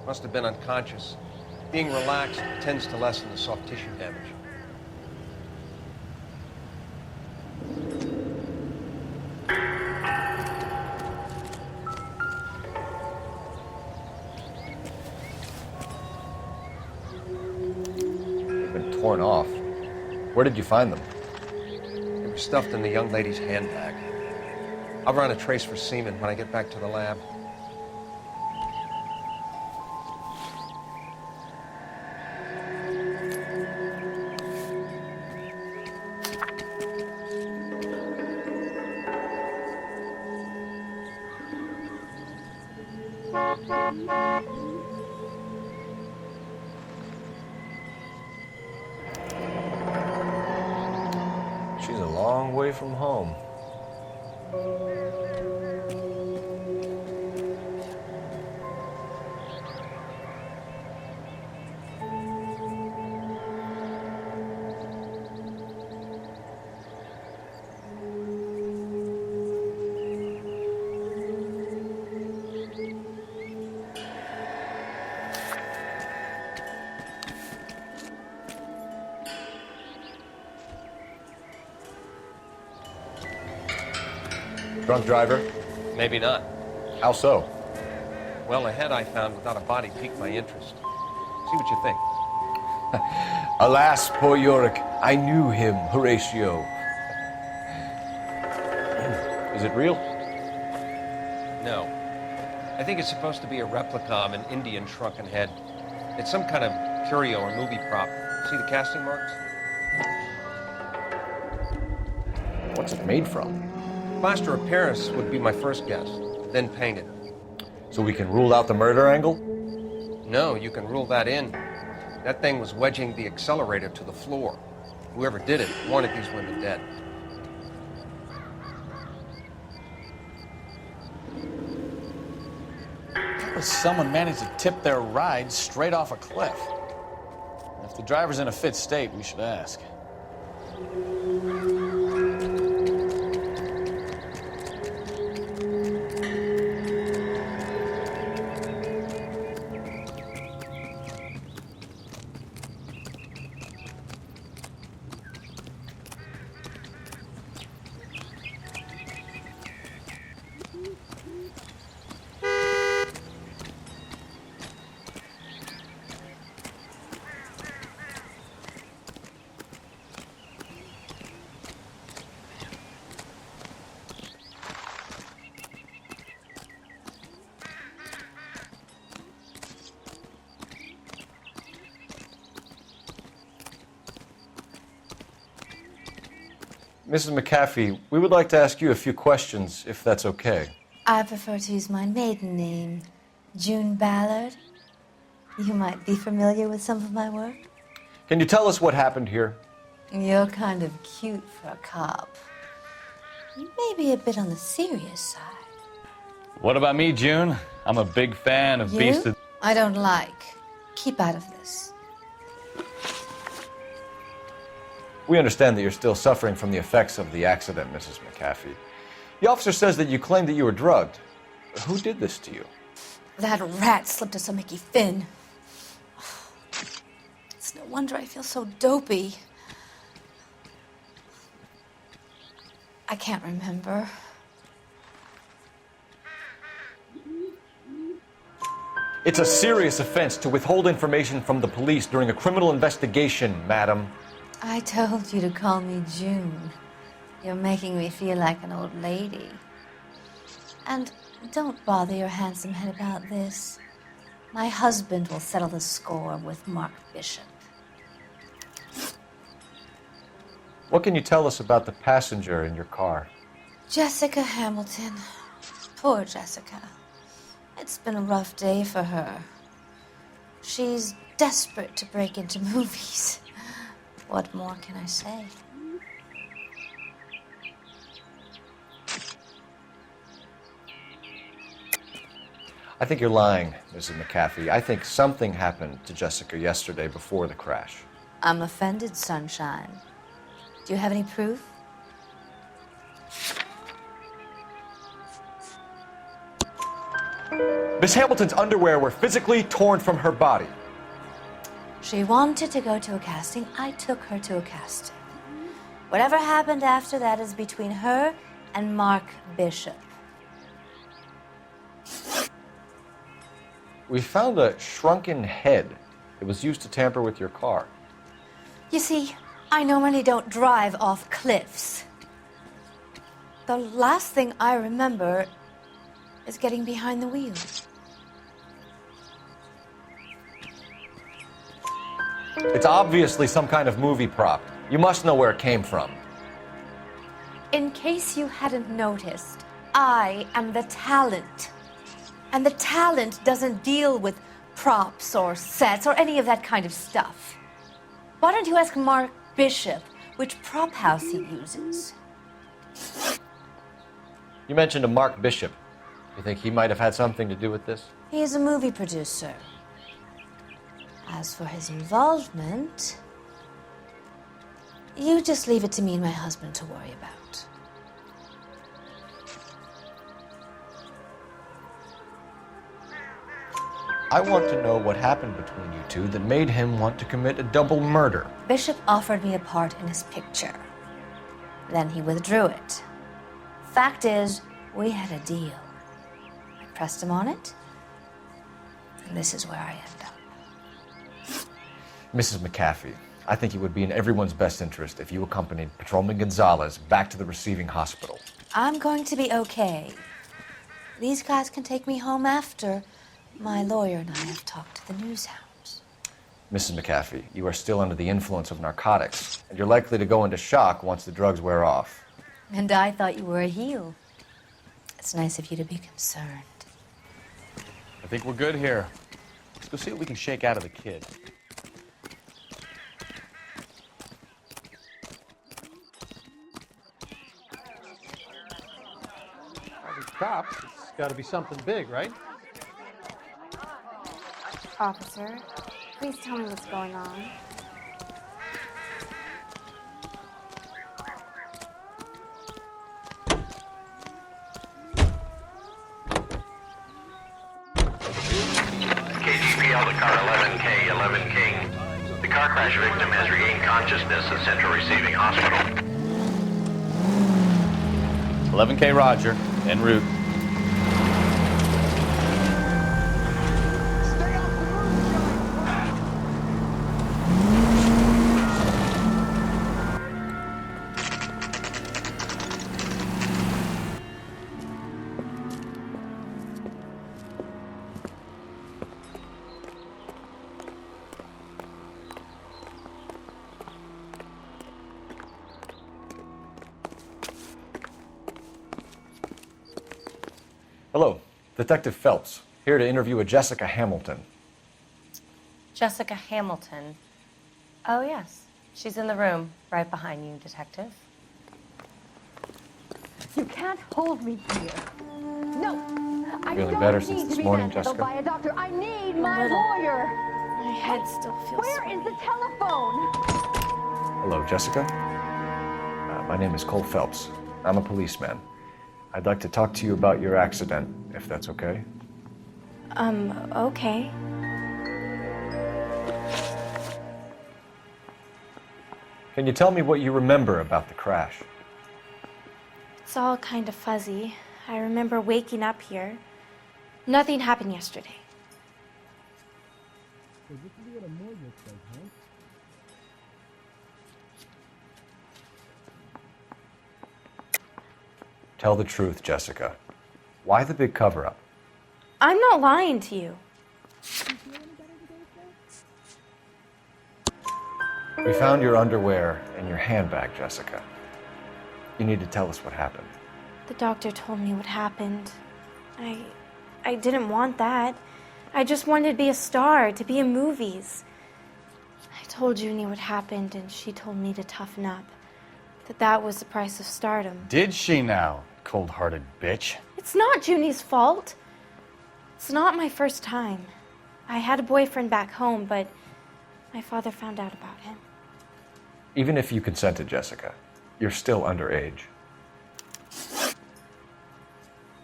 Must have been unconscious. Being relaxed tends to lessen the soft tissue damage. They've been torn off. Where did you find them? They were stuffed in the young lady's handbag. I'll run a trace for semen when I get back to the lab. She's a long way from home. Drunk driver? Maybe not. How so? Well, the head I found without a body piqued my interest. See what you think. Alas, poor Yorick, I knew him, Horatio. Is it real? No. I think it's supposed to be a replica of an Indian shrunken head. It's some kind of curio or movie prop. See the casting marks? What's it made from? Plaster of Paris would be my first guess, then painted. So we can rule out the murder angle? No, you can rule that in. That thing was wedging the accelerator to the floor. Whoever did it wanted these women dead. How does someone manage to tip their ride straight off a cliff? If the driver's in a fit state, we should ask. Mrs. McAfee, we would like to ask you a few questions, if that's okay. I prefer to use my maiden name, June Ballard. You might be familiar with some of my work. Can you tell us what happened here? You're kind of cute for a cop. Maybe a bit on the serious side. What about me, June? I'm a big fan of Beast of... I don't like. Keep out of this. We understand that you're still suffering from the effects of the accident, Mrs. McAfee. The officer says that you claimed that you were drugged. Who did this to you? That rat slipped us a Mickey Finn. It's no wonder I feel so dopey. I can't remember. It's a serious offense to withhold information from the police during a criminal investigation, madam. I told you to call me June. You're making me feel like an old lady. And don't bother your handsome head about this. My husband will settle the score with Mark Bishop. What can you tell us about the passenger in your car? Jessica Hamilton. Poor Jessica. It's been a rough day for her. She's desperate to break into movies. What more can I say? I think you're lying, Mrs. McAfee. I think something happened to Jessica yesterday before the crash. I'm offended, Sunshine. Do you have any proof? Miss Hamilton's underwear were physically torn from her body. She wanted to go to a casting. I took her to a casting. Whatever happened after that is between her and Mark Bishop. We found a shrunken head. It was used to tamper with your car. You see, I normally don't drive off cliffs. The last thing I remember is getting behind the wheel. It's obviously some kind of movie prop. You must know where it came from. In case you hadn't noticed, I am the talent. And the talent doesn't deal with props or sets or any of that kind of stuff. Why don't you ask Mark Bishop which prop house he uses? You mentioned a Mark Bishop. You think he might have had something to do with this? He is a movie producer. As for his involvement, you just leave it to me and my husband to worry about. I want to know what happened between you two that made him want to commit a double murder. Bishop offered me a part in his picture. Then he withdrew it. Fact is, we had a deal. I pressed him on it, and this is where I end up. Mrs. McAfee, I think it would be in everyone's best interest if you accompanied Patrolman Gonzalez back to the receiving hospital. I'm going to be okay. These guys can take me home after my lawyer and I have talked to the news hounds. Mrs. McAfee, you are still under the influence of narcotics, and you're likely to go into shock once the drugs wear off. And I thought you were a heel. It's nice of you to be concerned. I think we're good here. Let's go see what we can shake out of the kid. All these cops, it's got to be something big, right? Officer, please tell me what's going on. KGPL to car 11K, 11 King. The car crash victim has regained consciousness in Central Receiving Hospital. 11K Roger, en route. Hello, Detective Phelps, here to interview a Jessica Hamilton. Jessica Hamilton. Oh, yes. She's in the room, right behind you, Detective. You can't hold me here. No, I Feeling don't better need since to this be morning, manhandled Jessica? by a doctor. I need my lawyer. My head still feels Where is the telephone? Hello, Jessica. My name is Cole Phelps. I'm a policeman. I'd like to talk to you about your accident, if that's okay. Okay. Can you tell me what you remember about the crash? It's all kind of fuzzy. I remember waking up here. Nothing happened yesterday. Tell the truth, Jessica. Why the big cover-up? I'm not lying to you. We found your underwear in your handbag, Jessica. You need to tell us what happened. The doctor told me what happened. I didn't want that. I just wanted to be a star, to be in movies. I told Junie what happened, and she told me to toughen up. That was the price of stardom. Did she now, cold-hearted bitch? It's not Junie's fault. It's not my first time. I had a boyfriend back home, but my father found out about him. Even if you consented, Jessica, you're still underage.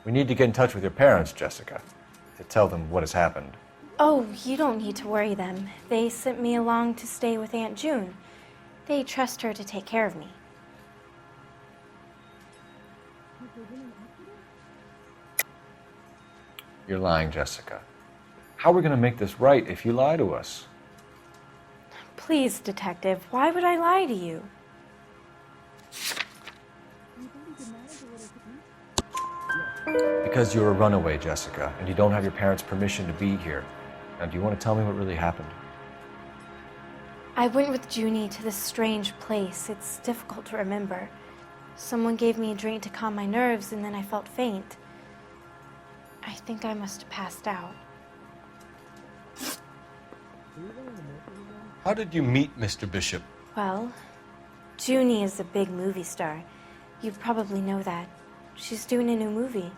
We need to get in touch with your parents, Jessica, to tell them what has happened. Oh, you don't need to worry them. They sent me along to stay with Aunt June. They trust her to take care of me. You're lying, Jessica. How are we going to make this right if you lie to us? Please, Detective, why would I lie to you? Because you're a runaway, Jessica, and you don't have your parents' permission to be here. Now, do you want to tell me what really happened? I went with Junie to this strange place. It's difficult to remember. Someone gave me a drink to calm my nerves, and then I felt faint. I think I must have passed out. How did you meet Mr. Bishop? Well, Junie is a big movie star. You probably know that. She's doing a new movie.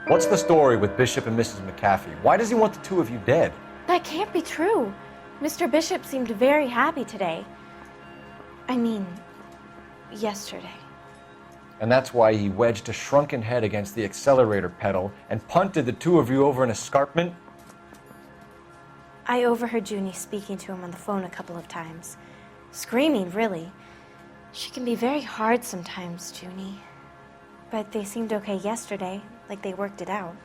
What's the story with Bishop and Mrs. McAfee? Why does he want the two of you dead? That can't be true. Mr. Bishop seemed very happy today. I mean, yesterday. And that's why he wedged a shrunken head against the accelerator pedal and punted the two of you over an escarpment? I overheard Junie speaking to him on the phone a couple of times. Screaming, really. She can be very hard sometimes, Junie. But they seemed okay yesterday, like they worked it out.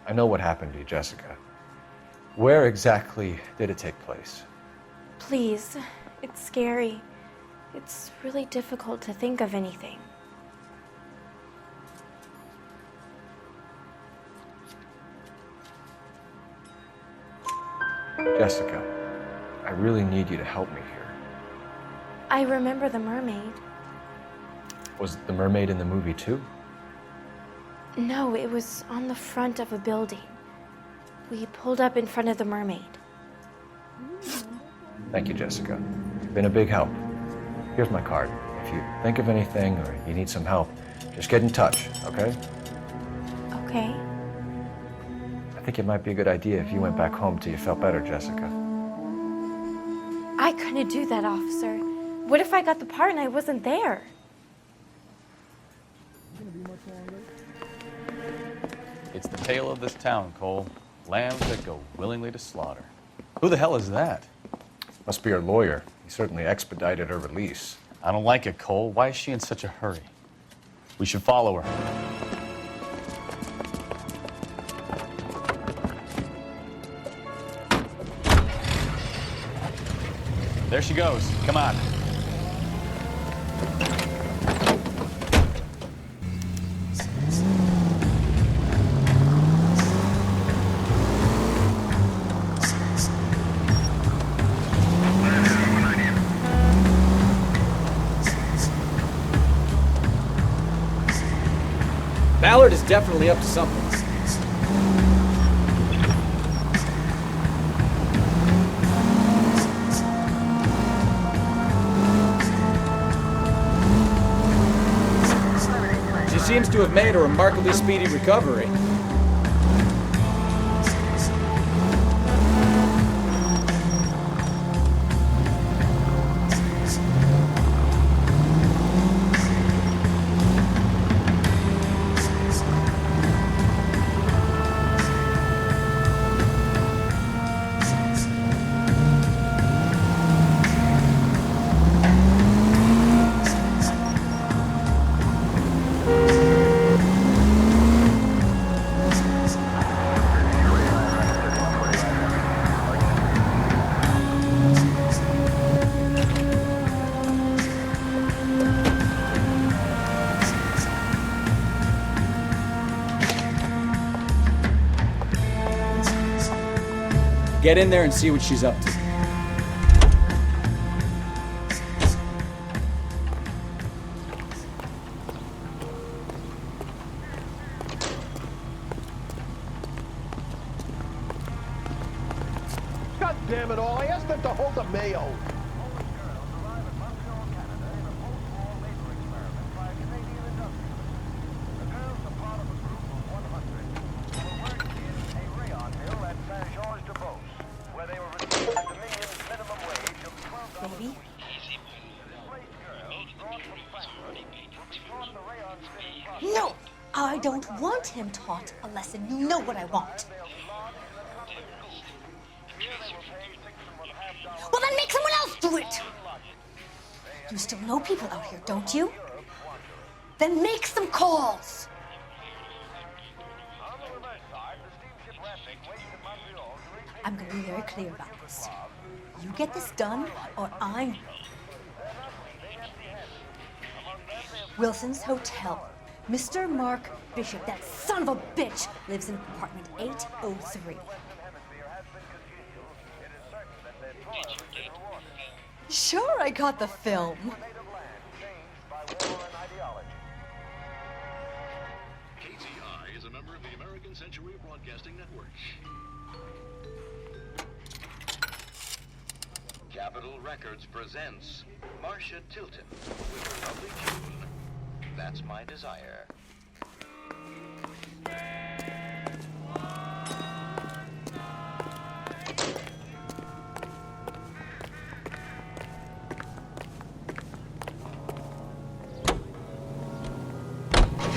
I know what happened to you, Jessica. Where exactly did it take place? Please, it's scary. It's really difficult to think of anything. Jessica, I really need you to help me here. I remember the mermaid. Was the mermaid in the movie too? No, it was on the front of a building. We pulled up in front of the mermaid. Thank you, Jessica. You've been a big help. Here's my card. If you think of anything or you need some help, just get in touch, okay? Okay. I think it might be a good idea if you went back home till you felt better, Jessica. I couldn't do that, officer. What if I got the part and I wasn't there? It's the tale of this town, Cole. Lambs that go willingly to slaughter. Who the hell is that? Must be her lawyer. He certainly expedited her release. I don't like it, Cole. Why is she in such a hurry? We should follow her. There she goes. Come on. Ballard is definitely up to something. She seems to have made a remarkably speedy recovery. Get in there and see what she's up to. God damn it all, I asked them to hold the mayo. No, I don't want him taught a lesson. You know what I want. Well, then make someone else do it. You still know people out here, don't you? Then make some calls. I'm going to be very clear about this. You get this done, or I'm... Wilson's Hotel. Mr. Mark Bishop, that son of a bitch, lives in apartment 803. Sure, I got the film. KTI is a member of the American Century Broadcasting Network. Capitol Records presents Marcia Tilton with her lovely tune, That's My Desire.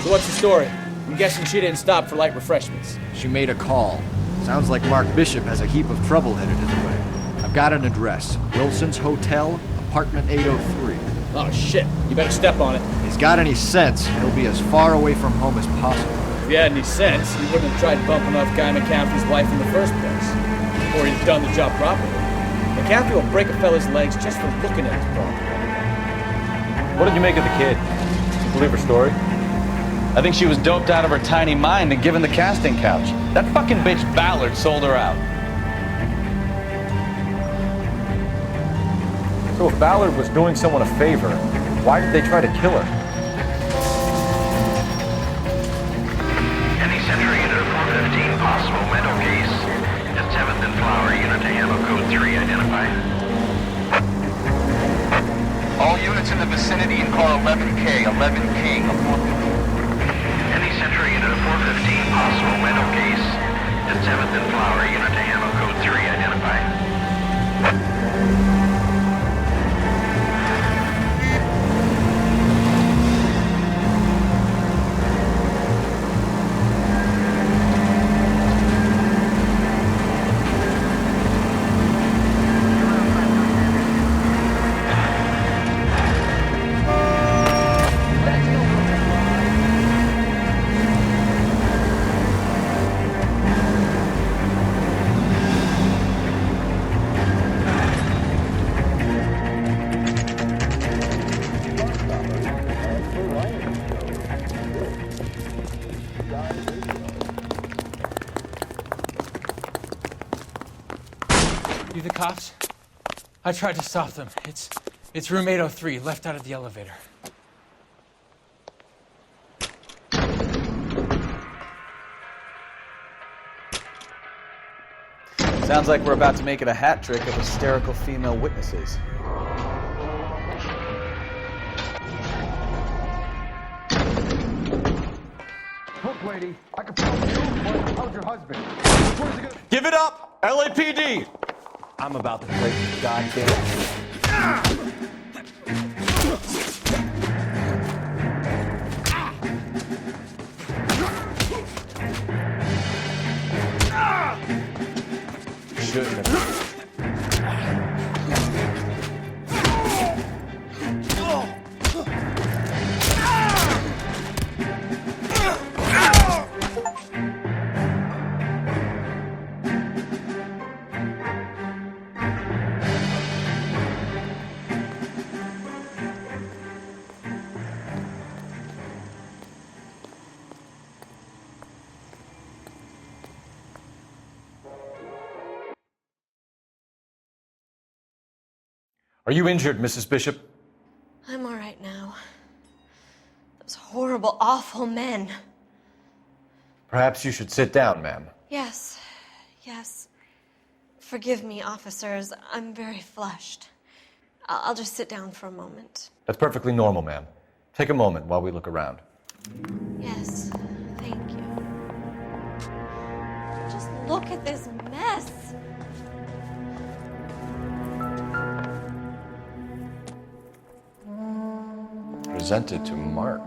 So what's the story? I'm guessing she didn't stop for light refreshments. She made a call. Sounds like Mark Bishop has a heap of trouble headed his way. I've got an address. Wilson's Hotel, apartment 803. Oh shit, you better step on it. If he's got any sense, he'll be as far away from home as possible. If he had any sense, he wouldn't have tried bumping off Guy McCaffrey's wife in the first place. Or he'd done the job properly. McCaffrey will break a fella's legs just for looking at his ball. What did you make of the kid? You believe her story? I think she was doped out of her tiny mind and given the casting couch. That fucking bitch Ballard sold her out. So if Ballard was doing someone a favor, why did they try to kill her? Any Century Unit 415, possible mental case. At 7th and Flower, unit to ammo code 3, identify. All units in the vicinity in car 11K, 11 King. Any Century Unit 415, possible mental case. At 7th and Flower, unit to ammo code 3, identify. You the cops? I tried to stop them. It's room 803, left out of the elevator. Sounds like we're about to make it a hat trick of hysterical female witnesses. Look, lady, I can promise you, how's your husband? Where's he gonna... Give it up! LAPD! I'm about to break the goddamn... Shouldn't have. Are you injured, Mrs. Bishop? I'm all right now. Those horrible, awful men. Perhaps you should sit down, ma'am. Yes, yes. Forgive me, officers. I'm very flushed. I'll just sit down for a moment. That's perfectly normal, ma'am. Take a moment while we look around. Yes, thank you. Just look at this mess. Presented to Mark.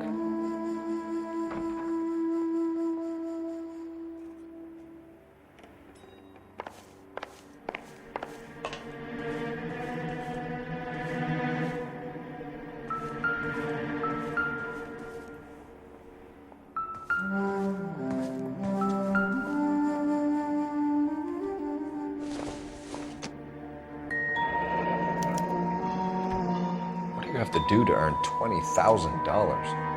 have to do to earn $20,000?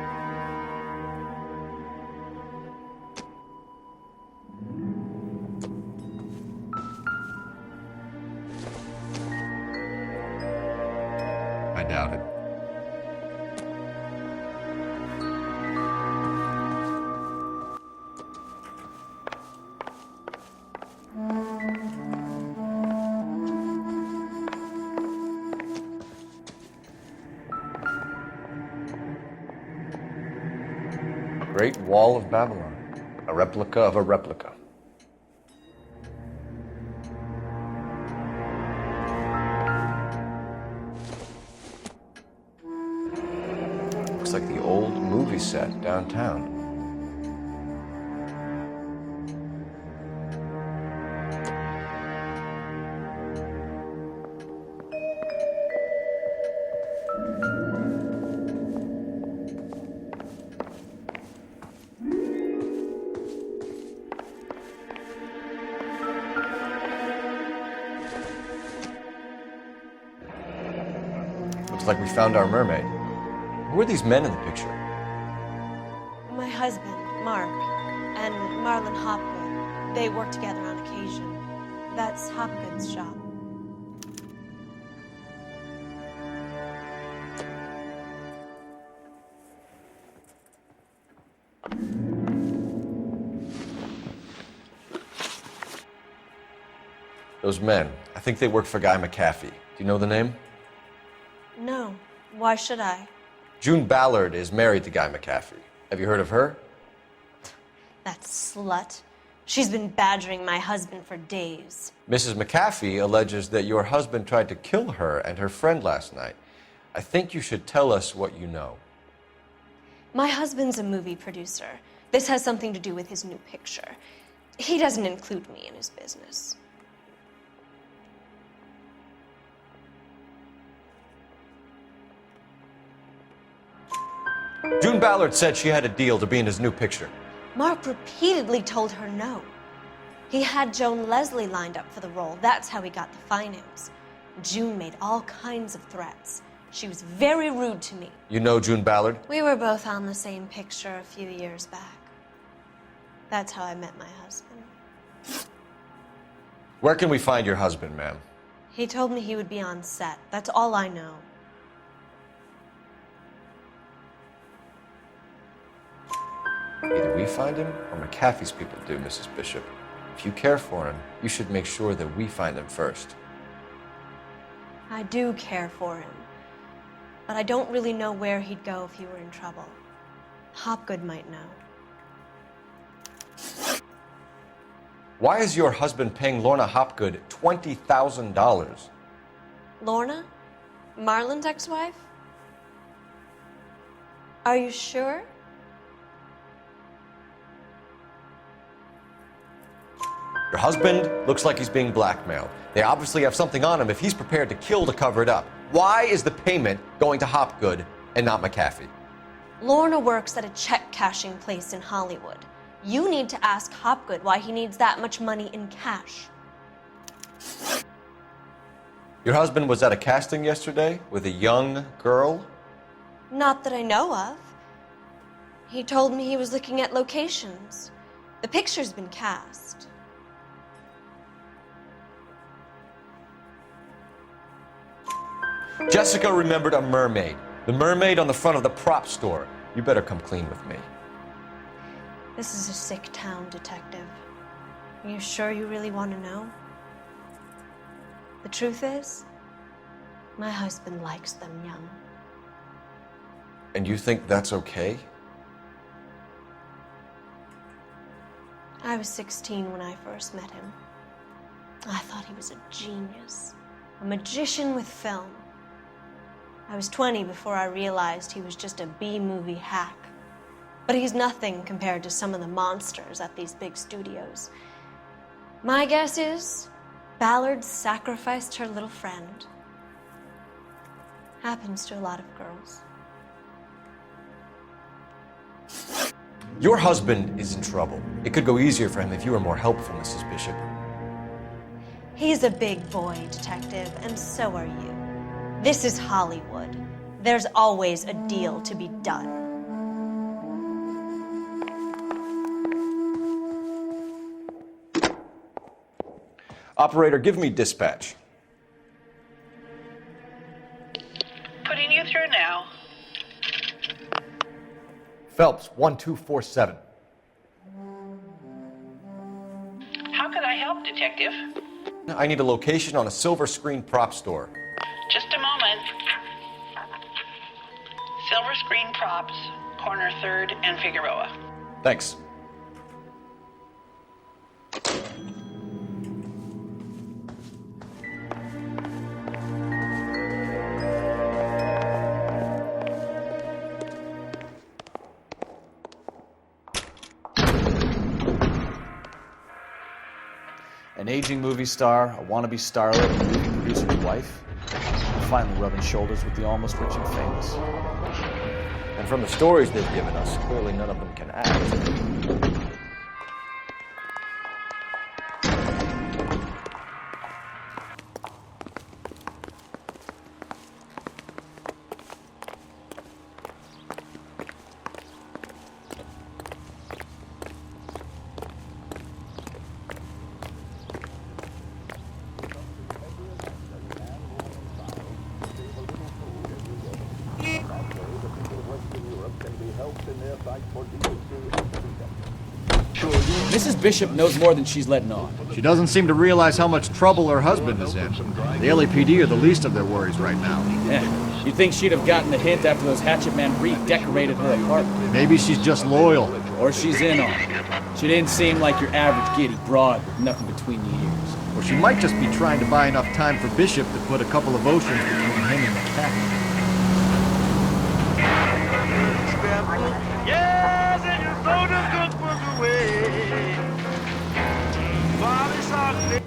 I doubt it. Great Wall of Babylon, a replica of a replica. Looks like the old movie set downtown. Looks like we found our mermaid. Who are these men in the picture? My husband, Mark, and Marlon Hopgood. They work together on occasion. That's Hopgood's shop. Those men, I think they work for Guy McAfee. Do you know the name? No. Why should I? June Ballard is married to Guy McAfee. Have you heard of her? That slut. She's been badgering my husband for days. Mrs. McAfee alleges that your husband tried to kill her and her friend last night. I think you should tell us what you know. My husband's a movie producer. This has something to do with his new picture. He doesn't include me in his business. June Ballard said she had a deal to be in his new picture. Mark repeatedly told her no. He had Joan Leslie lined up for the role. That's how he got the finance. June made all kinds of threats. She was very rude to me. You know June Ballard? We were both on the same picture a few years back. That's how I met my husband. Where can we find your husband, ma'am? He told me he would be on set. That's all I know. Either we find him or McAfee's people do, Mrs. Bishop. If you care for him, you should make sure that we find him first. I do care for him, but I don't really know where he'd go if he were in trouble. Hopgood might know. Why is your husband paying Lorna Hopgood $20,000? Lorna? Marlon's ex-wife? Are you sure? Your husband looks like he's being blackmailed. They obviously have something on him if he's prepared to kill to cover it up. Why is the payment going to Hopgood and not McAfee? Lorna works at a check-cashing place in Hollywood. You need to ask Hopgood why he needs that much money in cash. Your husband was at a casting yesterday with a young girl? Not that I know of. He told me he was looking at locations. The picture's been cast. Jessica remembered a mermaid. The mermaid on the front of the prop store. You better come clean with me. This is a sick town, Detective. Are you sure you really want to know? The truth is, my husband likes them young. And you think that's okay? I was 16 when I first met him. I thought he was a genius, a magician with film. I was 20 before I realized he was just a B-movie hack. But he's nothing compared to some of the monsters at these big studios. My guess is Ballard sacrificed her little friend. Happens to a lot of girls. Your husband is in trouble. It could go easier for him if you were more helpful, Mrs. Bishop. He's a big boy, Detective, and so are you. This is Hollywood. There's always a deal to be done. Operator, give me dispatch. Putting you through now. Phelps, 1247. How can I help, Detective? I need a location on a silver screen prop store. Just a moment. Silver Screen Props, corner 3rd and Figueroa. Thanks. An aging movie star, a wannabe starlet, a movie producer's wife, finally rubbing shoulders with the almost rich and famous. And from the stories they've given us, clearly none of them can act. Mrs. Bishop knows more than she's letting on. She doesn't seem to realize how much trouble her husband is in. The LAPD are the least of their worries right now. Yeah, you'd think she'd have gotten the hint after those Hatchet Man redecorated her apartment. Maybe she's just loyal. Or she's in on it. She didn't seem like your average giddy broad with nothing between the ears. Or she might just be trying to buy enough time for Bishop to put a couple of oceans between him and the cat. Yes, and your soda cookbook away. Bobby Sock.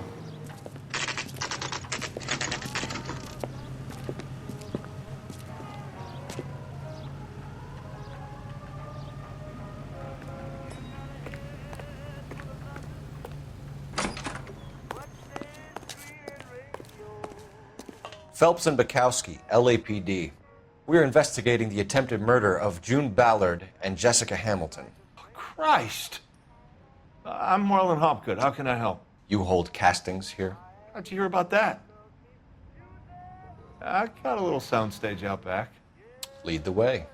Phelps and Bukowski, LAPD. We're investigating the attempted murder of June Ballard and Jessica Hamilton. Christ! I'm Marlon Hopgood. How can I help? You hold castings here? How'd you hear about that? I got a little soundstage out back. Lead the way.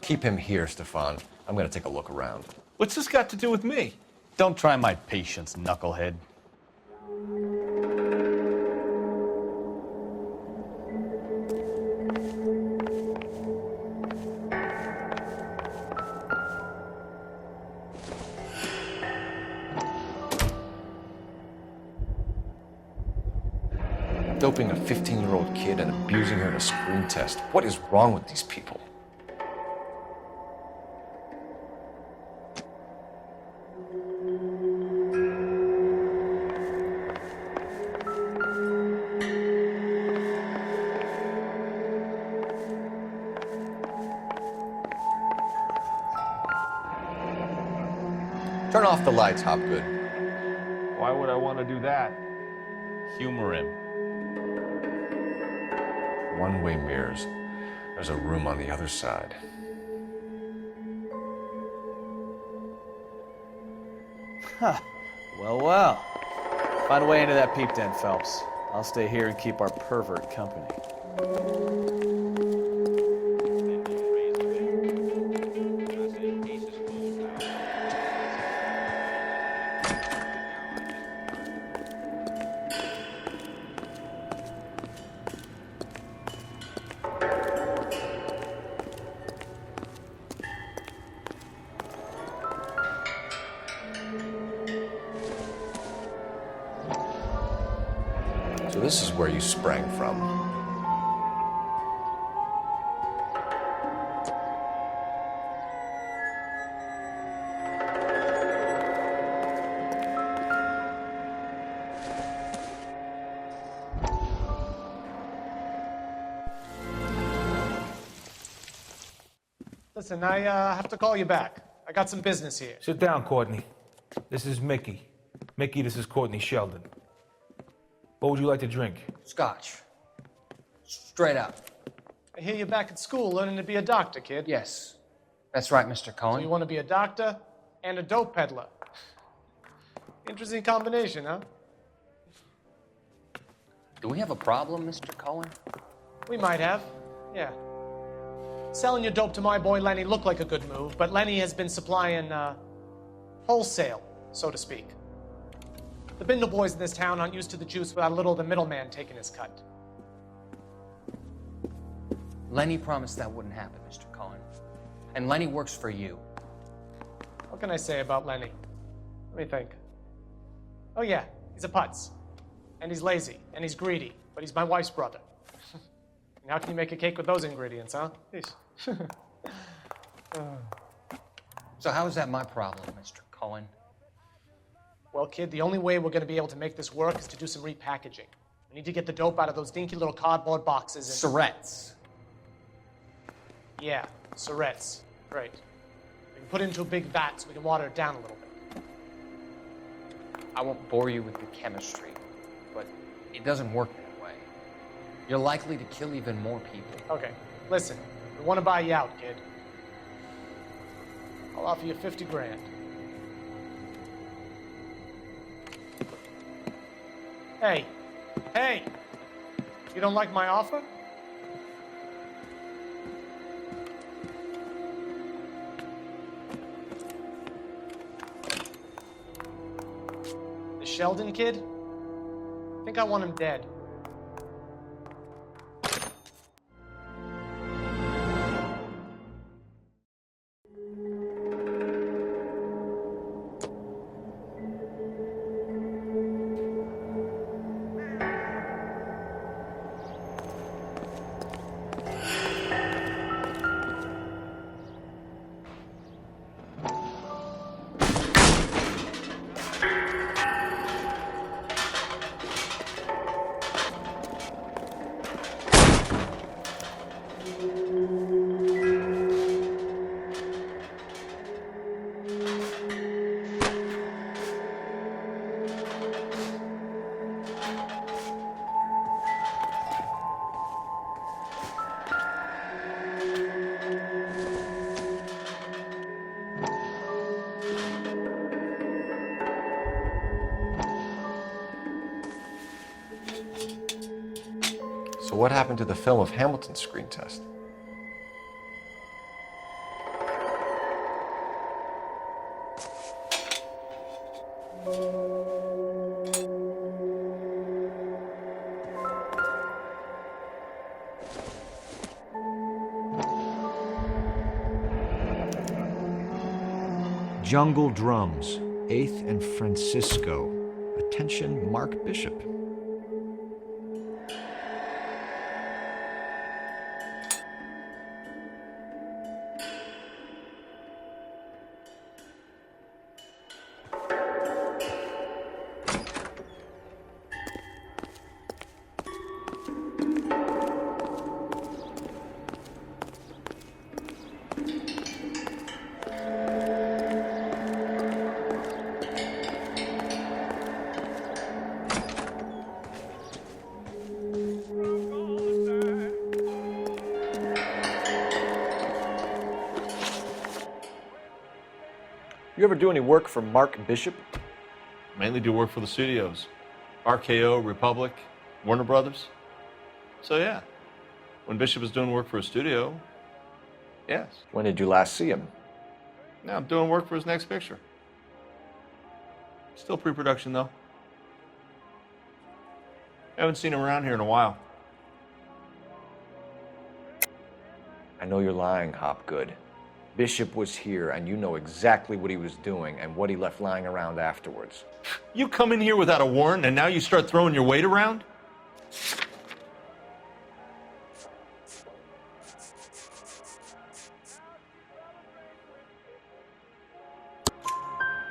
Keep him here, Stefan. I'm going to take a look around. What's this got to do with me? Don't try my patience, knucklehead. Doping a 15-year-old kid and abusing her in a screen test. What is wrong with these people? Turn off the lights, Hopgood. Why would I want to do that? Humor him. One-way mirrors. There's a room on the other side. Huh. Well, well. Find a way into that peep den, Phelps. I'll stay here and keep our pervert company. So this is where you sprang from. Listen, I have to call you back. I got some business here. Sit down, Courtney. This is Mickey. Mickey, this is Courtney Sheldon. What would you like to drink? Scotch. Straight up. I hear you're back at school learning to be a doctor, kid. Yes. That's right, Mr. Cohen. So you want to be a doctor and a dope peddler. Interesting combination, huh? Do we have a problem, Mr. Cohen? We might have, yeah. Selling your dope to my boy Lenny looked like a good move, but Lenny has been supplying, wholesale, so to speak. The Bindle boys in this town aren't used to the juice without a little of the middleman taking his cut. Lenny promised that wouldn't happen, Mr. Cohen. And Lenny works for you. What can I say about Lenny? Let me think. Oh yeah, he's a putz. And he's lazy, and he's greedy, but he's my wife's brother. And how can you make a cake with those ingredients, huh? So how is that my problem, Mr. Cohen? Well, kid, the only way we're going to be able to make this work is to do some repackaging. We need to get the dope out of those dinky little cardboard boxes and... Surrettes. Yeah, surrettes. Great. We can put it into a big vat so we can water it down a little bit. I won't bore you with the chemistry, but it doesn't work that way. You're likely to kill even more people. Okay, listen. We want to buy you out, kid. I'll offer you 50 grand. Hey. Hey! You don't like my offer? The Sheldon kid? I think I want him dead. So what happened to the film of Hamilton's screen test? Jungle Drums, 8th and Francisco. Attention, Mark Bishop. You ever do any work for Mark Bishop? Mainly do work for the studios. RKO, Republic, Warner Brothers. So yeah, when Bishop was doing work for a studio, yes. When did you last see him? Now I'm doing work for his next picture. Still pre-production though. Haven't seen him around here in a while. I know you're lying, Hopgood. Bishop was here, and you know exactly what he was doing and what he left lying around afterwards. You come in here without a warrant, and now you start throwing your weight around?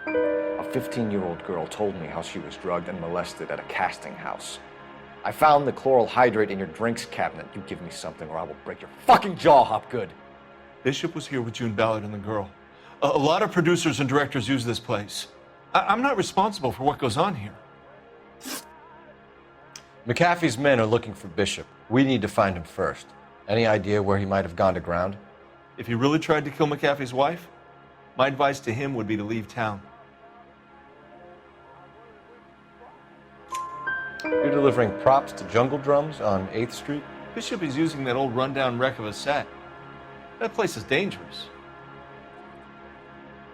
A 15-year-old girl told me how she was drugged and molested at a casting house. I found the chloral hydrate in your drinks cabinet. You give me something or I will break your fucking jaw, Hopgood. Bishop was here with June Ballard and the girl. A lot of producers and directors use this place. I'm not responsible for what goes on here. McAfee's men are looking for Bishop. We need to find him first. Any idea where he might have gone to ground? If he really tried to kill McAfee's wife, my advice to him would be to leave town. You're delivering props to Jungle Drums on 8th Street? Bishop is using that old rundown wreck of a set. That place is dangerous.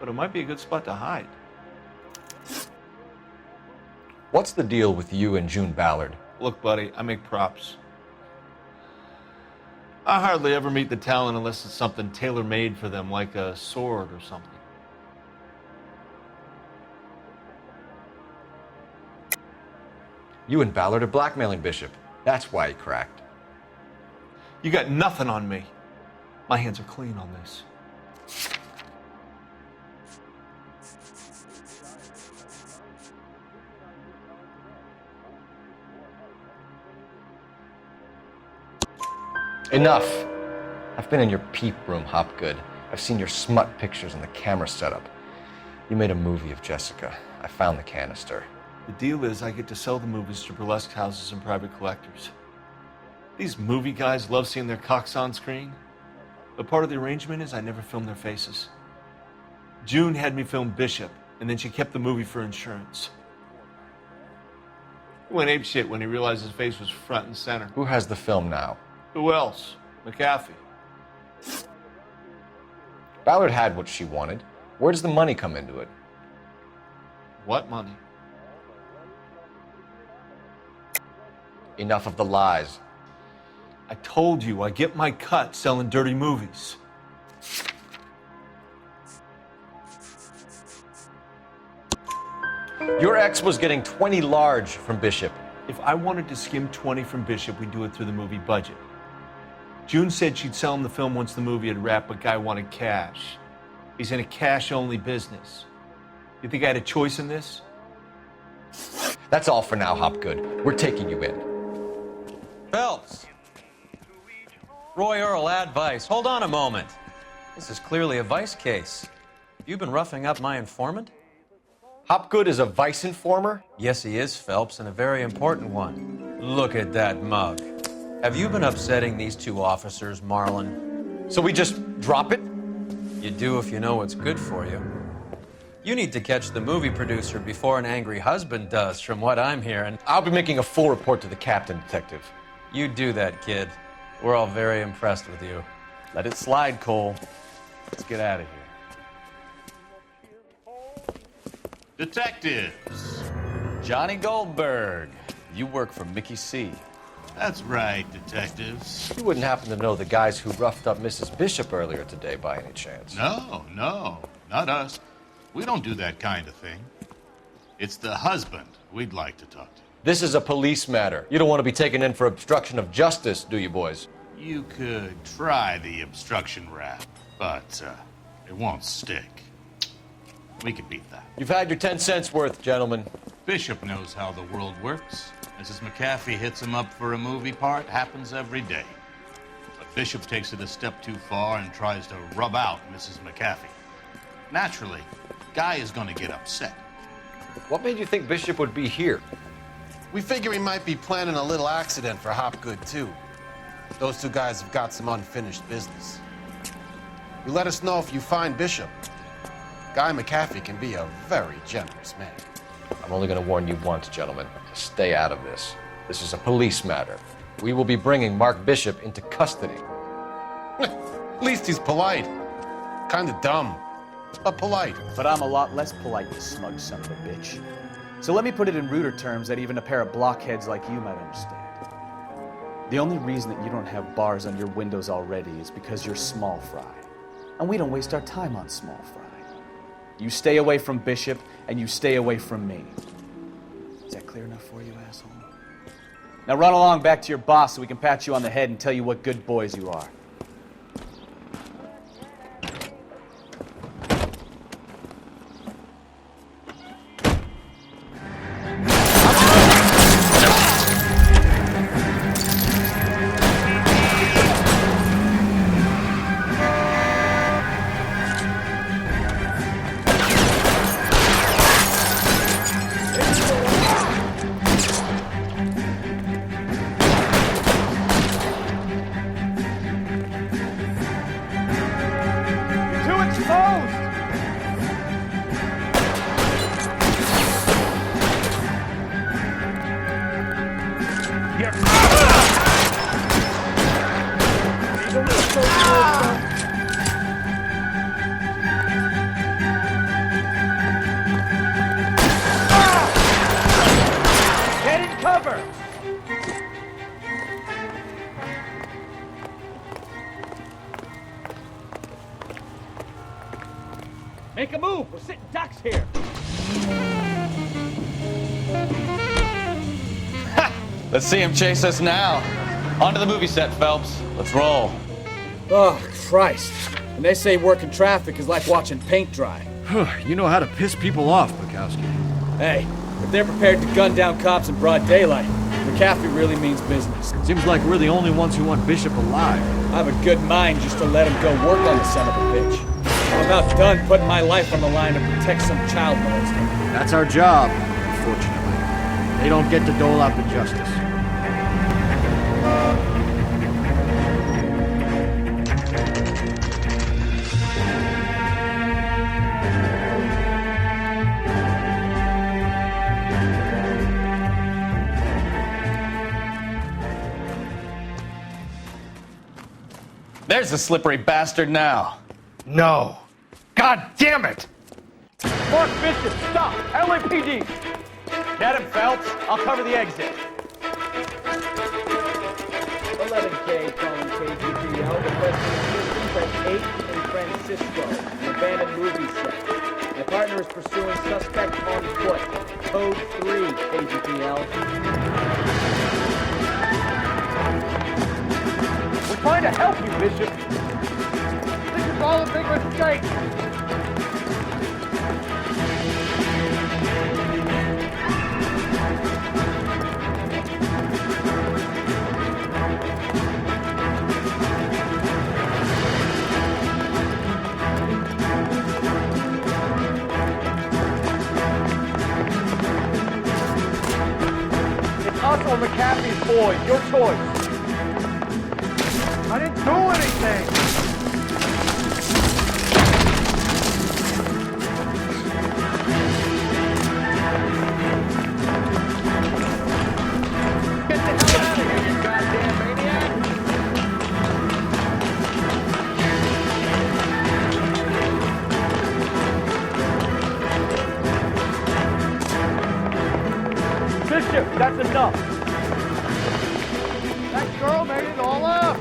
But it might be a good spot to hide. What's the deal with you and June Ballard? Look, buddy, I make props. I hardly ever meet the talent unless it's something tailor-made for them, like a sword or something. You and Ballard are blackmailing Bishop. That's why he cracked. You got nothing on me. My hands are clean on this. Enough. I've been in your peep room, Hopgood. I've seen your smut pictures and the camera setup. You made a movie of Jessica. I found the canister. The deal is I get to sell the movies to burlesque houses and private collectors. These movie guys love seeing their cocks on screen, but part of the arrangement is I never film their faces. June had me film Bishop, and then she kept the movie for insurance. He went apeshit when he realized his face was front and center. Who has the film now? Who else? McAfee. Ballard had what she wanted. Where does the money come into it? What money? Enough of the lies. I told you, I get my cut selling dirty movies. Your ex was getting 20 large from Bishop. If I wanted to skim 20 from Bishop, we'd do it through the movie budget. June said she'd sell him the film once the movie had wrapped, but Guy wanted cash. He's in a cash-only business. You think I had a choice in this? That's all for now, Hopgood. We're taking you in. Phelps. Roy Earl, ad vice. Hold on a moment. This is clearly a vice case. You've been roughing up my informant? Hopgood is a vice informer? Yes, he is, Phelps, and a very important one. Look at that mug. Have you been upsetting these two officers, Marlin? So we just drop it? You do if you know what's good for you. You need to catch the movie producer before an angry husband does, from what I'm hearing. I'll be making a full report to the captain, Detective. You do that, kid. We're all very impressed with you. Let it slide, Cole. Let's get out of here. Detectives. Johnny Goldberg. You work for Mickey C. That's right, detectives. You wouldn't happen to know the guys who roughed up Mrs. Bishop earlier today by any chance? No, not us. We don't do that kind of thing. It's the husband we'd like to talk to. This is a police matter. You don't want to be taken in for obstruction of justice, do you, boys? You could try the obstruction rap, but it won't stick. We could beat that. You've had your 10 cents worth, gentlemen. Bishop knows how the world works. Mrs. McAfee hits him up for a movie part, happens every day. But Bishop takes it a step too far and tries to rub out Mrs. McAfee. Naturally, Guy is going to get upset. What made you think Bishop would be here? We figure he might be planning a little accident for Hopgood, too. Those two guys have got some unfinished business. You let us know if you find Bishop. Guy McAfee can be a very generous man. I'm only going to warn you once, gentlemen. Stay out of this. This is a police matter. We will be bringing Mark Bishop into custody. At least he's polite. Kind of dumb, but polite. But I'm a lot less polite, you smug son of a bitch. So let me put it in ruder terms that even a pair of blockheads like you might understand. The only reason that you don't have bars on your windows already is because you're small fry. And we don't waste our time on small fry. You stay away from Bishop, and you stay away from me. Is that clear enough for you, asshole? Now run along back to your boss so we can pat you on the head and tell you what good boys you are. sitting ducks here. Let's see him chase us now. Onto the movie set, Phelps. Let's roll. Oh, Christ. And they say working traffic is like watching paint dry. You know how to piss people off, Bukowski. Hey, if they're prepared to gun down cops in broad daylight, McAfee really means business. Seems like we're the only ones who want Bishop alive. I have a good mind just to let him go work on the son of a bitch. I'm about done putting my life on the line to protect some child molester. That's our job, unfortunately. They don't get to dole out the justice. There's the slippery bastard now. No. God damn it! Mark Bishop, stop! LAPD! Get him, Phelps. I'll cover the exit. 11K calling KGPL. The president at 8 in Francisco, an abandoned movie set. My partner is pursuing suspect on foot. Code 3, KGPL. We're trying to help you, Bishop. This is all a big mistake. It's us or McAfee's boys. Your choice. I didn't do anything! Get the hell out of here, you goddamn maniac! Bishop, that's enough. That girl made it all up!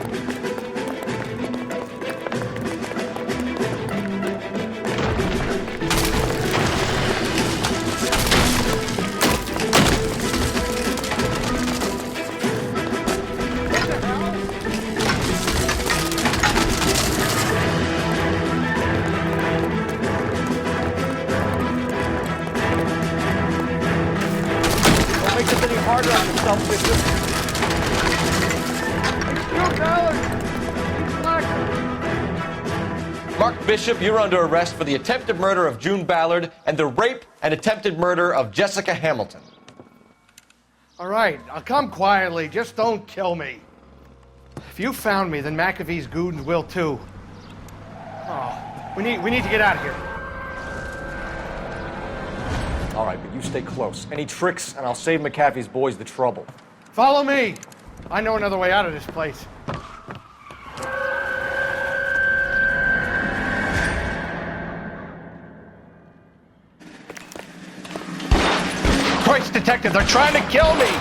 Don't make this any harder on yourself, Bishop. Mark Bishop, you're under arrest for the attempted murder of June Ballard and the rape and attempted murder of Jessica Hamilton. All right, I'll come quietly. Just don't kill me. If you found me, then McAfee's goons will too. Oh, we need to get out of here. All right, but you stay close. Any tricks, and I'll save McAfee's boys the trouble. Follow me. I know another way out of this place. Christ, detective, they're trying to kill me!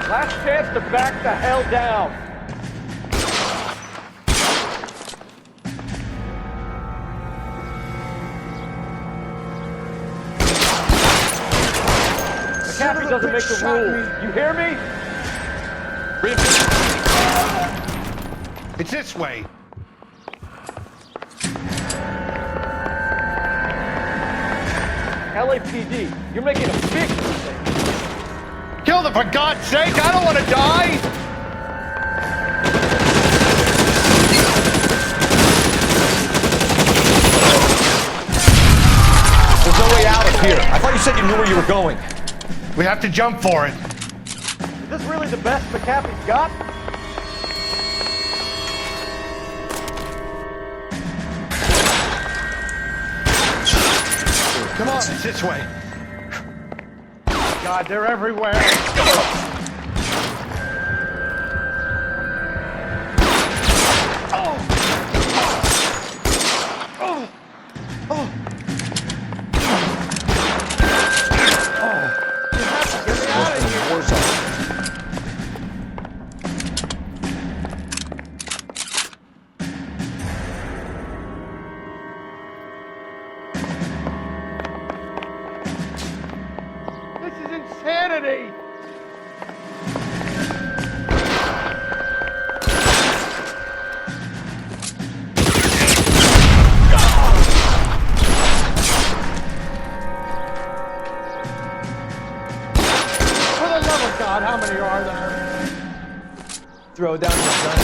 Last chance to back the hell down. McAfee doesn't make the rules. You hear me? It's this way. LAPD, you're making a big mistake. Kill them, for God's sake! I don't want to die! There's no way out of here. I thought you said you knew where you were going. We have to jump for it. Is this really the best McAfee's got? Come on, it's this way. God, they're everywhere. how many are there? Throw down your gun.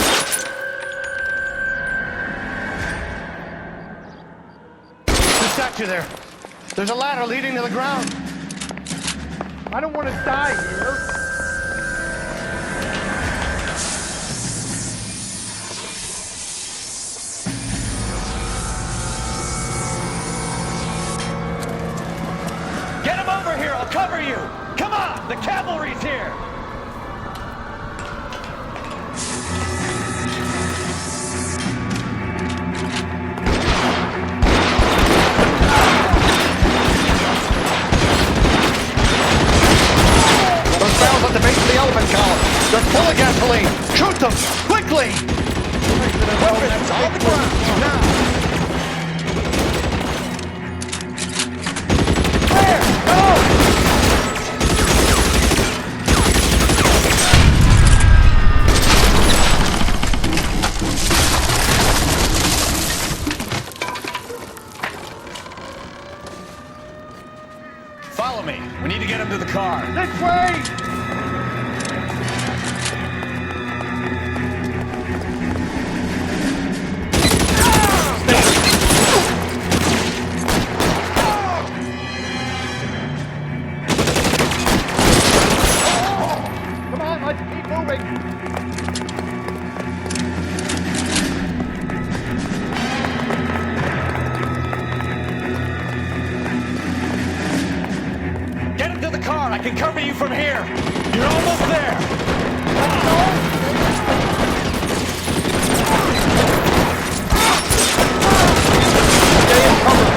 Who got you there? There's a ladder leading to the ground. I don't want to die here. Get him over here, I'll cover you! Come on, the cavalry's here! Those barrels at the base of the elephant column. They're full of gasoline. Shoot them, quickly! Weapons on the ground, now! Follow me. We need to get him to the car. This way! Come on, let's keep moving. Get him to the car. I can cover you from here. You're almost there. Stay in cover.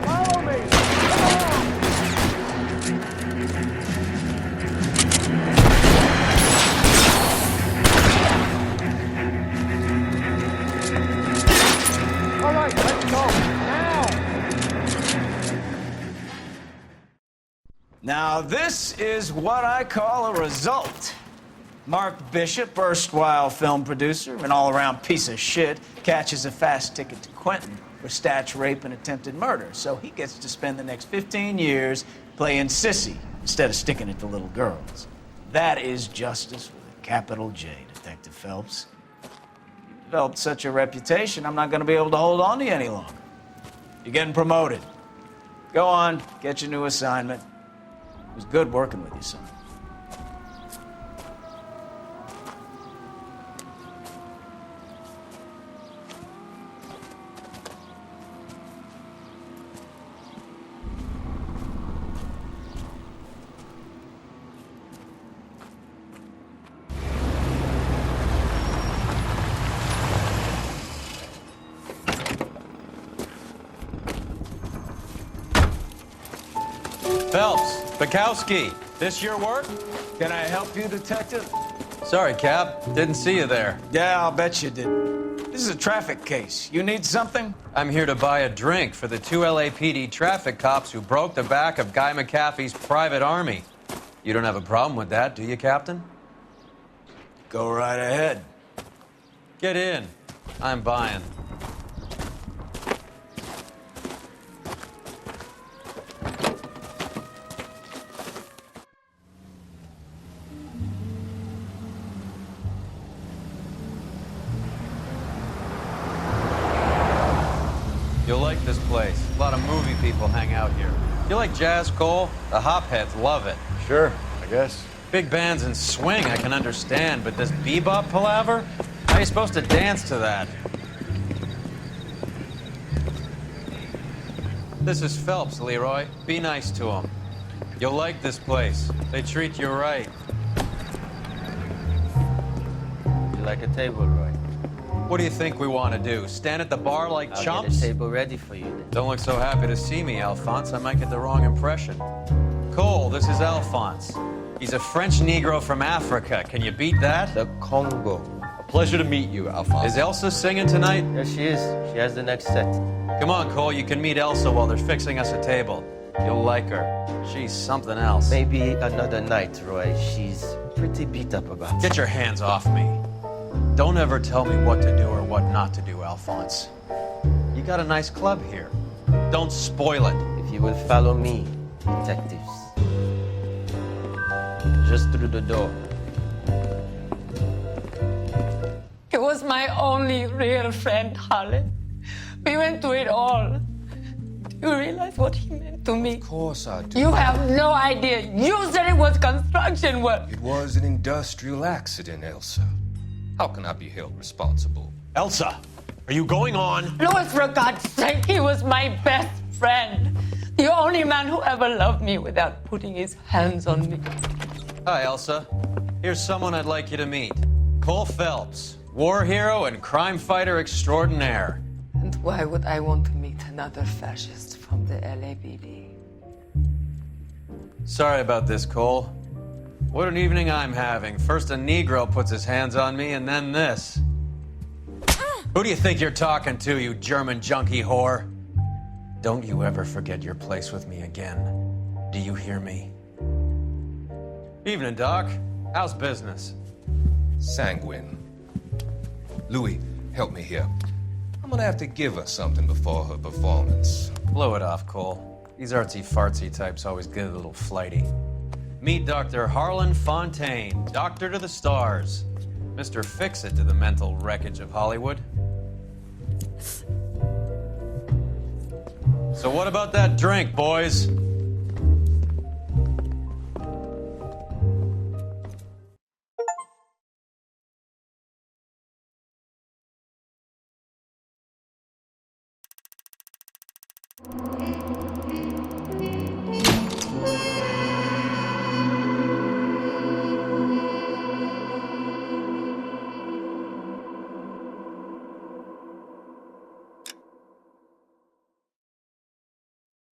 Follow me. Come on. All right, let's go. Now. Now, this is what I call a result. Mark Bishop, erstwhile film producer, an all-around piece of shit, catches a fast ticket to Quentin for statch rape and attempted murder. So he gets to spend the next 15 years playing sissy instead of sticking it to little girls. That is justice with a capital J, Detective Phelps. You developed such a reputation, I'm not going to be able to hold on to you any longer. You're getting promoted. Go on, get your new assignment. It was good working with you, son. Phelps, Bukowski, this your work? Can I help you, Detective? Sorry, Cap. Didn't see you there. Yeah, I'll bet you did. This is a traffic case. You need something? I'm here to buy a drink for the 2 LAPD traffic cops who broke the back of Guy McAfee's private army. You don't have a problem with that, do you, Captain? Go right ahead. Get in. I'm buying. You'll like this place. A lot of movie people hang out here. You like jazz, Cole? The hopheads love it. Sure, I guess. Big bands and swing I can understand, but this bebop palaver? How are you supposed to dance to that? This is Phelps, Leroy. Be nice to him. You'll like this place. They treat you right. You like a table, Roy? What do you think we want to do? Stand at the bar like I'll chumps? get a table ready for you then. Don't look so happy to see me, Alphonse. I might get the wrong impression. Cole, this is Alphonse. He's a French Negro from Africa. Can you beat that? The Congo. A pleasure to meet you, Alphonse. Is Elsa singing tonight? Yes, she is. She has the next set. Come on, Cole. You can meet Elsa while they're fixing us a table. You'll like her. She's something else. Maybe another night, Roy. She's pretty beat up about it. Get your hands off me. Don't ever tell me what to do or what not to do, Alphonse. You got a nice club here. Don't spoil it. If you will follow me, detectives. Just through the door. He was my only real friend, Harlan. We went through it all. Do you realize what he meant to me? Of course I do. You have no idea. You said it was construction work. It was an industrial accident, Elsa. How can I be held responsible? Elsa, are you going on? Louis, for God's sake, he was my best friend. The only man who ever loved me without putting his hands on me. Hi, Elsa. Here's someone I'd like you to meet. Cole Phelps, war hero and crime fighter extraordinaire. And why would I want to meet another fascist from the LAPD? Sorry about this, Cole. What an evening I'm having. First a Negro puts his hands on me, and then this. Who do you think you're talking to, you German junkie whore? Don't you ever forget your place with me again. Do you hear me? Evening, Doc. How's business? Sanguine. Louis, help me here. I'm gonna have to give her something before her performance. Blow it off, Cole. These artsy-fartsy types always get a little flighty. Meet Dr. Harlan Fontaine, doctor to the stars. Mr. Fix-It to the mental wreckage of Hollywood. So what about that drink, boys? You